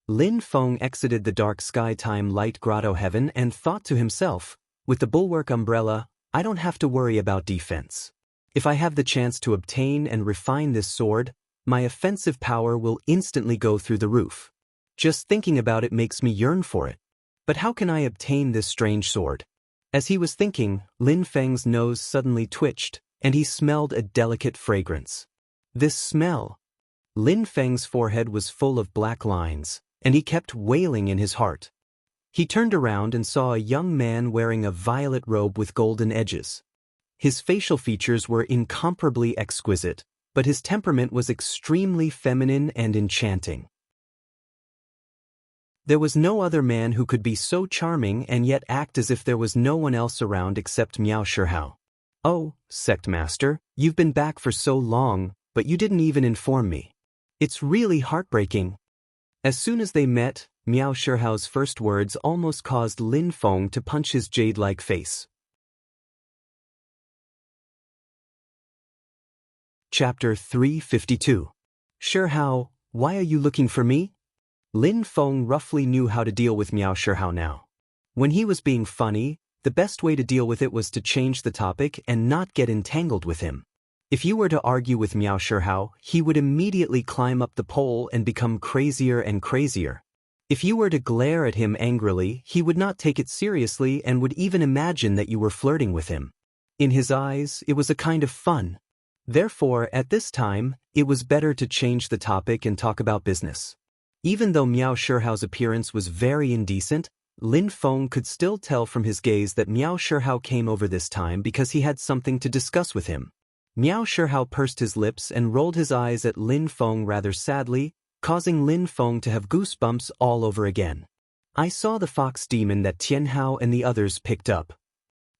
Lin Feng exited the dark sky time light grotto heaven and thought to himself, with the bulwark umbrella, I don't have to worry about defense. If I have the chance to obtain and refine this sword, my offensive power will instantly go through the roof. Just thinking about it makes me yearn for it. But how can I obtain this strange sword? As he was thinking, Lin Feng's nose suddenly twitched, and he smelled a delicate fragrance. This smell! Lin Feng's forehead was full of black lines, and he kept wailing in his heart. He turned around and saw a young man wearing a violet robe with golden edges. His facial features were incomparably exquisite, but his temperament was extremely feminine and enchanting. There was no other man who could be so charming and yet act as if there was no one else around except Miao Shihao. "Oh, sect master, you've been back for so long, but you didn't even inform me. It's really heartbreaking." As soon as they met, Miao Shihao's first words almost caused Lin Feng to punch his jade-like face. Chapter 352. Shihao, why are you looking for me? Lin Feng roughly knew how to deal with Miao Shihao now. When he was being funny, the best way to deal with it was to change the topic and not get entangled with him. If you were to argue with Miao Shihao, he would immediately climb up the pole and become crazier and crazier. If you were to glare at him angrily, he would not take it seriously and would even imagine that you were flirting with him. In his eyes, it was a kind of fun. Therefore, at this time, it was better to change the topic and talk about business. Even though Miao Shihao's appearance was very indecent, Lin Feng could still tell from his gaze that Miao Shihao came over this time because he had something to discuss with him. Miao Shihao pursed his lips and rolled his eyes at Lin Feng rather sadly, causing Lin Feng to have goosebumps all over again. "I saw the fox demon that Tian Hao and the others picked up."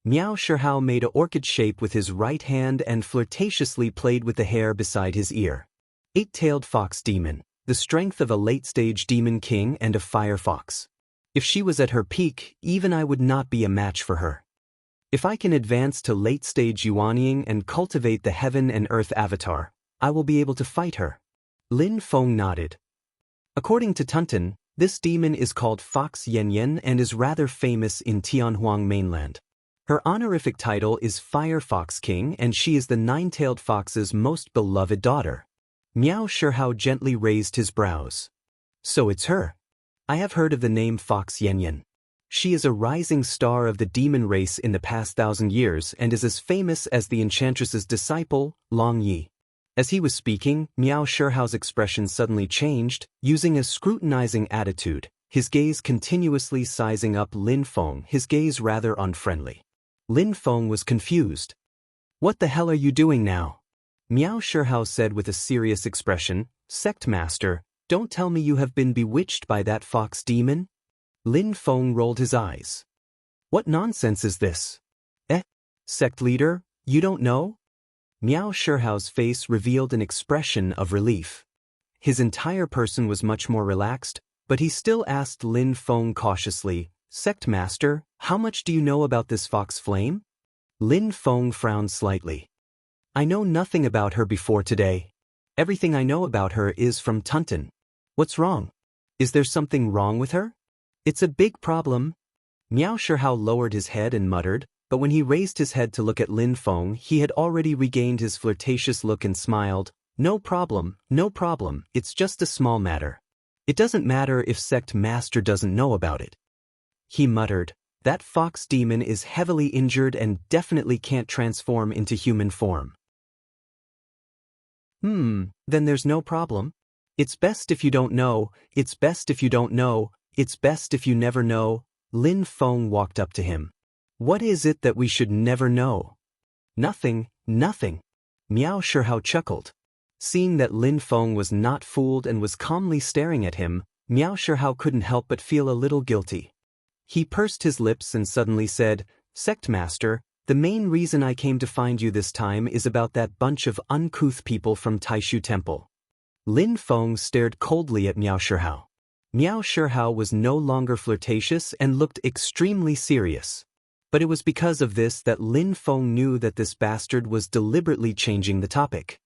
Miao Shihao made an orchid shape with his right hand and flirtatiously played with the hair beside his ear. "Eight-tailed fox demon, the strength of a late-stage demon king and a fire fox. If she was at her peak, even I would not be a match for her. If I can advance to late-stage Yuanying and cultivate the heaven and earth avatar, I will be able to fight her." Lin Feng nodded. According to Tunten, this demon is called Fox Yanyan and is rather famous in Tianhuang mainland. Her honorific title is Fire Fox King and she is the nine-tailed fox's most beloved daughter. Miao Shihao gently raised his brows. "So it's her. I have heard of the name Fox Yanyan. She is a rising star of the demon race in the past 1,000 years and is as famous as the enchantress's disciple, Long Yi." As he was speaking, Miao Shihao's expression suddenly changed, using a scrutinizing attitude, his gaze continuously sizing up Lin Feng, his gaze rather unfriendly. Lin Feng was confused. "What the hell are you doing now?" Miao Shihao said with a serious expression, "Sect master, don't tell me you have been bewitched by that fox demon?" Lin Feng rolled his eyes. "What nonsense is this? Sect leader, you don't know?" Miao Shihao's face revealed an expression of relief. His entire person was much more relaxed, but he still asked Lin Feng cautiously, "Sect master, how much do you know about this fox flame?" Lin Feng frowned slightly. "I know nothing about her before today. Everything I know about her is from Tunten. What's wrong? Is there something wrong with her?" "It's a big problem." Miao Shihao lowered his head and muttered, but when he raised his head to look at Lin Feng, he had already regained his flirtatious look and smiled. No problem, it's just a small matter. It doesn't matter if sect master doesn't know about it." He muttered, "That fox demon is heavily injured and definitely can't transform into human form." Then there's no problem. It's best if you don't know, it's best if you don't know, it's best if you never know." Lin Feng walked up to him. "What is it that we should never know?" Nothing. Miao Shihao chuckled. Seeing that Lin Feng was not fooled and was calmly staring at him, Miao Shihao couldn't help but feel a little guilty. He pursed his lips and suddenly said, "Sect master, the main reason I came to find you this time is about that bunch of uncouth people from Taishu Temple." Lin Feng stared coldly at Miao Shihao. Miao Shihao was no longer flirtatious and looked extremely serious. But it was because of this that Lin Feng knew that this bastard was deliberately changing the topic.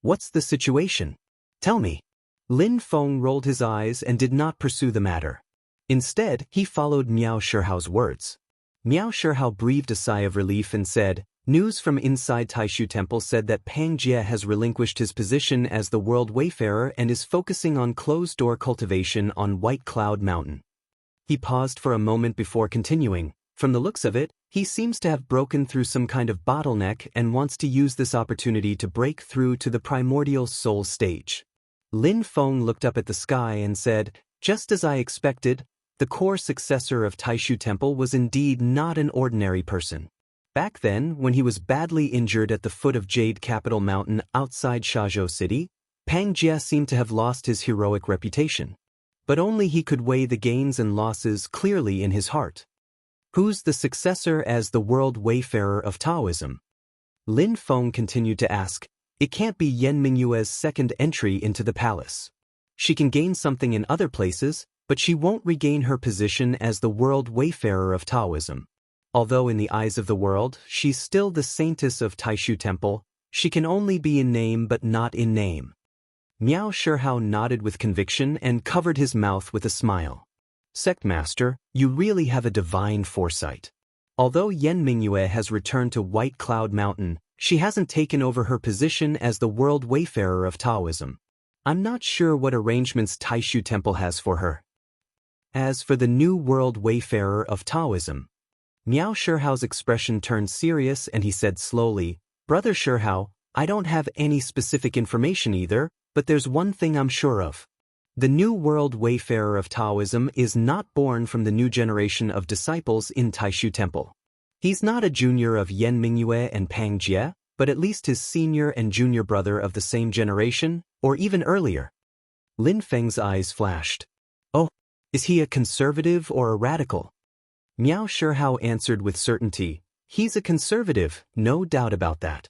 "What's the situation? Tell me." Lin Feng rolled his eyes and did not pursue the matter. Instead, he followed Miao Shihao's words. Miao Shihao breathed a sigh of relief and said, News from inside Taishu Temple said that Pang Jie has relinquished his position as the world wayfarer and is focusing on closed-door cultivation on White Cloud Mountain. He paused for a moment before continuing. From the looks of it, he seems to have broken through some kind of bottleneck and wants to use this opportunity to break through to the primordial soul stage. Lin Feng looked up at the sky and said, "Just as I expected, the core successor of Taishu Temple was indeed not an ordinary person. Back then, when he was badly injured at the foot of Jade Capital Mountain outside Shazhou City, Pang Jie seemed to have lost his heroic reputation. But only he could weigh the gains and losses clearly in his heart. Who's the successor as the world wayfarer of Taoism?" Lin Feng continued to ask. "It can't be Yan Mingyue's second entry into the palace. She can gain something in other places, but she won't regain her position as the world wayfarer of Taoism. Although in the eyes of the world, she's still the saintess of Taishu Temple, she can only be in name but not in name." Miao Shihao nodded with conviction and covered his mouth with a smile. "Sectmaster, you really have a divine foresight. Although Yan Mingyue has returned to White Cloud Mountain, she hasn't taken over her position as the world wayfarer of Taoism. I'm not sure what arrangements Taishu Temple has for her. As for the new world wayfarer of Taoism..." Miao Shihao's expression turned serious and he said slowly, "Brother Shihao, I don't have any specific information either, but there's one thing I'm sure of. The new world wayfarer of Taoism is not born from the new generation of disciples in Taishu Temple. He's not a junior of Yan Mingyue and Pang Jie, but at least his senior and junior brother of the same generation, or even earlier." Lin Feng's eyes flashed. "Oh, is he a conservative or a radical?" Miao Shihao answered with certainty, "He's a conservative, no doubt about that."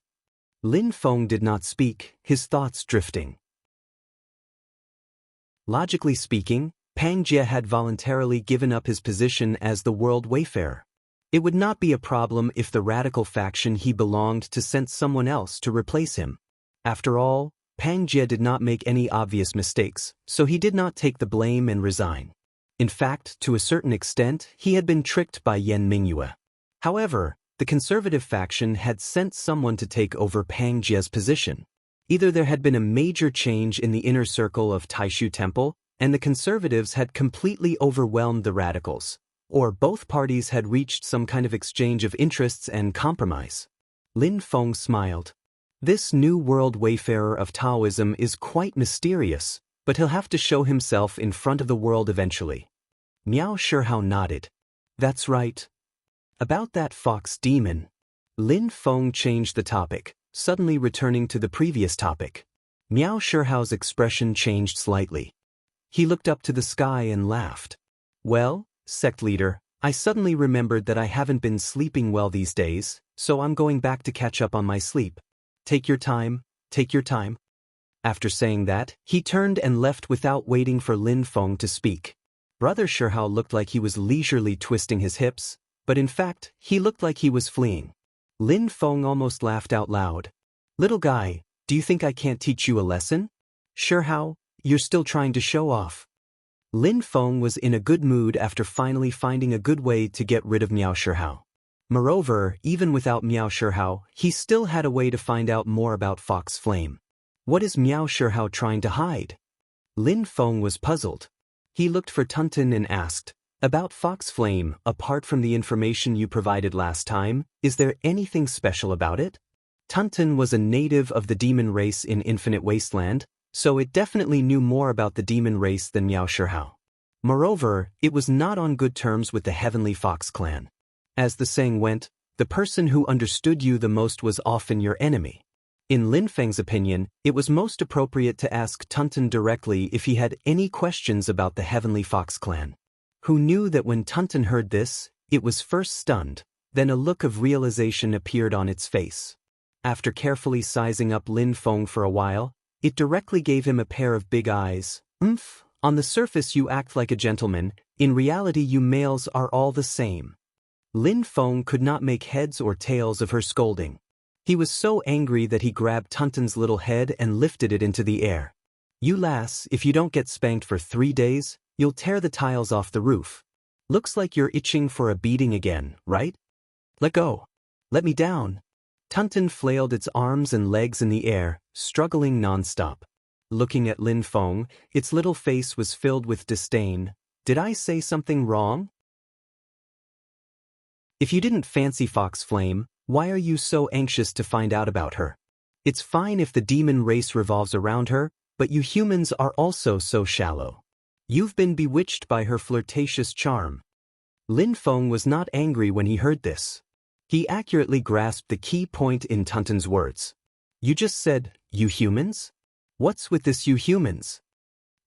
Lin Feng did not speak, his thoughts drifting. Logically speaking, Pang Jie had voluntarily given up his position as the world wayfarer. It would not be a problem if the radical faction he belonged to sent someone else to replace him. After all, Pang Jie did not make any obvious mistakes, so he did not take the blame and resign. In fact, to a certain extent, he had been tricked by Yan Mingyue. However, the conservative faction had sent someone to take over Pang Jie's position. Either there had been a major change in the inner circle of Taishu Temple, and the conservatives had completely overwhelmed the radicals, or both parties had reached some kind of exchange of interests and compromise. Lin Feng smiled. "This new world wayfarer of Taoism is quite mysterious, but he'll have to show himself in front of the world eventually." Miao Shihao nodded. "That's right. About that fox demon." Lin Feng changed the topic, suddenly returning to the previous topic. Miao Shihao's expression changed slightly. He looked up to the sky and laughed. "Well, sect leader, I suddenly remembered that I haven't been sleeping well these days, so I'm going back to catch up on my sleep. Take your time, take your time." After saying that, he turned and left without waiting for Lin Feng to speak. Brother Shihao looked like he was leisurely twisting his hips, but in fact, he looked like he was fleeing. Lin Feng almost laughed out loud. "Little guy, do you think I can't teach you a lesson? Shihao, you're still trying to show off." Lin Feng was in a good mood after finally finding a good way to get rid of Miao Shihao. Moreover, even without Miao Shihao, he still had a way to find out more about Fox Flame. What is Miao Shihao trying to hide? Lin Feng was puzzled. He looked for Tunten and asked, "About Fox Flame, apart from the information you provided last time, is there anything special about it?" Tunten was a native of the demon race in Infinite Wasteland, so it definitely knew more about the demon race than Miao Shihao. Moreover, it was not on good terms with the Heavenly Fox clan. As the saying went, the person who understood you the most was often your enemy. In Lin Feng's opinion, it was most appropriate to ask Tunten directly if he had any questions about the Heavenly Fox clan. Who knew that when Tunten heard this, it was first stunned, then a look of realization appeared on its face. After carefully sizing up Lin Feng for a while, it directly gave him a pair of big eyes. On the surface you act like a gentleman, in reality you males are all the same." Lin Feng could not make heads or tails of her scolding. He was so angry that he grabbed Tunten's little head and lifted it into the air. "You lass, if you don't get spanked for 3 days, you'll tear the tiles off the roof. Looks like you're itching for a beating again, right? Let go. Let me down." Tunton flailed its arms and legs in the air, struggling nonstop. Looking at Lin Feng, its little face was filled with disdain. Did I say something wrong? If you didn't fancy Fox Flame, why are you so anxious to find out about her? It's fine if the demon race revolves around her, but you humans are also so shallow. You've been bewitched by her flirtatious charm. Lin Feng was not angry when he heard this. He accurately grasped the key point in Tunton's words. You just said, you humans? What's with this you humans?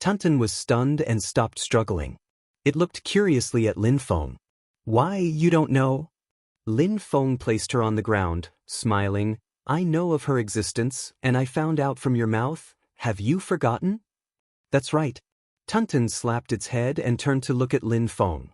Tunton was stunned and stopped struggling. It looked curiously at Lin Feng. Why, you don't know? Lin Feng placed her on the ground, smiling. I know of her existence, and I found out from your mouth. Have you forgotten? That's right. Tunton slapped its head and turned to look at Lin Feng.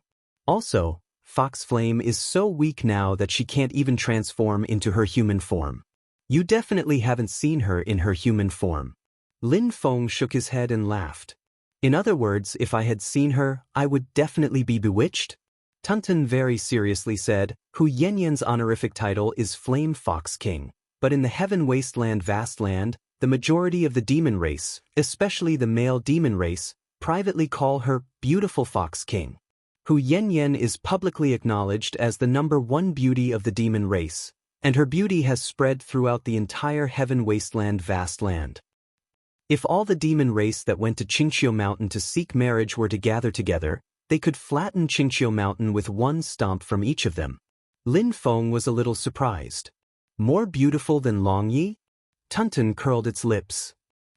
Also, Fox Flame is so weak now that she can't even transform into her human form. You definitely haven't seen her in her human form. Lin Feng shook his head and laughed. In other words, if I had seen her, I would definitely be bewitched? Tunton very seriously said, Hu Yanyan's honorific title is Flame Fox King. But in the Heaven Wasteland Vastland, the majority of the demon race, especially the male demon race, privately call her Beautiful Fox King. Hu Yanyan is publicly acknowledged as the #1 beauty of the demon race, and her beauty has spread throughout the entire Heaven Wasteland Vastland. If all the demon race that went to Qingqiu Mountain to seek marriage were to gather together, they could flatten Qingqiu Mountain with one stomp from each of them. Lin Feng was a little surprised. More beautiful than Long Yi? Tunton curled its lips.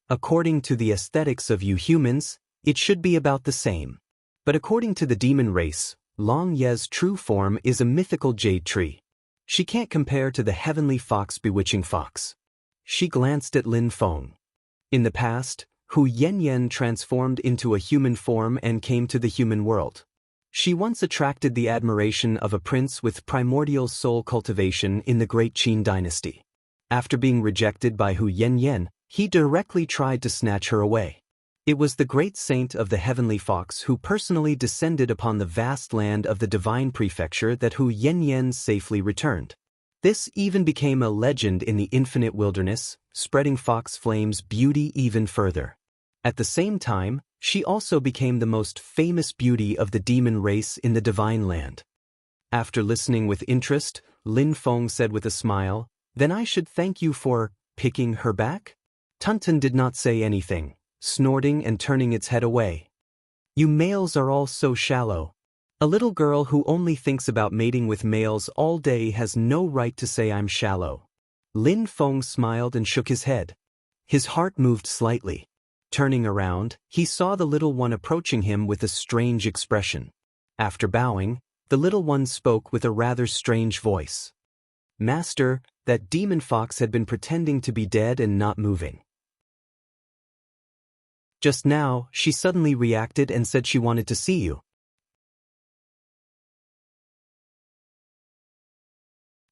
According to the aesthetics of you humans, it should be about the same. But according to the demon race, Long Ye's true form is a mythical jade tree. She can't compare to the heavenly fox bewitching fox. She glanced at Lin Feng. In the past, Hu Yanyan transformed into a human form and came to the human world. She once attracted the admiration of a prince with primordial soul cultivation in the Great Qin dynasty. After being rejected by Hu Yanyan, he directly tried to snatch her away. It was the great saint of the heavenly fox who personally descended upon the vast land of the divine prefecture that Hu Yanyan safely returned. This even became a legend in the infinite wilderness, spreading Fox Flame's beauty even further. At the same time, she also became the most famous beauty of the demon race in the divine land. After listening with interest, Lin Feng said with a smile, Then I should thank you for picking her back? Tunton did not say anything, snorting and turning its head away. You males are all so shallow. A little girl who only thinks about mating with males all day has no right to say I'm shallow. Lin Feng smiled and shook his head. His heart moved slightly. Turning around, he saw the little one approaching him with a strange expression. After bowing, the little one spoke with a rather strange voice. Master, that demon fox had been pretending to be dead and not moving. Just now, she suddenly reacted and said she wanted to see you.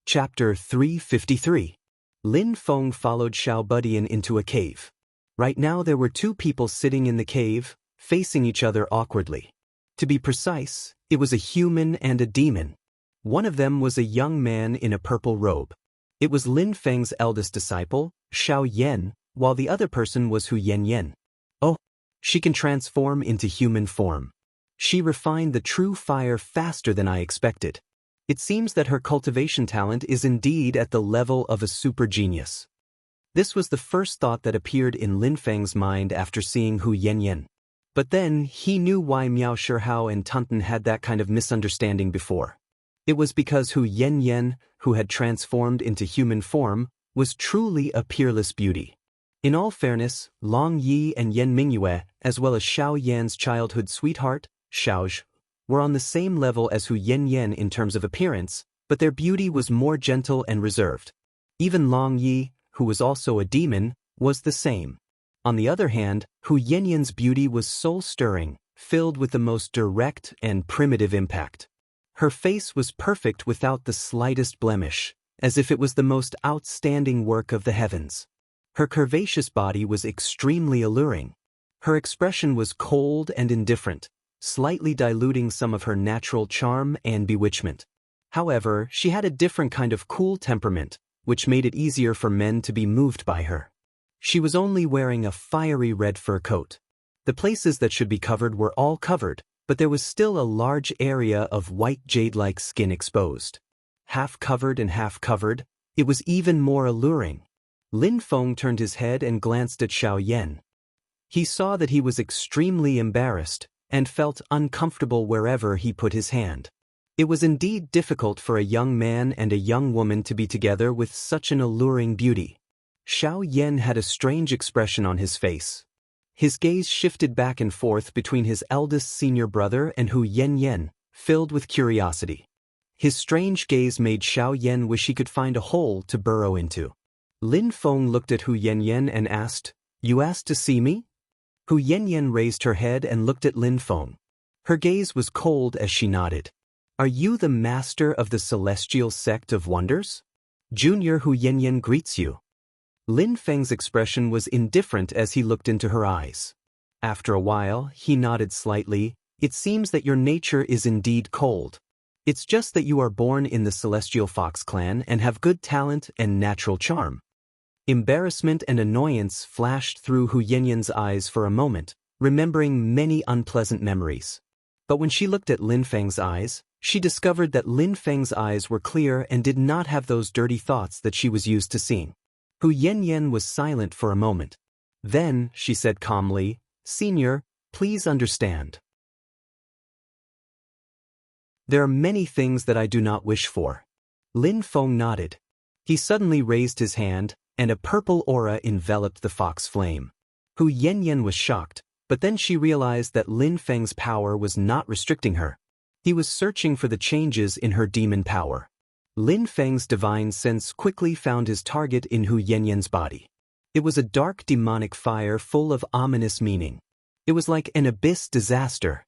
Chapter 353. Lin Feng followed Xiao Budian into a cave. Right now there were two people sitting in the cave, facing each other awkwardly. To be precise, it was a human and a demon. One of them was a young man in a purple robe. It was Lin Feng's eldest disciple, Xiao Yan, while the other person was Hu Yanyan. Oh, she can transform into human form. She refined the true fire faster than I expected. It seems that her cultivation talent is indeed at the level of a super genius. This was the first thought that appeared in Lin Feng's mind after seeing Hu Yanyan. But then, he knew why Miao Shihao and Tunton had that kind of misunderstanding before. It was because Hu Yanyan, who had transformed into human form, was truly a peerless beauty. In all fairness, Long Yi and Yan Mingyue, as well as Xiao Yan's childhood sweetheart, Xiaozhi, were on the same level as Hu Yanyan in terms of appearance, but their beauty was more gentle and reserved. Even Long Yi, who was also a demon, was the same. On the other hand, Hu Yanyan's beauty was soul-stirring, filled with the most direct and primitive impact. Her face was perfect without the slightest blemish, as if it was the most outstanding work of the heavens. Her curvaceous body was extremely alluring. Her expression was cold and indifferent, slightly diluting some of her natural charm and bewitchment. However, she had a different kind of cool temperament, which made it easier for men to be moved by her. She was only wearing a fiery red fur coat. The places that should be covered were all covered, but there was still a large area of white jade-like skin exposed. Half covered and half covered, it was even more alluring. Lin Feng turned his head and glanced at Xiao Yan. He saw that he was extremely embarrassed and felt uncomfortable wherever he put his hand. It was indeed difficult for a young man and a young woman to be together with such an alluring beauty. Xiao Yan had a strange expression on his face. His gaze shifted back and forth between his eldest senior brother and Hu Yanyan, filled with curiosity. His strange gaze made Xiao Yan wish he could find a hole to burrow into. Lin Feng looked at Hu Yanyan and asked, "You asked to see me?" Hu Yanyan raised her head and looked at Lin Feng. Her gaze was cold as she nodded. "Are you the master of the celestial sect of wonders? Junior Hu Yanyan greets you." Lin Feng's expression was indifferent as he looked into her eyes. After a while, he nodded slightly. "It seems that your nature is indeed cold. It's just that you are born in the Celestial Fox clan and have good talent and natural charm." Embarrassment and annoyance flashed through Hu Yanyan's eyes for a moment, remembering many unpleasant memories. But when she looked at Lin Feng's eyes, she discovered that Lin Feng's eyes were clear and did not have those dirty thoughts that she was used to seeing. Hu Yanyan was silent for a moment. Then, she said calmly, "Senior, please understand. There are many things that I do not wish for." Lin Feng nodded. He suddenly raised his hand, and a purple aura enveloped the fox flame. Hu Yanyan was shocked, but then she realized that Lin Feng's power was not restricting her. He was searching for the changes in her demon power. Lin Feng's divine sense quickly found his target in Hu Yanyan's body. It was a dark demonic fire full of ominous meaning. It was like an abyss disaster.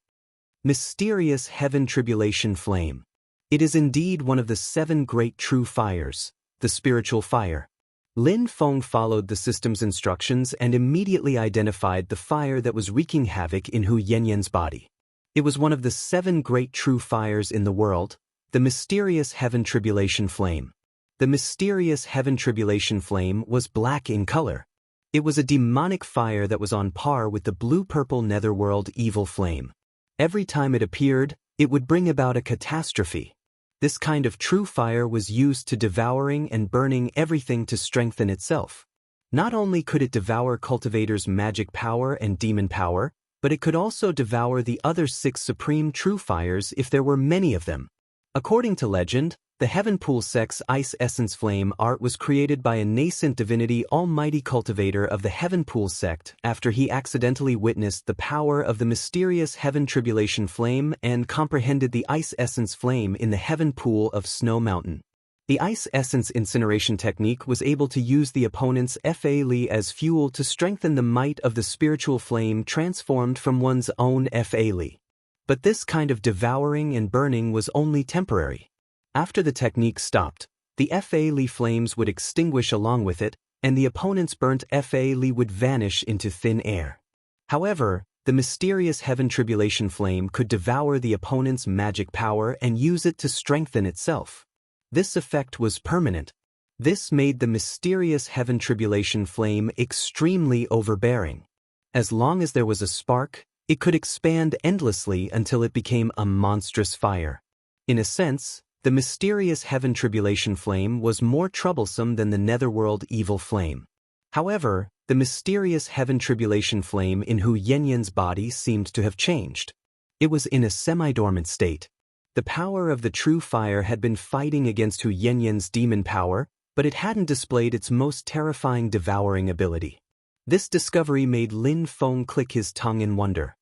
Mysterious heaven tribulation flame. It is indeed one of the 7 great true fires, the spiritual fire. Lin Feng followed the system's instructions and immediately identified the fire that was wreaking havoc in Hu Yanyan's body. It was one of the 7 great true fires in the world, the mysterious heaven tribulation flame. The mysterious heaven tribulation flame was black in color. It was a demonic fire that was on par with the blue-purple netherworld evil flame. Every time it appeared, it would bring about a catastrophe. This kind of true fire was used to devouring and burning everything to strengthen itself. Not only could it devour cultivators' magic power and demon power, but it could also devour the other 6 supreme true fires if there were many of them. According to legend, the Heaven Pool sect's Ice Essence Flame art was created by a nascent divinity almighty cultivator of the Heaven Pool sect after he accidentally witnessed the power of the mysterious Heaven Tribulation Flame and comprehended the Ice Essence Flame in the Heaven Pool of Snow Mountain. The Ice Essence incineration technique was able to use the opponent's Fa Li as fuel to strengthen the might of the spiritual flame transformed from one's own Fa Li. But this kind of devouring and burning was only temporary. After the technique stopped, the Fa Li flames would extinguish along with it, and the opponent's burnt Fa Li would vanish into thin air. However, the mysterious Heaven Tribulation Flame could devour the opponent's magic power and use it to strengthen itself. This effect was permanent. This made the mysterious Heaven Tribulation Flame extremely overbearing. As long as there was a spark, it could expand endlessly until it became a monstrous fire. In a sense, the mysterious Heaven Tribulation Flame was more troublesome than the netherworld evil flame. However, the mysterious Heaven Tribulation Flame in Hu Yanyan's body seemed to have changed. It was in a semi-dormant state. The power of the true fire had been fighting against Hu Yanyan's demon power, but it hadn't displayed its most terrifying devouring ability. This discovery made Lin Feng click his tongue in wonder.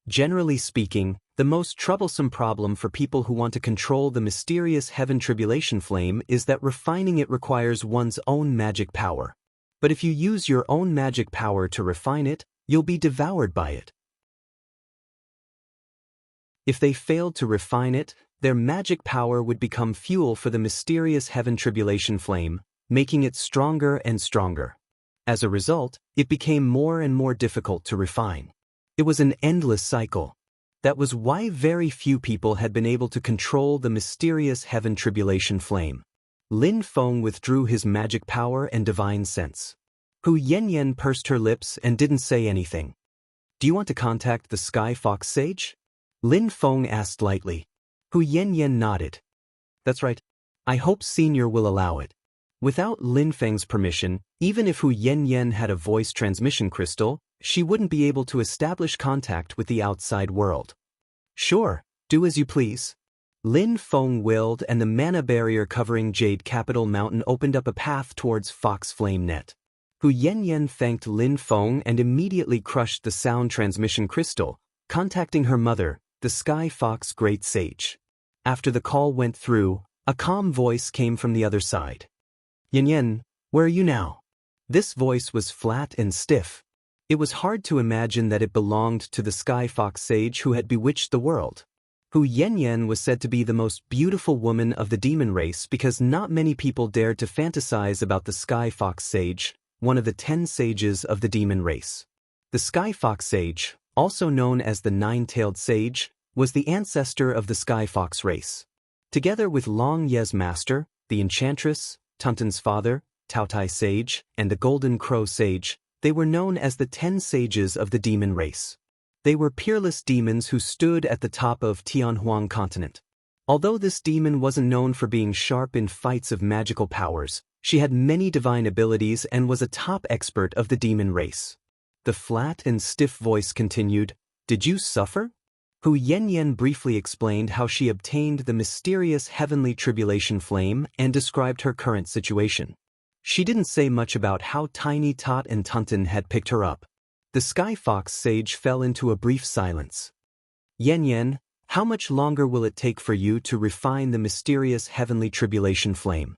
Generally speaking, the most troublesome problem for people who want to control the mysterious Heaven Tribulation Flame is that refining it requires one's own magic power. But if you use your own magic power to refine it, you'll be devoured by it. If they failed to refine it, their magic power would become fuel for the mysterious Heaven Tribulation Flame, making it stronger and stronger. As a result, it became more and more difficult to refine. It was an endless cycle. That was why very few people had been able to control the mysterious Heaven Tribulation Flame. Lin Feng withdrew his magic power and divine sense. Hu Yanyan pursed her lips and didn't say anything. Do you want to contact the Sky Fox Sage? Lin Feng asked lightly. Hu Yanyan nodded. That's right. I hope Senior will allow it. Without Lin Feng's permission, even if Hu Yanyan had a voice transmission crystal, she wouldn't be able to establish contact with the outside world. Sure, do as you please. Lin Feng willed, and the mana barrier covering Jade Capital Mountain opened up a path towards Fox Flame Net. Hu Yanyan thanked Lin Feng and immediately crushed the sound transmission crystal, contacting her mother, the Sky Fox Great Sage. After the call went through, a calm voice came from the other side. Yanyan, where are you now? This voice was flat and stiff. It was hard to imagine that it belonged to the Sky Fox Sage who had bewitched the world. Hu Yanyan was said to be the most beautiful woman of the demon race because not many people dared to fantasize about the Sky Fox Sage, one of the 10 sages of the demon race. The Sky Fox Sage, also known as the Nine-Tailed Sage, was the ancestor of the Sky Fox race. Together with Long Ye's master, the Enchantress, Tuntun's father, Taotai Sage, and the Golden Crow Sage, they were known as the 10 sages of the demon race. They were peerless demons who stood at the top of Tianhuang continent. Although this demon wasn't known for being sharp in fights of magical powers, she had many divine abilities and was a top expert of the demon race. The flat and stiff voice continued, "Did you suffer?" Hu Yanyan briefly explained how she obtained the mysterious heavenly tribulation flame and described her current situation. She didn't say much about how Tiny Tot and Tuntun had picked her up. The Sky Fox Sage fell into a brief silence. Yanyan, how much longer will it take for you to refine the mysterious heavenly tribulation flame?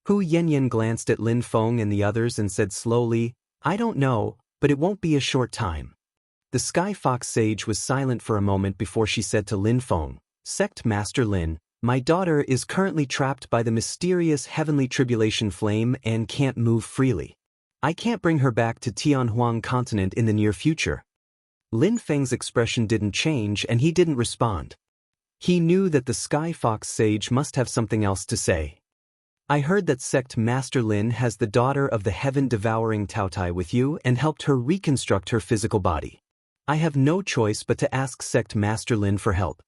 Hu Yanyan glanced at Lin Feng and the others and said slowly, I don't know, but it won't be a short time. The Sky Fox Sage was silent for a moment before she said to Lin Feng, Sect Master Lin, my daughter is currently trapped by the mysterious heavenly tribulation flame and can't move freely. I can't bring her back to Tianhuang continent in the near future. Lin Feng's expression didn't change and he didn't respond. He knew that the Sky Fox Sage must have something else to say. I heard that Sect Master Lin has the daughter of the heaven-devouring Taotai with you and helped her reconstruct her physical body. I have no choice but to ask Sect Master Lin for help.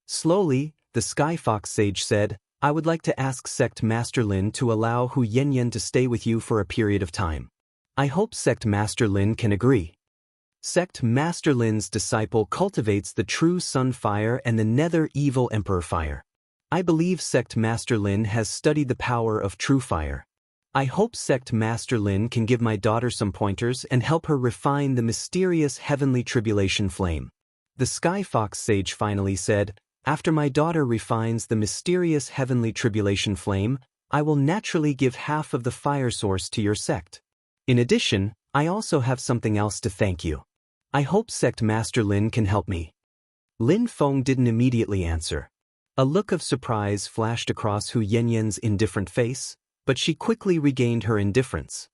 Slowly, the Sky Fox Sage said, I would like to ask Sect Master Lin to allow Hu Yanyan to stay with you for a period of time. I hope Sect Master Lin can agree. Sect Master Lin's disciple cultivates the true Sun Fire and the Nether Evil Emperor Fire. I believe Sect Master Lin has studied the power of true fire. I hope Sect Master Lin can give my daughter some pointers and help her refine the mysterious heavenly tribulation flame. The Sky Fox Sage finally said, After my daughter refines the mysterious heavenly tribulation flame, I will naturally give half of the fire source to your sect. In addition, I also have something else to thank you. I hope Sect Master Lin can help me. Lin Feng didn't immediately answer. A look of surprise flashed across Hu Yanyan's indifferent face, but she quickly regained her indifference.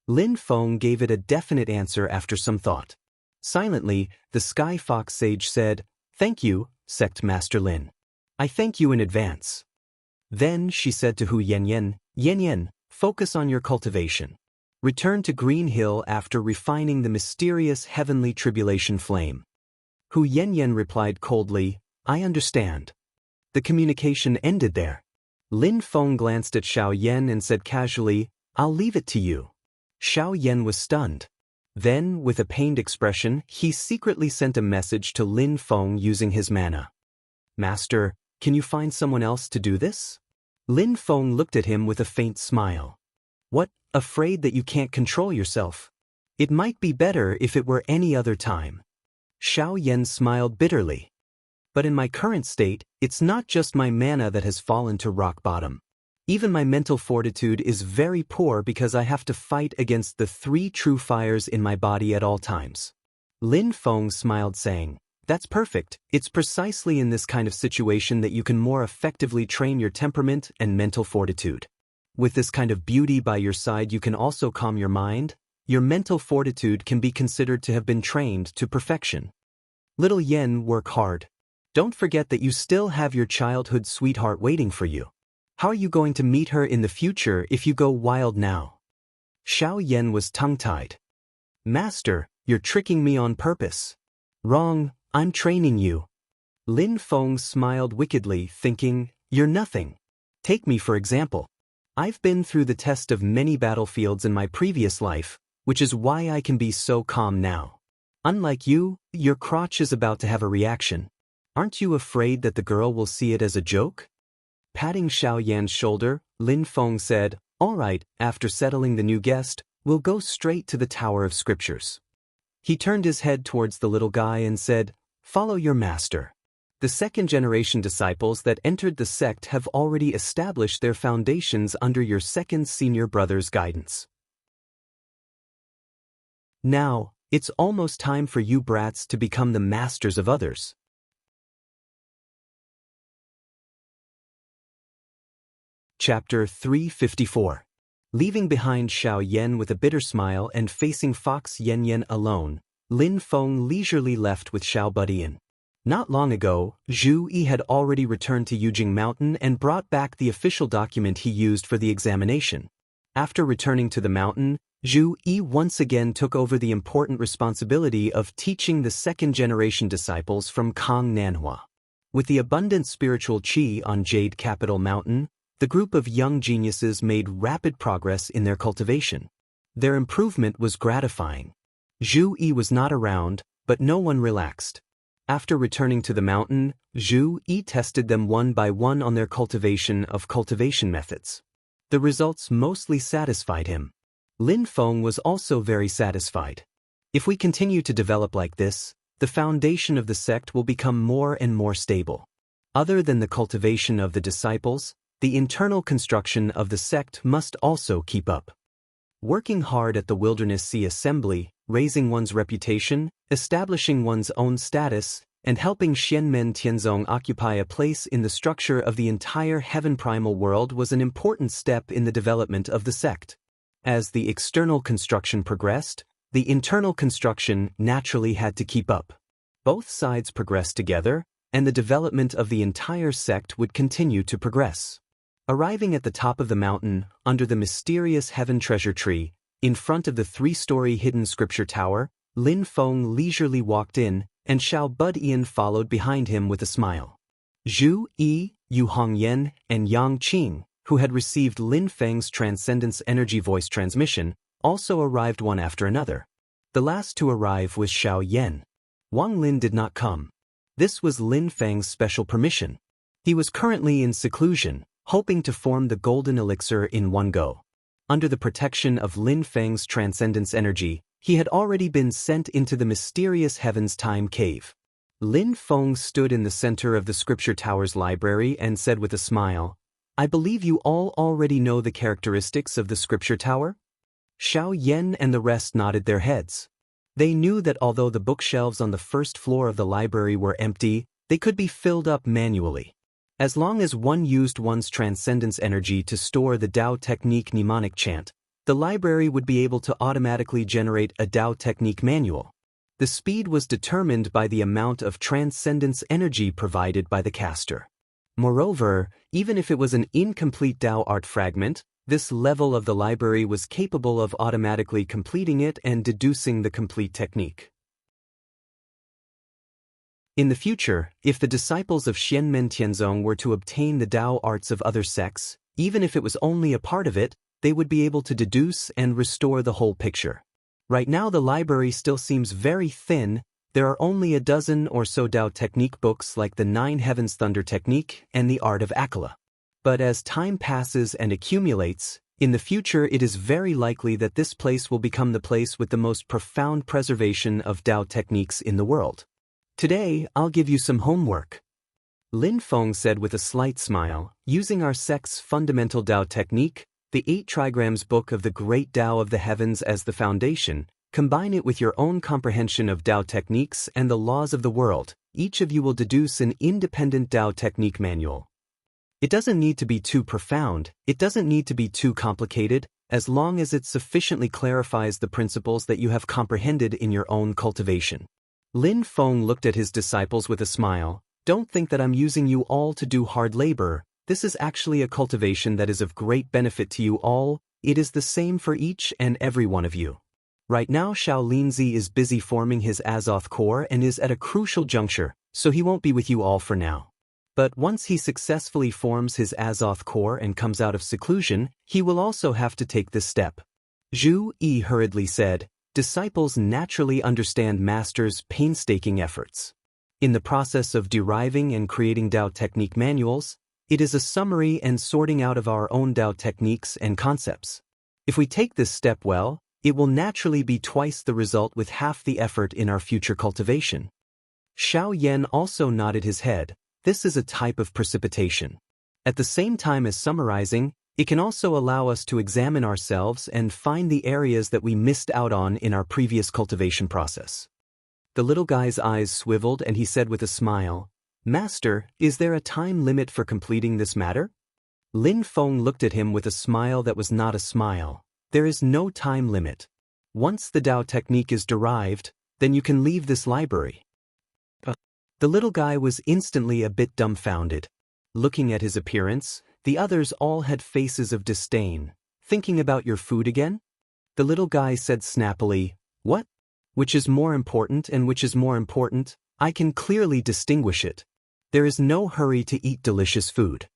Lin Feng gave it a definite answer after some thought. Silently, the Sky Fox Sage said, Thank you, Sect Master Lin. I thank you in advance. Then she said to Hu Yanyan, Yanyan, focus on your cultivation. Return to Green Hill after refining the mysterious heavenly tribulation flame. Hu Yanyan replied coldly, I understand. The communication ended there. Lin Feng glanced at Xiao Yan and said casually, I'll leave it to you. Xiao Yan was stunned. Then, with a pained expression, he secretly sent a message to Lin Feng using his mana. Master, can you find someone else to do this? Lin Feng looked at him with a faint smile. What, afraid that you can't control yourself? It might be better if it were any other time. Xiao Yan smiled bitterly. But in my current state, it's not just my mana that has fallen to rock bottom. Even my mental fortitude is very poor because I have to fight against the 3 true fires in my body at all times. Lin Feng smiled saying, That's perfect, it's precisely in this kind of situation that you can more effectively train your temperament and mental fortitude. With this kind of beauty by your side you can also calm your mind. Your mental fortitude can be considered to have been trained to perfection. Little Yen, work hard. Don't forget that you still have your childhood sweetheart waiting for you. How are you going to meet her in the future if you go wild now? Xiao Yan was tongue-tied. Master, you're tricking me on purpose. Wrong, I'm training you. Lin Feng smiled wickedly, thinking, you're nothing. Take me for example. I've been through the test of many battlefields in my previous life, which is why I can be so calm now. Unlike you, your crotch is about to have a reaction. Aren't you afraid that the girl will see it as a joke? Patting Xiao Yan's shoulder, Lin Feng said, all right, after settling the new guest, we'll go straight to the Tower of Scriptures. He turned his head towards the little guy and said, follow your master. The second-generation disciples that entered the sect have already established their foundations under your second senior brother's guidance. Now, it's almost time for you brats to become the masters of others. Chapter 354. Leaving behind Xiao Yan with a bitter smile and facing Fox Yan Yan alone, Lin Feng leisurely left with Xiao Budian. Not long ago, Zhu Yi had already returned to Yujing Mountain and brought back the official document he used for the examination. After returning to the mountain, Zhu Yi once again took over the important responsibility of teaching the second-generation disciples from Kang Nanhua. With the abundant spiritual qi on Jade Capital Mountain, the group of young geniuses made rapid progress in their cultivation. Their improvement was gratifying. Zhu Yi was not around, but no one relaxed. After returning to the mountain, Zhu Yi tested them one by one on their cultivation methods. The results mostly satisfied him. Lin Feng was also very satisfied. If we continue to develop like this, the foundation of the sect will become more and more stable. Other than the cultivation of the disciples, the internal construction of the sect must also keep up. Working hard at the Wilderness Sea Assembly, raising one's reputation, establishing one's own status, and helping Xianmen Tianzong occupy a place in the structure of the entire heaven primal world was an important step in the development of the sect. As the external construction progressed, the internal construction naturally had to keep up. Both sides progressed together, and the development of the entire sect would continue to progress. Arriving at the top of the mountain, under the mysterious heaven treasure tree, in front of the 3-story hidden scripture tower, Lin Feng leisurely walked in, and Xiao Budian followed behind him with a smile. Zhu Yi, Yu Hongyan, and Yang Qing, who had received Lin Feng's Transcendence Energy voice transmission, also arrived one after another. The last to arrive was Xiao Yan. Wang Lin did not come. This was Lin Feng's special permission. He was currently in seclusion, hoping to form the golden elixir in one go. Under the protection of Lin Feng's Transcendence Energy, he had already been sent into the mysterious Heaven's Time Cave. Lin Feng stood in the center of the Scripture Tower's library and said with a smile, I believe you all already know the characteristics of the Scripture Tower? Xiao Yan and the rest nodded their heads. They knew that although the bookshelves on the first floor of the library were empty, they could be filled up manually. As long as one used one's transcendence energy to store the Tao Technique mnemonic chant, the library would be able to automatically generate a Tao Technique manual. The speed was determined by the amount of transcendence energy provided by the caster. Moreover, even if it was an incomplete Tao art fragment, this level of the library was capable of automatically completing it and deducing the complete technique. In the future, if the disciples of Xianmen Tianzong were to obtain the Tao arts of other sects, even if it was only a part of it, they would be able to deduce and restore the whole picture. Right now the library still seems very thin. There are only a dozen or so Tao Technique books like the 9 Heavens Thunder Technique and the Art of Akala. But as time passes and accumulates, in the future it is very likely that this place will become the place with the most profound preservation of Tao techniques in the world. Today, I'll give you some homework. Lin Feng said with a slight smile, using our sect's fundamental Tao technique, the 8 trigrams book of the Great Tao of the Heavens as the foundation, combine it with your own comprehension of Tao techniques and the laws of the world, each of you will deduce an independent Tao technique manual. It doesn't need to be too profound, it doesn't need to be too complicated, as long as it sufficiently clarifies the principles that you have comprehended in your own cultivation. Lin Feng looked at his disciples with a smile, Don't think that I'm using you all to do hard labor. This is actually a cultivation that is of great benefit to you all. It is the same for each and every one of you. Right now Shaolinzi is busy forming his Azoth core and is at a crucial juncture, so he won't be with you all for now. But once he successfully forms his Azoth core and comes out of seclusion, he will also have to take this step. Zhu Yi hurriedly said, disciples naturally understand Master's painstaking efforts. In the process of deriving and creating Dao technique manuals, it is a summary and sorting out of our own Dao techniques and concepts. If we take this step well, it will naturally be twice the result with half the effort in our future cultivation. Xiao Yan also nodded his head. This is a type of precipitation. At the same time as summarizing, it can also allow us to examine ourselves and find the areas that we missed out on in our previous cultivation process. The little guy's eyes swiveled and he said with a smile, Master, is there a time limit for completing this matter? Lin Feng looked at him with a smile that was not a smile. There is no time limit. Once the Dao technique is derived, then you can leave this library. The little guy was instantly a bit dumbfounded. Looking at his appearance, the others all had faces of disdain. Thinking about your food again? The little guy said snappily, What? Which is more important and which is more important? I can clearly distinguish it. There is no hurry to eat delicious food.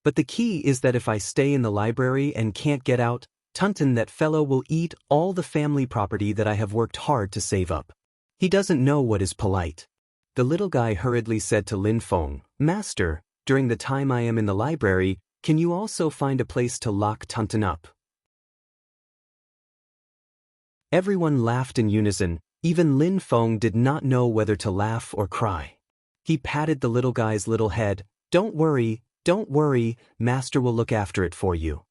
But the key is that if I stay in the library and can't get out, Tunton, that fellow, will eat all the family property that I have worked hard to save up. He doesn't know what is polite. The little guy hurriedly said to Lin Feng, Master, during the time I am in the library, can you also find a place to lock Tunton up? Everyone laughed in unison. Even Lin Feng did not know whether to laugh or cry. He patted the little guy's little head. Don't worry, Master will look after it for you.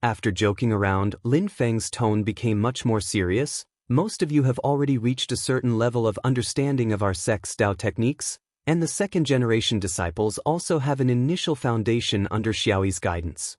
After joking around, Lin Feng's tone became much more serious. Most of you have already reached a certain level of understanding of our sect's Dao techniques, and the second-generation disciples also have an initial foundation under Xiaoyi's guidance.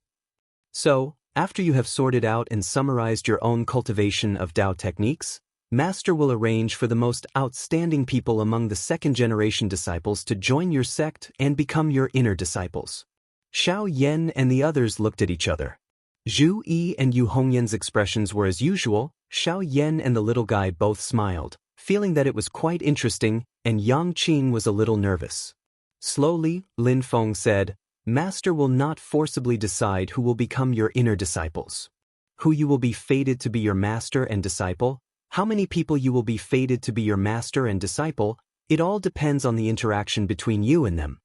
So, after you have sorted out and summarized your own cultivation of Dao techniques, Master will arrange for the most outstanding people among the second-generation disciples to join your sect and become your inner disciples. Xiao Yan and the others looked at each other. Zhu Yi and Yu Hongyan's expressions were as usual. Xiao Yan and the little guy both smiled, feeling that it was quite interesting, and Yang Qing was a little nervous. Slowly, Lin Feng said, Master will not forcibly decide who will become your inner disciples. Who you will be fated to be your master and disciple, how many people you will be fated to be your master and disciple, it all depends on the interaction between you and them.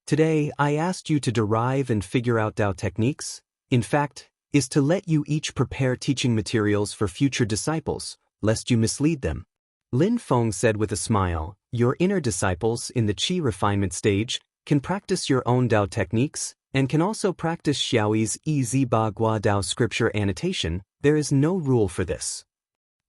Today, I asked you to derive and figure out Dao techniques. In fact, is to let you each prepare teaching materials for future disciples, lest you mislead them. Lin Feng said with a smile, your inner disciples in the Qi refinement stage can practice your own Dao techniques and can also practice Xiaoyi's Ba Gua Dao scripture annotation. There is no rule for this.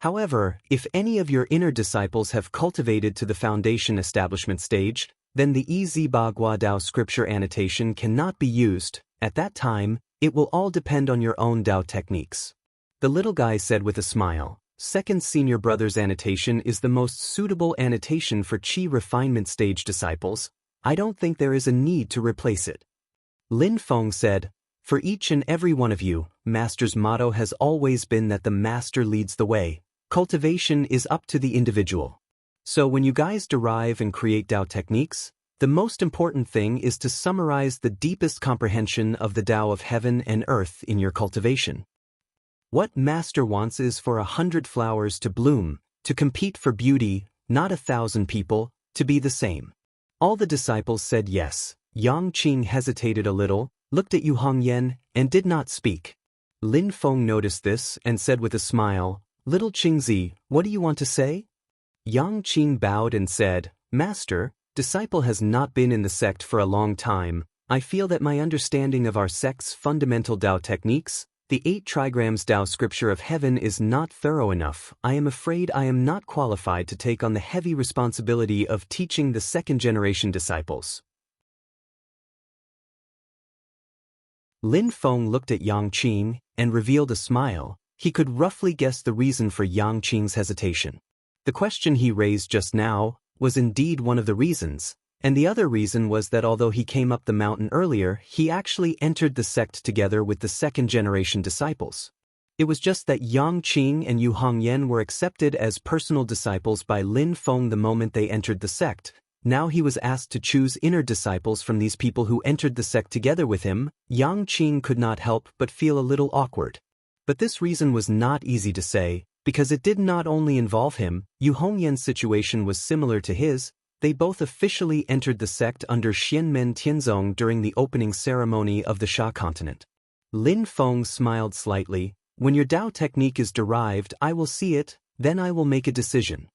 However, if any of your inner disciples have cultivated to the foundation establishment stage, then the Ba Gua Dao scripture annotation cannot be used. At that time, it will all depend on your own Dao techniques. The little guy said with a smile, Second Senior Brother's annotation is the most suitable annotation for Qi refinement stage disciples. I don't think there is a need to replace it. Lin Feng said, for each and every one of you, Master's motto has always been that the Master leads the way. Cultivation is up to the individual. So when you guys derive and create Dao techniques, the most important thing is to summarize the deepest comprehension of the Tao of heaven and earth in your cultivation. What Master wants is for 100 flowers to bloom, to compete for beauty, not 1,000 people, to be the same. All the disciples said yes. Yang Qing hesitated a little, looked at Yu Hongyan, and did not speak. Lin Feng noticed this and said with a smile, Little Qingzi, what do you want to say? Yang Qing bowed and said, Master, disciple has not been in the sect for a long time. I feel that my understanding of our sect's fundamental Dao techniques, the 8 trigrams Dao scripture of heaven, is not thorough enough. I am afraid I am not qualified to take on the heavy responsibility of teaching the second-generation disciples. Lin Feng looked at Yang Qing and revealed a smile. He could roughly guess the reason for Yang Qing's hesitation. The question he raised just now was indeed one of the reasons. And the other reason was that although he came up the mountain earlier, he actually entered the sect together with the second-generation disciples. It was just that Yang Qing and Yu Hongyan were accepted as personal disciples by Lin Feng the moment they entered the sect. Now he was asked to choose inner disciples from these people who entered the sect together with him. Yang Qing could not help but feel a little awkward. But this reason was not easy to say, because it did not only involve him. Yu Hongyan's situation was similar to his. They both officially entered the sect under Xianmen Tianzong during the opening ceremony of the Sha continent. Lin Feng smiled slightly. When your Dao technique is derived, I will see it, then I will make a decision.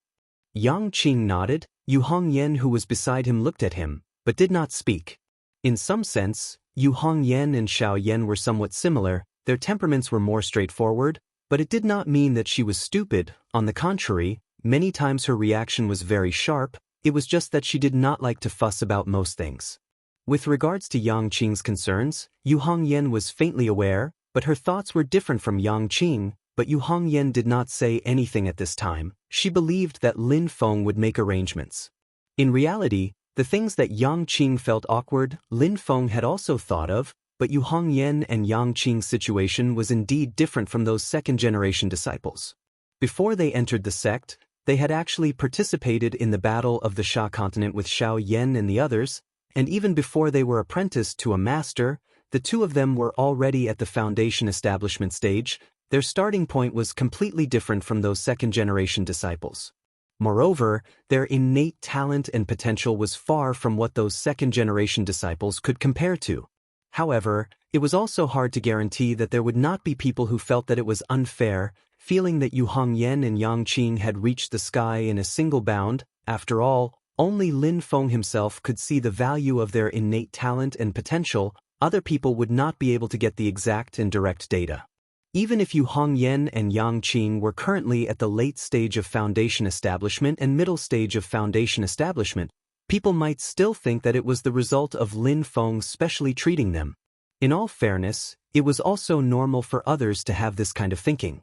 Yang Qing nodded. Yu Hongyan, who was beside him, looked at him, but did not speak. In some sense, Yu Hongyan and Xiao Yan were somewhat similar. Their temperaments were more straightforward, but it did not mean that she was stupid. On the contrary, many times her reaction was very sharp. It was just that she did not like to fuss about most things. With regards to Yang Qing's concerns, Yu Hongyan was faintly aware, but her thoughts were different from Yang Qing. But Yu Hongyan did not say anything at this time. She believed that Lin Feng would make arrangements. In reality, the things that Yang Qing felt awkward, Lin Feng had also thought of, but Yu Hongyan and Yang Qing's situation was indeed different from those second-generation disciples. Before they entered the sect, they had actually participated in the battle of the Sha continent with Xiao Yan and the others, and even before they were apprenticed to a master, the two of them were already at the foundation establishment stage. Their starting point was completely different from those second-generation disciples. Moreover, their innate talent and potential was far from what those second-generation disciples could compare to. However, it was also hard to guarantee that there would not be people who felt that it was unfair, feeling that Yu Hongyan and Yang Qing had reached the sky in a single bound. After all, only Lin Feng himself could see the value of their innate talent and potential. Other people would not be able to get the exact and direct data. Even if Yu Hongyan and Yang Qing were currently at the late stage of foundation establishment and middle stage of foundation establishment, people might still think that it was the result of Lin Feng specially treating them. In all fairness, it was also normal for others to have this kind of thinking.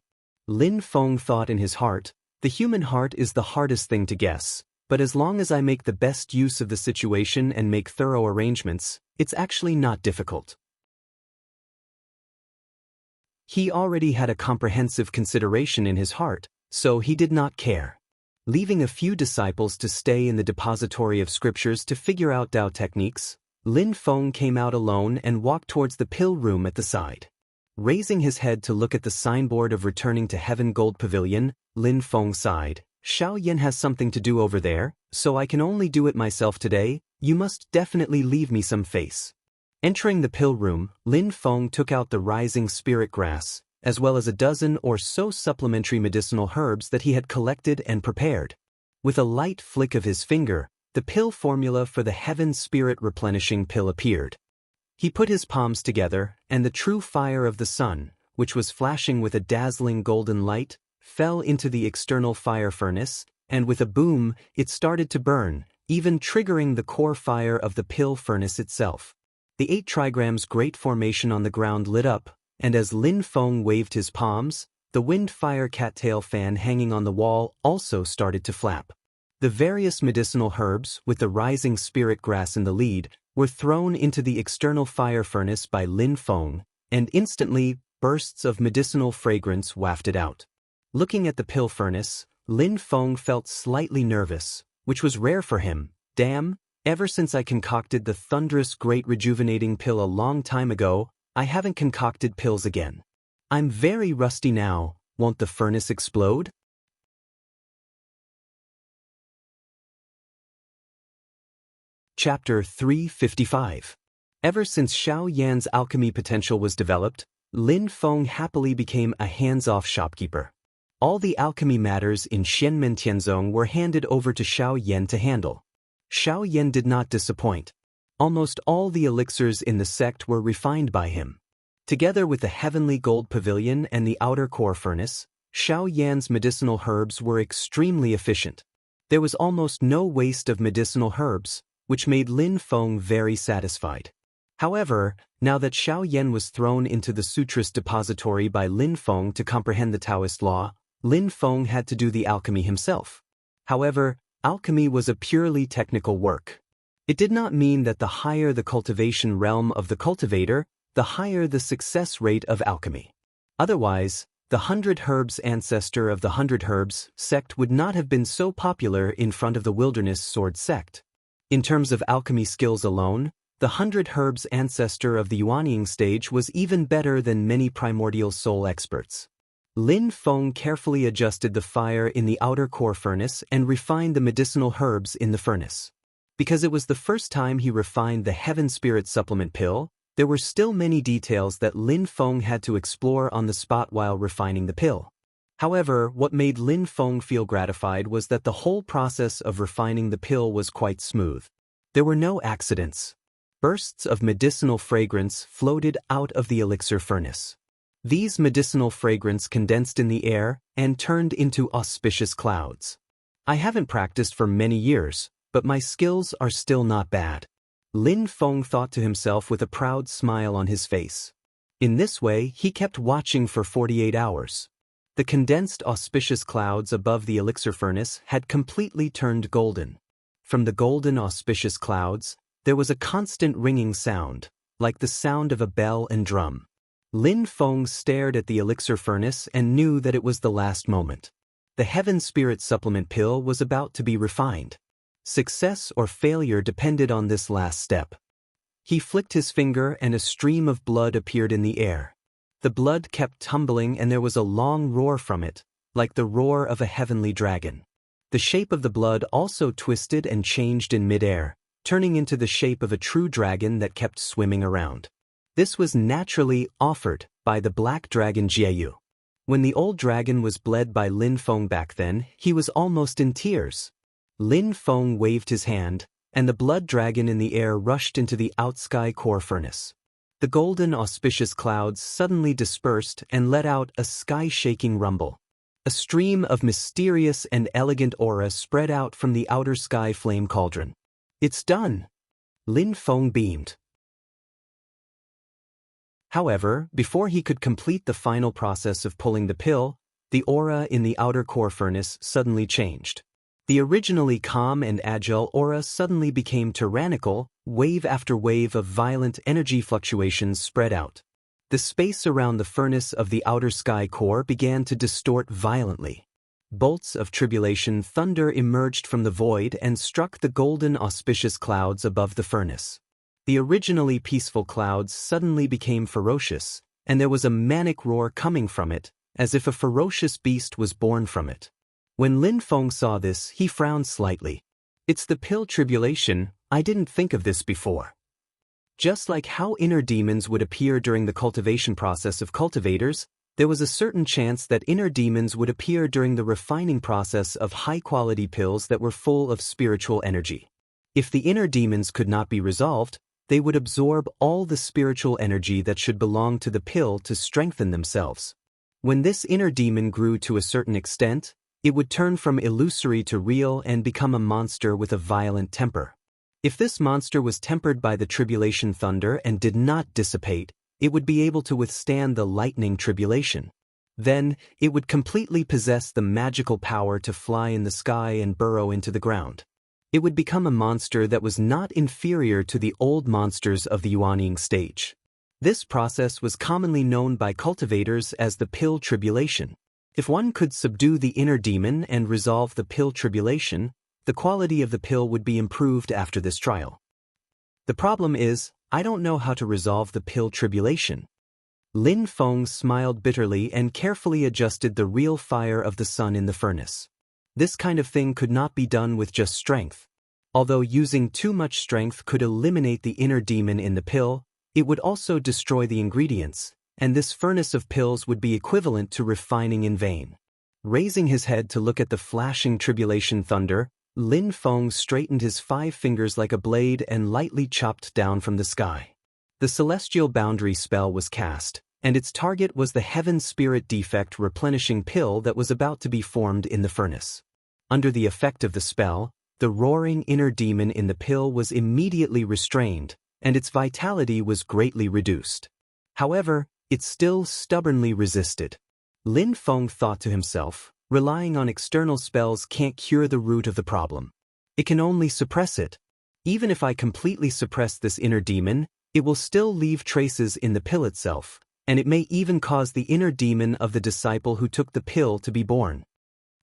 Lin Feng thought in his heart, the human heart is the hardest thing to guess, but as long as I make the best use of the situation and make thorough arrangements, it's actually not difficult. He already had a comprehensive consideration in his heart, so he did not care. Leaving a few disciples to stay in the depository of scriptures to figure out Dao techniques, Lin Feng came out alone and walked towards the pill room at the side. Raising his head to look at the signboard of Returning to Heaven Gold Pavilion, Lin Feng sighed. Xiao Yan has something to do over there, so I can only do it myself today. You must definitely leave me some face. Entering the pill room, Lin Feng took out the rising spirit grass, as well as a dozen or so supplementary medicinal herbs that he had collected and prepared. With a light flick of his finger, the pill formula for the Heaven Spirit Replenishing Pill appeared. He put his palms together, and the true fire of the sun, which was flashing with a dazzling golden light, fell into the external fire furnace, and with a boom, it started to burn, even triggering the core fire of the pill furnace itself. The 8 trigrams great formation on the ground lit up, and as Lin Feng waved his palms, the wind-fire cattail fan hanging on the wall also started to flap. The various medicinal herbs, with the rising spirit grass in the lead, were thrown into the external fire furnace by Lin Feng, and instantly, bursts of medicinal fragrance wafted out. Looking at the pill furnace, Lin Feng felt slightly nervous, which was rare for him. Damn, ever since I concocted the thunderous great rejuvenating pill a long time ago, I haven't concocted pills again. I'm very rusty now. Won't the furnace explode? Chapter 355. Ever since Xiao Yan's alchemy potential was developed, Lin Feng happily became a hands-off shopkeeper. All the alchemy matters in Xianmen Tianzong were handed over to Xiao Yan to handle. Xiao Yan did not disappoint. Almost all the elixirs in the sect were refined by him. Together with the heavenly gold pavilion and the outer core furnace, Xiao Yan's medicinal herbs were extremely efficient. There was almost no waste of medicinal herbs, which made Lin Feng very satisfied. However, now that Xiao Yan was thrown into the Sutras depository by Lin Feng to comprehend the Taoist law, Lin Feng had to do the alchemy himself. However, alchemy was a purely technical work. It did not mean that the higher the cultivation realm of the cultivator, the higher the success rate of alchemy. Otherwise, the 100 Herbs ancestor of the 100 Herbs sect would not have been so popular in front of the Wilderness Sword sect. In terms of alchemy skills alone, the 100 Herbs ancestor of the Yuanying stage was even better than many primordial soul experts. Lin Feng carefully adjusted the fire in the outer core furnace and refined the medicinal herbs in the furnace. Because it was the first time he refined the Heaven Spirit supplement pill, there were still many details that Lin Feng had to explore on the spot while refining the pill. However, what made Lin Feng feel gratified was that the whole process of refining the pill was quite smooth. There were no accidents. Bursts of medicinal fragrance floated out of the elixir furnace. These medicinal fragrance condensed in the air and turned into auspicious clouds. I haven't practiced for many years, but my skills are still not bad. Lin Feng thought to himself with a proud smile on his face. In this way, he kept watching for 48 hours. The condensed auspicious clouds above the elixir furnace had completely turned golden. From the golden auspicious clouds, there was a constant ringing sound, like the sound of a bell and drum. Lin Feng stared at the elixir furnace and knew that it was the last moment. The Heaven Spirit supplement pill was about to be refined. Success or failure depended on this last step. He flicked his finger and a stream of blood appeared in the air. The blood kept tumbling and there was a long roar from it, like the roar of a heavenly dragon. The shape of the blood also twisted and changed in midair, turning into the shape of a true dragon that kept swimming around. This was naturally offered by the black dragon Jieyu. When the old dragon was bled by Lin Feng back then, he was almost in tears. Lin Feng waved his hand, and the blood dragon in the air rushed into the outsky core furnace. The golden auspicious clouds suddenly dispersed and let out a sky-shaking rumble. A stream of mysterious and elegant aura spread out from the outer sky flame cauldron. It's done! Lin Feng beamed. However, before he could complete the final process of pulling the pill, the aura in the outer core furnace suddenly changed. The originally calm and agile aura suddenly became tyrannical, wave after wave of violent energy fluctuations spread out. The space around the furnace of the outer sky core began to distort violently. Bolts of tribulation thunder emerged from the void and struck the golden auspicious clouds above the furnace. The originally peaceful clouds suddenly became ferocious, and there was a manic roar coming from it, as if a ferocious beast was born from it. When Lin Feng saw this, he frowned slightly. It's the pill tribulation, I didn't think of this before. Just like how inner demons would appear during the cultivation process of cultivators, there was a certain chance that inner demons would appear during the refining process of high-quality pills that were full of spiritual energy. If the inner demons could not be resolved, they would absorb all the spiritual energy that should belong to the pill to strengthen themselves. When this inner demon grew to a certain extent, it would turn from illusory to real and become a monster with a violent temper. If this monster was tempered by the tribulation thunder and did not dissipate, it would be able to withstand the lightning tribulation. Then, it would completely possess the magical power to fly in the sky and burrow into the ground. It would become a monster that was not inferior to the old monsters of the Yuanying stage. This process was commonly known by cultivators as the pill tribulation. If one could subdue the inner demon and resolve the pill tribulation, the quality of the pill would be improved after this trial. The problem is, I don't know how to resolve the pill tribulation. Lin Feng smiled bitterly and carefully adjusted the real fire of the sun in the furnace. This kind of thing could not be done with just strength. Although using too much strength could eliminate the inner demon in the pill, it would also destroy the ingredients, and this furnace of pills would be equivalent to refining in vain. Raising his head to look at the flashing tribulation thunder, Lin Feng straightened his 5 fingers like a blade and lightly chopped down from the sky. The celestial boundary spell was cast, and its target was the Heaven Spirit defect replenishing pill that was about to be formed in the furnace. Under the effect of the spell, the roaring inner demon in the pill was immediately restrained, and its vitality was greatly reduced. However, it still stubbornly resisted. Lin Feng thought to himself, relying on external spells can't cure the root of the problem. It can only suppress it. Even if I completely suppress this inner demon, it will still leave traces in the pill itself, and it may even cause the inner demon of the disciple who took the pill to be born.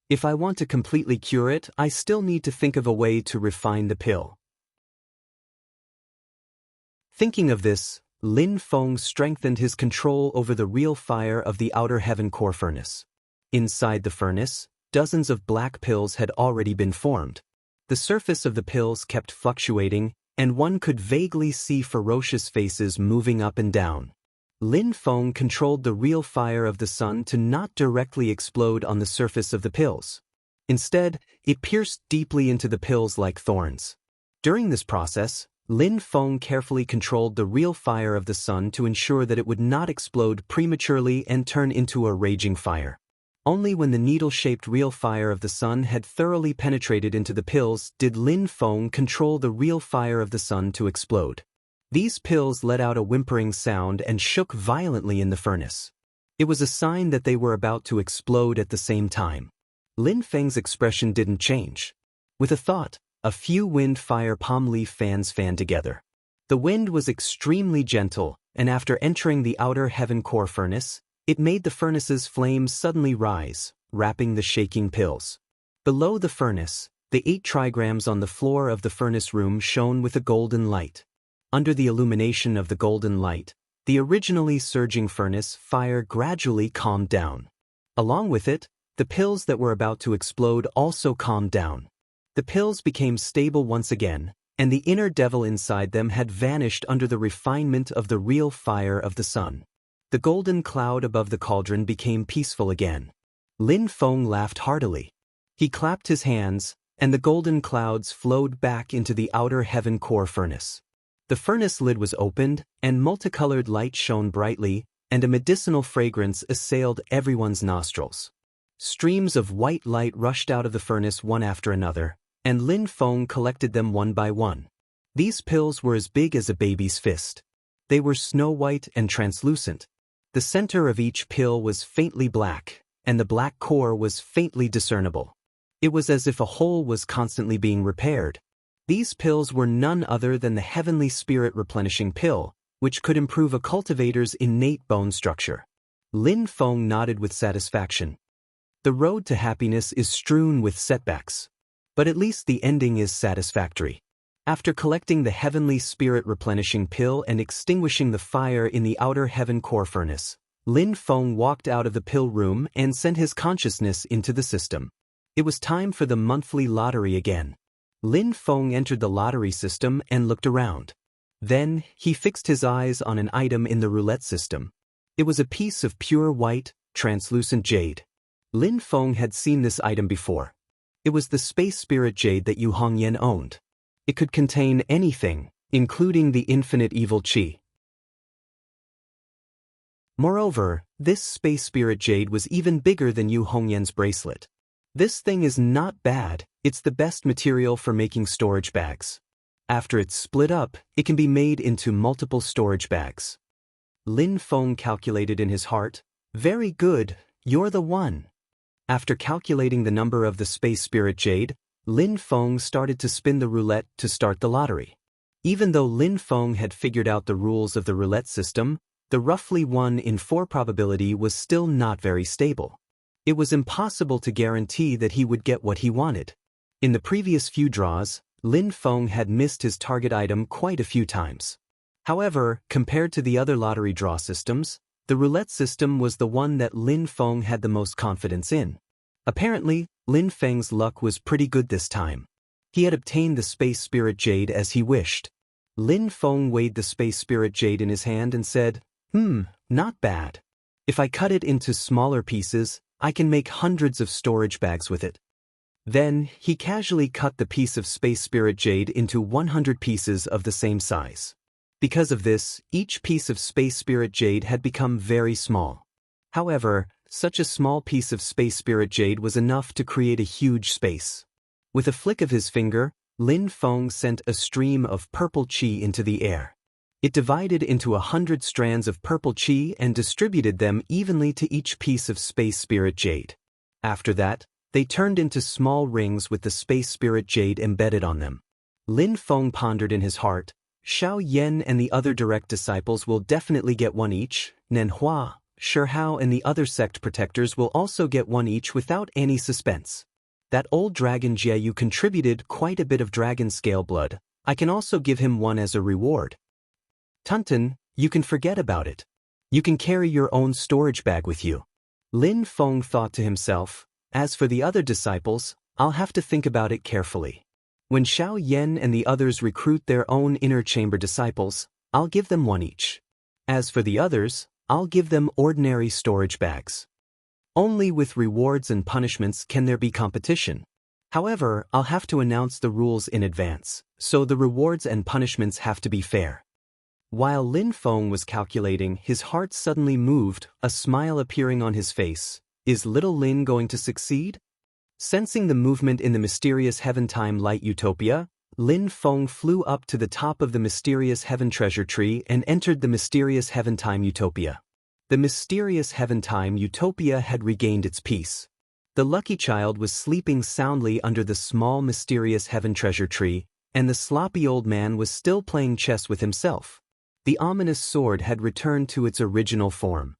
If I want to completely cure it, I still need to think of a way to refine the pill. Thinking of this, Lin Feng strengthened his control over the real fire of the outer heaven core furnace. Inside the furnace, dozens of black pills had already been formed. The surface of the pills kept fluctuating, and one could vaguely see ferocious faces moving up and down. Lin Feng controlled the real fire of the sun to not directly explode on the surface of the pills. Instead, it pierced deeply into the pills like thorns. During this process, Lin Feng carefully controlled the real fire of the sun to ensure that it would not explode prematurely and turn into a raging fire. Only when the needle-shaped real fire of the sun had thoroughly penetrated into the pills did Lin Feng control the real fire of the sun to explode. These pills let out a whimpering sound and shook violently in the furnace. It was a sign that they were about to explode at the same time. Lin Feng's expression didn't change. With a thought, a few wind-fire palm leaf fans fanned together. The wind was extremely gentle, and after entering the outer heaven core furnace, it made the furnace's flames suddenly rise, wrapping the shaking pills. Below the furnace, the 8 trigrams on the floor of the furnace room shone with a golden light. Under the illumination of the golden light, the originally surging furnace fire gradually calmed down. Along with it, the pills that were about to explode also calmed down. The pills became stable once again, and the inner devil inside them had vanished under the refinement of the real fire of the sun. The golden cloud above the cauldron became peaceful again. Lin Feng laughed heartily. He clapped his hands, and the golden clouds flowed back into the outer heaven core furnace. The furnace lid was opened, and multicolored light shone brightly, and a medicinal fragrance assailed everyone's nostrils. Streams of white light rushed out of the furnace one after another, and Lin Feng collected them one by one. These pills were as big as a baby's fist. They were snow-white and translucent. The center of each pill was faintly black, and the black core was faintly discernible. It was as if a hole was constantly being repaired. These pills were none other than the heavenly spirit replenishing pill, which could improve a cultivator's innate bone structure. Lin Feng nodded with satisfaction. The road to happiness is strewn with setbacks. But at least the ending is satisfactory. After collecting the heavenly spirit replenishing pill and extinguishing the fire in the outer heaven core furnace, Lin Feng walked out of the pill room and sent his consciousness into the system. It was time for the monthly lottery again. Lin Feng entered the lottery system and looked around. Then, he fixed his eyes on an item in the roulette system. It was a piece of pure white, translucent jade. Lin Feng had seen this item before. It was the space spirit jade that Yu Hongyan owned. It could contain anything, including the infinite evil qi. Moreover, this space spirit jade was even bigger than Yu Hongyan's bracelet. This thing is not bad, it's the best material for making storage bags. After it's split up, it can be made into multiple storage bags. Lin Feng calculated in his heart, "Very good, you're the one." After calculating the number of the space spirit jade, Lin Feng started to spin the roulette to start the lottery. Even though Lin Feng had figured out the rules of the roulette system, the roughly 1 in 4 probability was still not very stable. It was impossible to guarantee that he would get what he wanted. In the previous few draws, Lin Feng had missed his target item quite a few times. However, compared to the other lottery draw systems, the roulette system was the one that Lin Feng had the most confidence in. Apparently, Lin Feng's luck was pretty good this time. He had obtained the space spirit jade as he wished. Lin Feng weighed the space spirit jade in his hand and said, not bad. If I cut it into smaller pieces, I can make hundreds of storage bags with it." Then, he casually cut the piece of space spirit jade into 100 pieces of the same size. Because of this, each piece of space spirit jade had become very small. However, such a small piece of space spirit jade was enough to create a huge space. With a flick of his finger, Lin Feng sent a stream of purple qi into the air. It divided into 100 strands of purple qi and distributed them evenly to each piece of space spirit jade. After that, they turned into small rings with the space spirit jade embedded on them. Lin Feng pondered in his heart. Xiao Yan and the other direct disciples will definitely get one each. Nen Hua, Shi Hao and the other sect protectors will also get one each without any suspense. That old dragon Jieyu contributed quite a bit of dragon scale blood. I can also give him one as a reward. Tunton, you can forget about it. You can carry your own storage bag with you. Lin Feng thought to himself. As for the other disciples, I'll have to think about it carefully. When Xiao Yan and the others recruit their own inner chamber disciples, I'll give them one each. As for the others, I'll give them ordinary storage bags. Only with rewards and punishments can there be competition. However, I'll have to announce the rules in advance, so the rewards and punishments have to be fair. While Lin Feng was calculating, his heart suddenly moved, a smile appearing on his face. Is little Lin going to succeed? Sensing the movement in the mysterious Heaven-Time Light Utopia, Lin Feng flew up to the top of the mysterious Heaven Treasure Tree and entered the mysterious Heaven-Time Utopia. The mysterious Heaven-Time Utopia had regained its peace. The lucky child was sleeping soundly under the small mysterious Heaven Treasure Tree, and the sloppy old man was still playing chess with himself. The ominous sword had returned to its original form.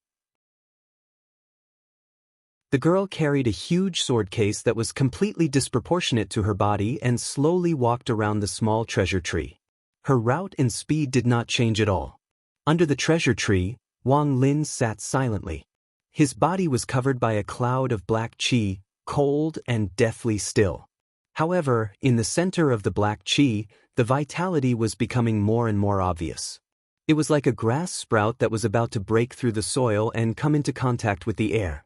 The girl carried a huge sword case that was completely disproportionate to her body and slowly walked around the small treasure tree. Her route and speed did not change at all. Under the treasure tree, Wang Lin sat silently. His body was covered by a cloud of black qi, cold and deathly still. However, in the center of the black qi, the vitality was becoming more and more obvious. It was like a grass sprout that was about to break through the soil and come into contact with the air.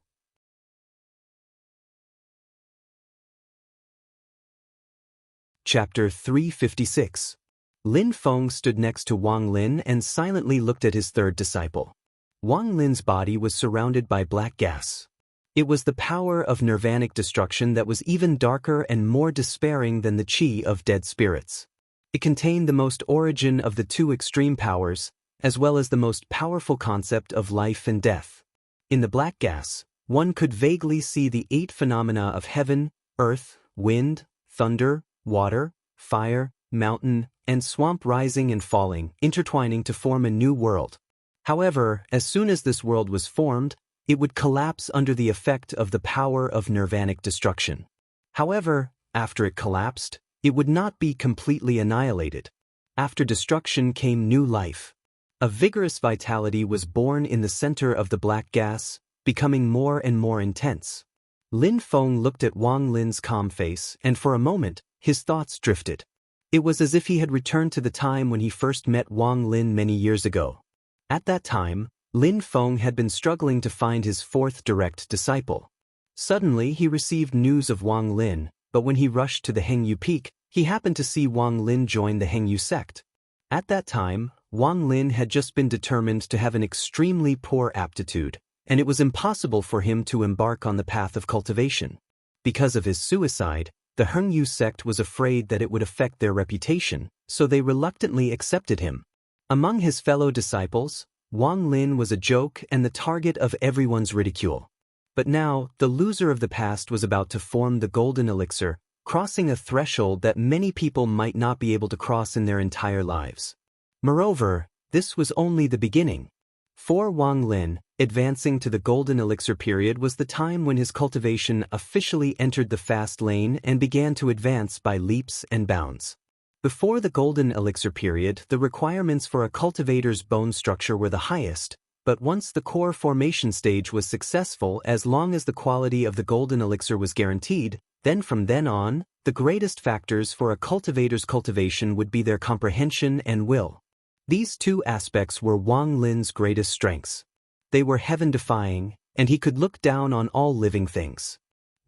Chapter 356. Lin Feng stood next to Wang Lin and silently looked at his third disciple. Wang Lin's body was surrounded by black gas. It was the power of nirvanic destruction that was even darker and more despairing than the qi of dead spirits. It contained the most origin of the two extreme powers, as well as the most powerful concept of life and death. In the black gas, one could vaguely see the 8 phenomena of heaven, earth, wind, thunder, water, fire, mountain, and swamp rising and falling, intertwining to form a new world. However, as soon as this world was formed, it would collapse under the effect of the power of nirvanic destruction. However, after it collapsed, it would not be completely annihilated. After destruction came new life. A vigorous vitality was born in the center of the black gas, becoming more and more intense. Lin Feng looked at Wang Lin's calm face, and for a moment, his thoughts drifted. It was as if he had returned to the time when he first met Wang Lin many years ago. At that time, Lin Feng had been struggling to find his fourth direct disciple. Suddenly he received news of Wang Lin, but when he rushed to the Hengyu Peak, he happened to see Wang Lin join the Hengyu sect. At that time, Wang Lin had just been determined to have an extremely poor aptitude, and it was impossible for him to embark on the path of cultivation. Because of his suicide, the Hengyu sect was afraid that it would affect their reputation, so they reluctantly accepted him. Among his fellow disciples, Wang Lin was a joke and the target of everyone's ridicule. But now, the loser of the past was about to form the golden elixir, crossing a threshold that many people might not be able to cross in their entire lives. Moreover, this was only the beginning. For Wang Lin, advancing to the golden elixir period was the time when his cultivation officially entered the fast lane and began to advance by leaps and bounds. Before the golden elixir period, the requirements for a cultivator's bone structure were the highest, but once the core formation stage was successful, as long as the quality of the golden elixir was guaranteed, then from then on, the greatest factors for a cultivator's cultivation would be their comprehension and will. These two aspects were Wang Lin's greatest strengths. They were heaven-defying, and he could look down on all living things.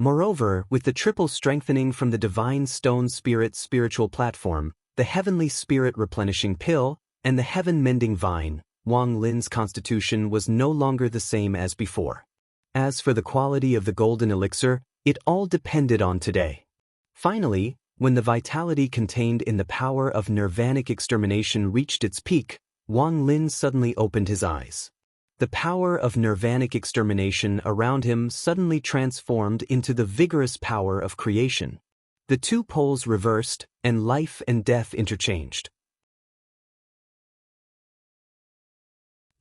Moreover, with the triple strengthening from the divine stone spirit spiritual platform, the heavenly spirit replenishing pill, and the heaven-mending vine, Wang Lin's constitution was no longer the same as before. As for the quality of the golden elixir, it all depended on today. Finally, when the vitality contained in the power of nirvanic extermination reached its peak, Wang Lin suddenly opened his eyes. The power of nirvanic extermination around him suddenly transformed into the vigorous power of creation. The two poles reversed, and life and death interchanged.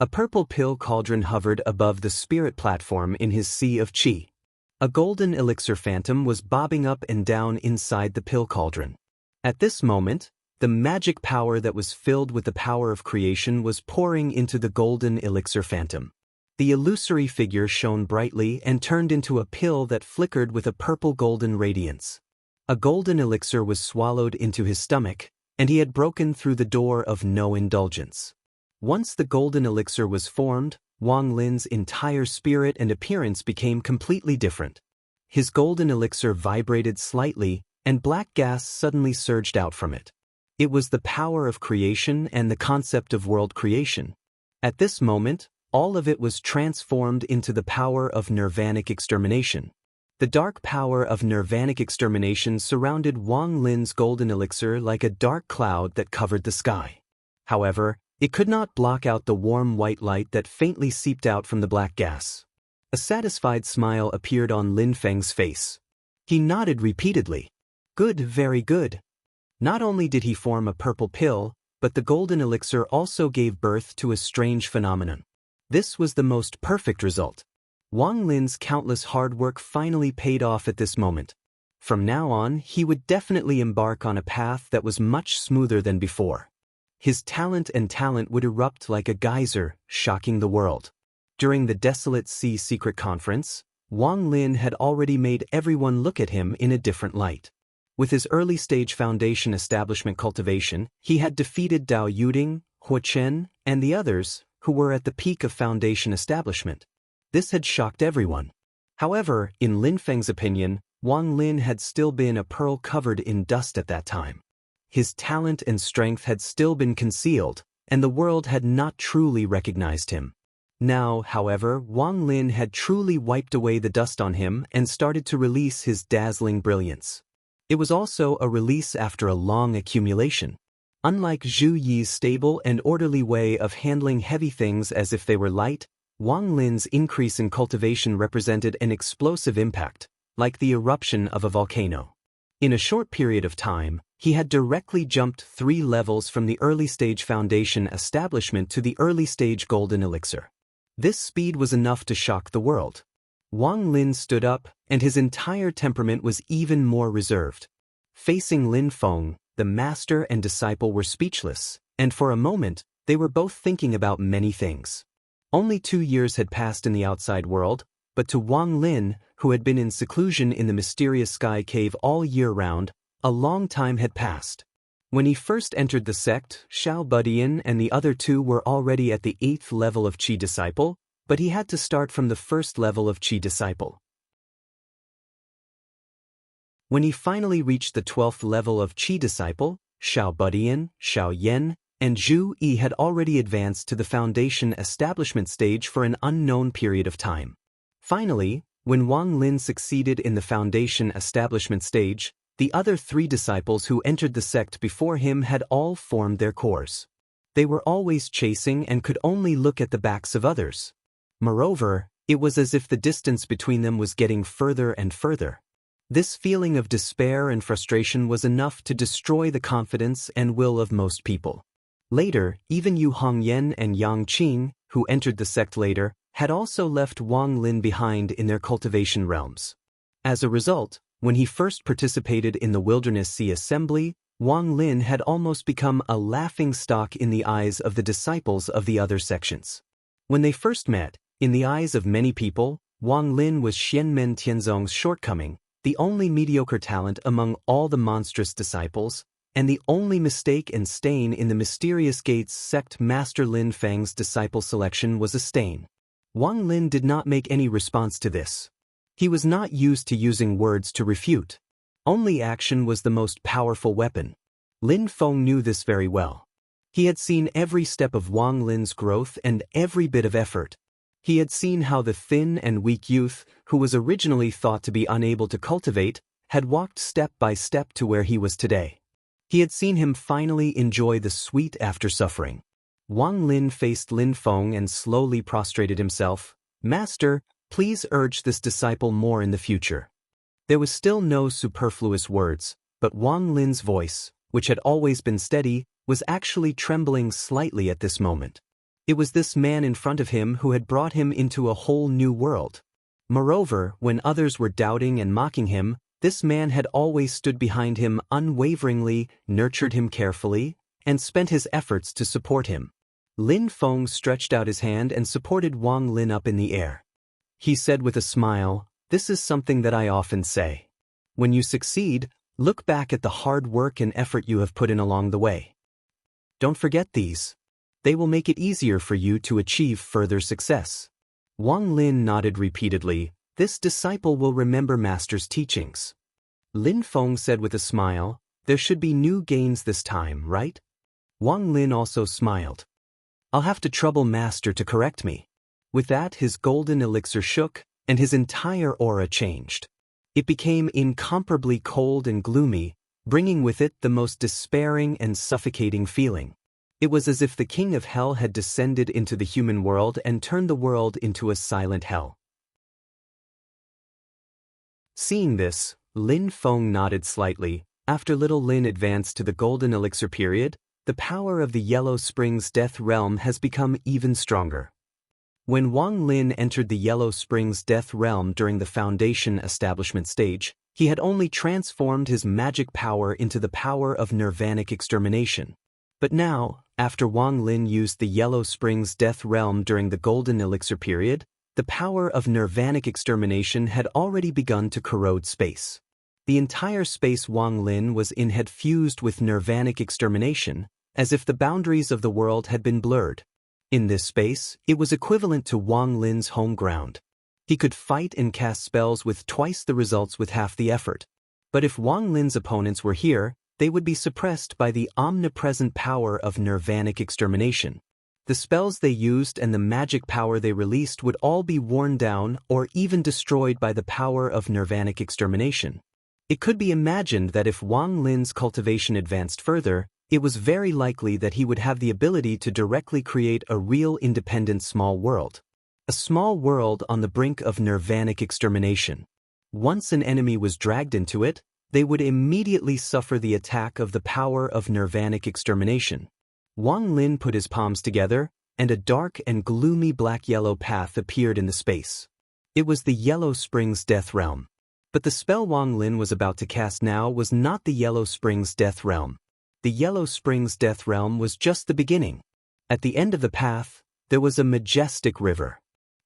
A purple pill cauldron hovered above the spirit platform in his sea of chi. A golden elixir phantom was bobbing up and down inside the pill cauldron. At this moment, the magic power that was filled with the power of creation was pouring into the golden elixir phantom. The illusory figure shone brightly and turned into a pill that flickered with a purple-golden radiance. A golden elixir was swallowed into his stomach, and he had broken through the door of no indulgence. Once the golden elixir was formed, Wang Lin's entire spirit and appearance became completely different. His golden elixir vibrated slightly, and black gas suddenly surged out from it. It was the power of creation and the concept of world creation. At this moment, all of it was transformed into the power of nirvanic extermination. The dark power of nirvanic extermination surrounded Wang Lin's golden elixir like a dark cloud that covered the sky. However, it could not block out the warm white light that faintly seeped out from the black gas. A satisfied smile appeared on Lin Feng's face. He nodded repeatedly. Good, very good. Not only did he form a purple pill, but the golden elixir also gave birth to a strange phenomenon. This was the most perfect result. Wang Lin's countless hard work finally paid off at this moment. From now on, he would definitely embark on a path that was much smoother than before. His talent would erupt like a geyser, shocking the world. During the Desolate Sea Secret Conference, Wang Lin had already made everyone look at him in a different light. With his early-stage foundation establishment cultivation, he had defeated Dao Yuding, Huo Chen, and the others, who were at the peak of foundation establishment. This had shocked everyone. However, in Lin Feng's opinion, Wang Lin had still been a pearl covered in dust at that time. His talent and strength had still been concealed, and the world had not truly recognized him. Now, however, Wang Lin had truly wiped away the dust on him and started to release his dazzling brilliance. It was also a release after a long accumulation. Unlike Zhu Yi's stable and orderly way of handling heavy things as if they were light, Wang Lin's increase in cultivation represented an explosive impact, like the eruption of a volcano. In a short period of time, he had directly jumped 3 levels from the early-stage foundation establishment to the early-stage golden elixir. This speed was enough to shock the world. Wang Lin stood up, and his entire temperament was even more reserved. Facing Lin Feng, the master and disciple were speechless, and for a moment, they were both thinking about many things. Only 2 years had passed in the outside world, but to Wang Lin, who had been in seclusion in the mysterious sky cave all year round, a long time had passed. When he first entered the sect, Xiao Budian and the other 2 were already at the 8th level of Qi Disciple, but he had to start from the 1st level of Qi Disciple. When he finally reached the 12th level of Qi Disciple, Xiao Budian, Xiao Yan, and Zhu Yi had already advanced to the foundation establishment stage for an unknown period of time. Finally, when Wang Lin succeeded in the foundation establishment stage, the other 3 disciples who entered the sect before him had all formed their cores. They were always chasing and could only look at the backs of others. Moreover, it was as if the distance between them was getting further and further. This feeling of despair and frustration was enough to destroy the confidence and will of most people. Later, even Yu Hongyan and Yang Qing, who entered the sect later, had also left Wang Lin behind in their cultivation realms. As a result, when he first participated in the Wilderness Sea Assembly, Wang Lin had almost become a laughingstock in the eyes of the disciples of the other sections. When they first met, in the eyes of many people, Wang Lin was Xianmen Tianzong's shortcoming, the only mediocre talent among all the monstrous disciples, and the only mistake and stain in the Mysterious Gates sect Master Lin Feng's disciple selection was a stain. Wang Lin did not make any response to this. He was not used to using words to refute. Only action was the most powerful weapon. Lin Feng knew this very well. He had seen every step of Wang Lin's growth and every bit of effort. He had seen how the thin and weak youth, who was originally thought to be unable to cultivate, had walked step by step to where he was today. He had seen him finally enjoy the sweet after suffering. Wang Lin faced Lin Feng and slowly prostrated himself. "Master, please urge this disciple more in the future." There was still no superfluous words, But Wang Lin's voice, which had always been steady, was actually trembling slightly at this moment. It was this man in front of him who had brought him into a whole new world. Moreover, when others were doubting and mocking him, this man had always stood behind him unwaveringly, nurtured him carefully, and spent his efforts to support him. Lin Feng stretched out his hand and supported Wang Lin up in the air. He said with a smile, "This is something that I often say. When you succeed, look back at the hard work and effort you have put in along the way. Don't forget these. They will make it easier for you to achieve further success." Wang Lin nodded repeatedly. "This disciple will remember Master's teachings." Lin Feng said with a smile, "There should be new gains this time, right?" Wang Lin also smiled. "I'll have to trouble Master to correct me." With that, his golden elixir shook, and his entire aura changed. It became incomparably cold and gloomy, bringing with it the most despairing and suffocating feeling. It was as if the king of hell had descended into the human world and turned the world into a silent hell. Seeing this, Lin Feng nodded slightly. After little Lin advanced to the golden elixir period, the power of the Yellow Springs Death Realm has become even stronger. When Wang Lin entered the Yellow Springs Death Realm during the Foundation establishment stage, he had only transformed his magic power into the power of nirvanic extermination. But now, after Wang Lin used the Yellow Springs Death Realm during the Golden Elixir period, the power of nirvanic extermination had already begun to corrode space. The entire space Wang Lin was in had fused with nirvanic extermination, as if the boundaries of the world had been blurred. In this space, it was equivalent to Wang Lin's home ground. He could fight and cast spells with twice the results with half the effort. But if Wang Lin's opponents were here, they would be suppressed by the omnipresent power of nirvanic extermination. The spells they used and the magic power they released would all be worn down or even destroyed by the power of nirvanic extermination. It could be imagined that if Wang Lin's cultivation advanced further, it was very likely that he would have the ability to directly create a real independent small world. A small world on the brink of nirvanic extermination. Once an enemy was dragged into it, they would immediately suffer the attack of the power of nirvanic extermination. Wang Lin put his palms together, and a dark and gloomy black-yellow path appeared in the space. It was the Yellow Springs Death Realm. But the spell Wang Lin was about to cast now was not the Yellow Springs Death Realm. The Yellow Springs Death Realm was just the beginning. At the end of the path, there was a majestic river.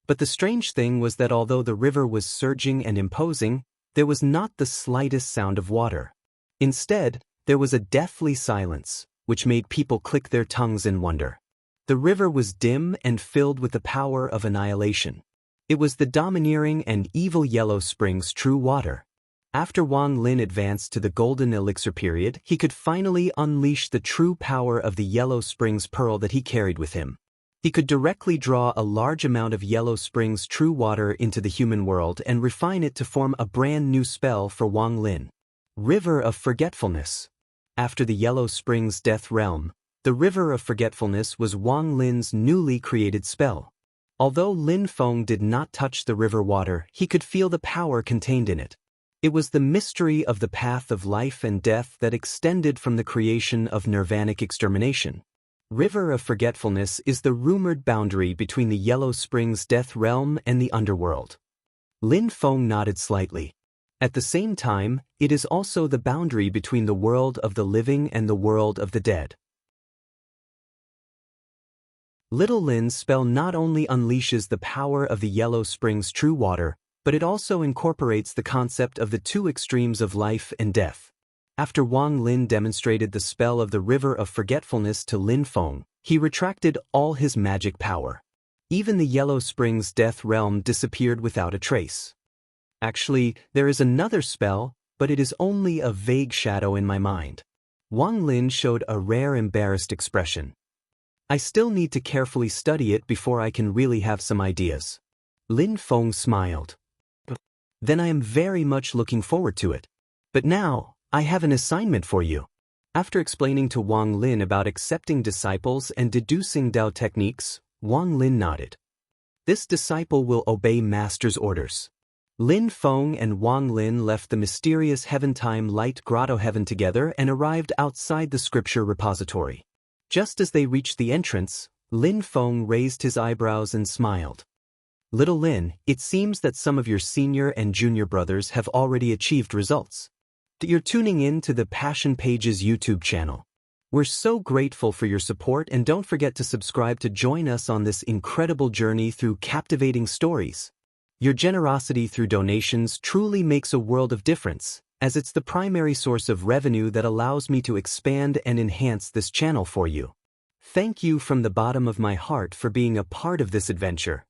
But the strange thing was that although the river was surging and imposing, there was not the slightest sound of water. Instead, there was a deathly silence, which made people click their tongues in wonder. The river was dim and filled with the power of annihilation. It was the domineering and evil Yellow Springs true water. After Wang Lin advanced to the Golden Elixir period, he could finally unleash the true power of the Yellow Springs pearl that he carried with him. He could directly draw a large amount of Yellow Springs true water into the human world and refine it to form a brand new spell for Wang Lin. River of Forgetfulness. After the Yellow Springs Death Realm, the River of Forgetfulness was Wang Lin's newly created spell. Although Lin Feng did not touch the river water, he could feel the power contained in it. It was the mystery of the path of life and death that extended from the creation of nirvanic extermination. River of Forgetfulness is the rumored boundary between the Yellow Springs Death Realm and the underworld. Lin Feng nodded slightly. At the same time, it is also the boundary between the world of the living and the world of the dead. Little Lin's spell not only unleashes the power of the Yellow Springs true water, but it also incorporates the concept of the two extremes of life and death. After Wang Lin demonstrated the spell of the River of Forgetfulness to Lin Feng, he retracted all his magic power. Even the Yellow Springs Death Realm disappeared without a trace. Actually, there is another spell, but it is only a vague shadow in my mind. Wang Lin showed a rare embarrassed expression. I still need to carefully study it before I can really have some ideas. Lin Feng smiled. Then I am very much looking forward to it. But now, I have an assignment for you. After explaining to Wang Lin about accepting disciples and deducing Dao techniques, Wang Lin nodded. This disciple will obey Master's orders. Lin Feng and Wang Lin left the mysterious Heaventime Light Grotto Heaven together and arrived outside the scripture repository. Just as they reached the entrance, Lin Feng raised his eyebrows and smiled. Little Lin, it seems that some of your senior and junior brothers have already achieved results. You're tuning in to the Passion Pages YouTube channel. We're so grateful for your support, and don't forget to subscribe to join us on this incredible journey through captivating stories. Your generosity through donations truly makes a world of difference, as it's the primary source of revenue that allows me to expand and enhance this channel for you. Thank you from the bottom of my heart for being a part of this adventure.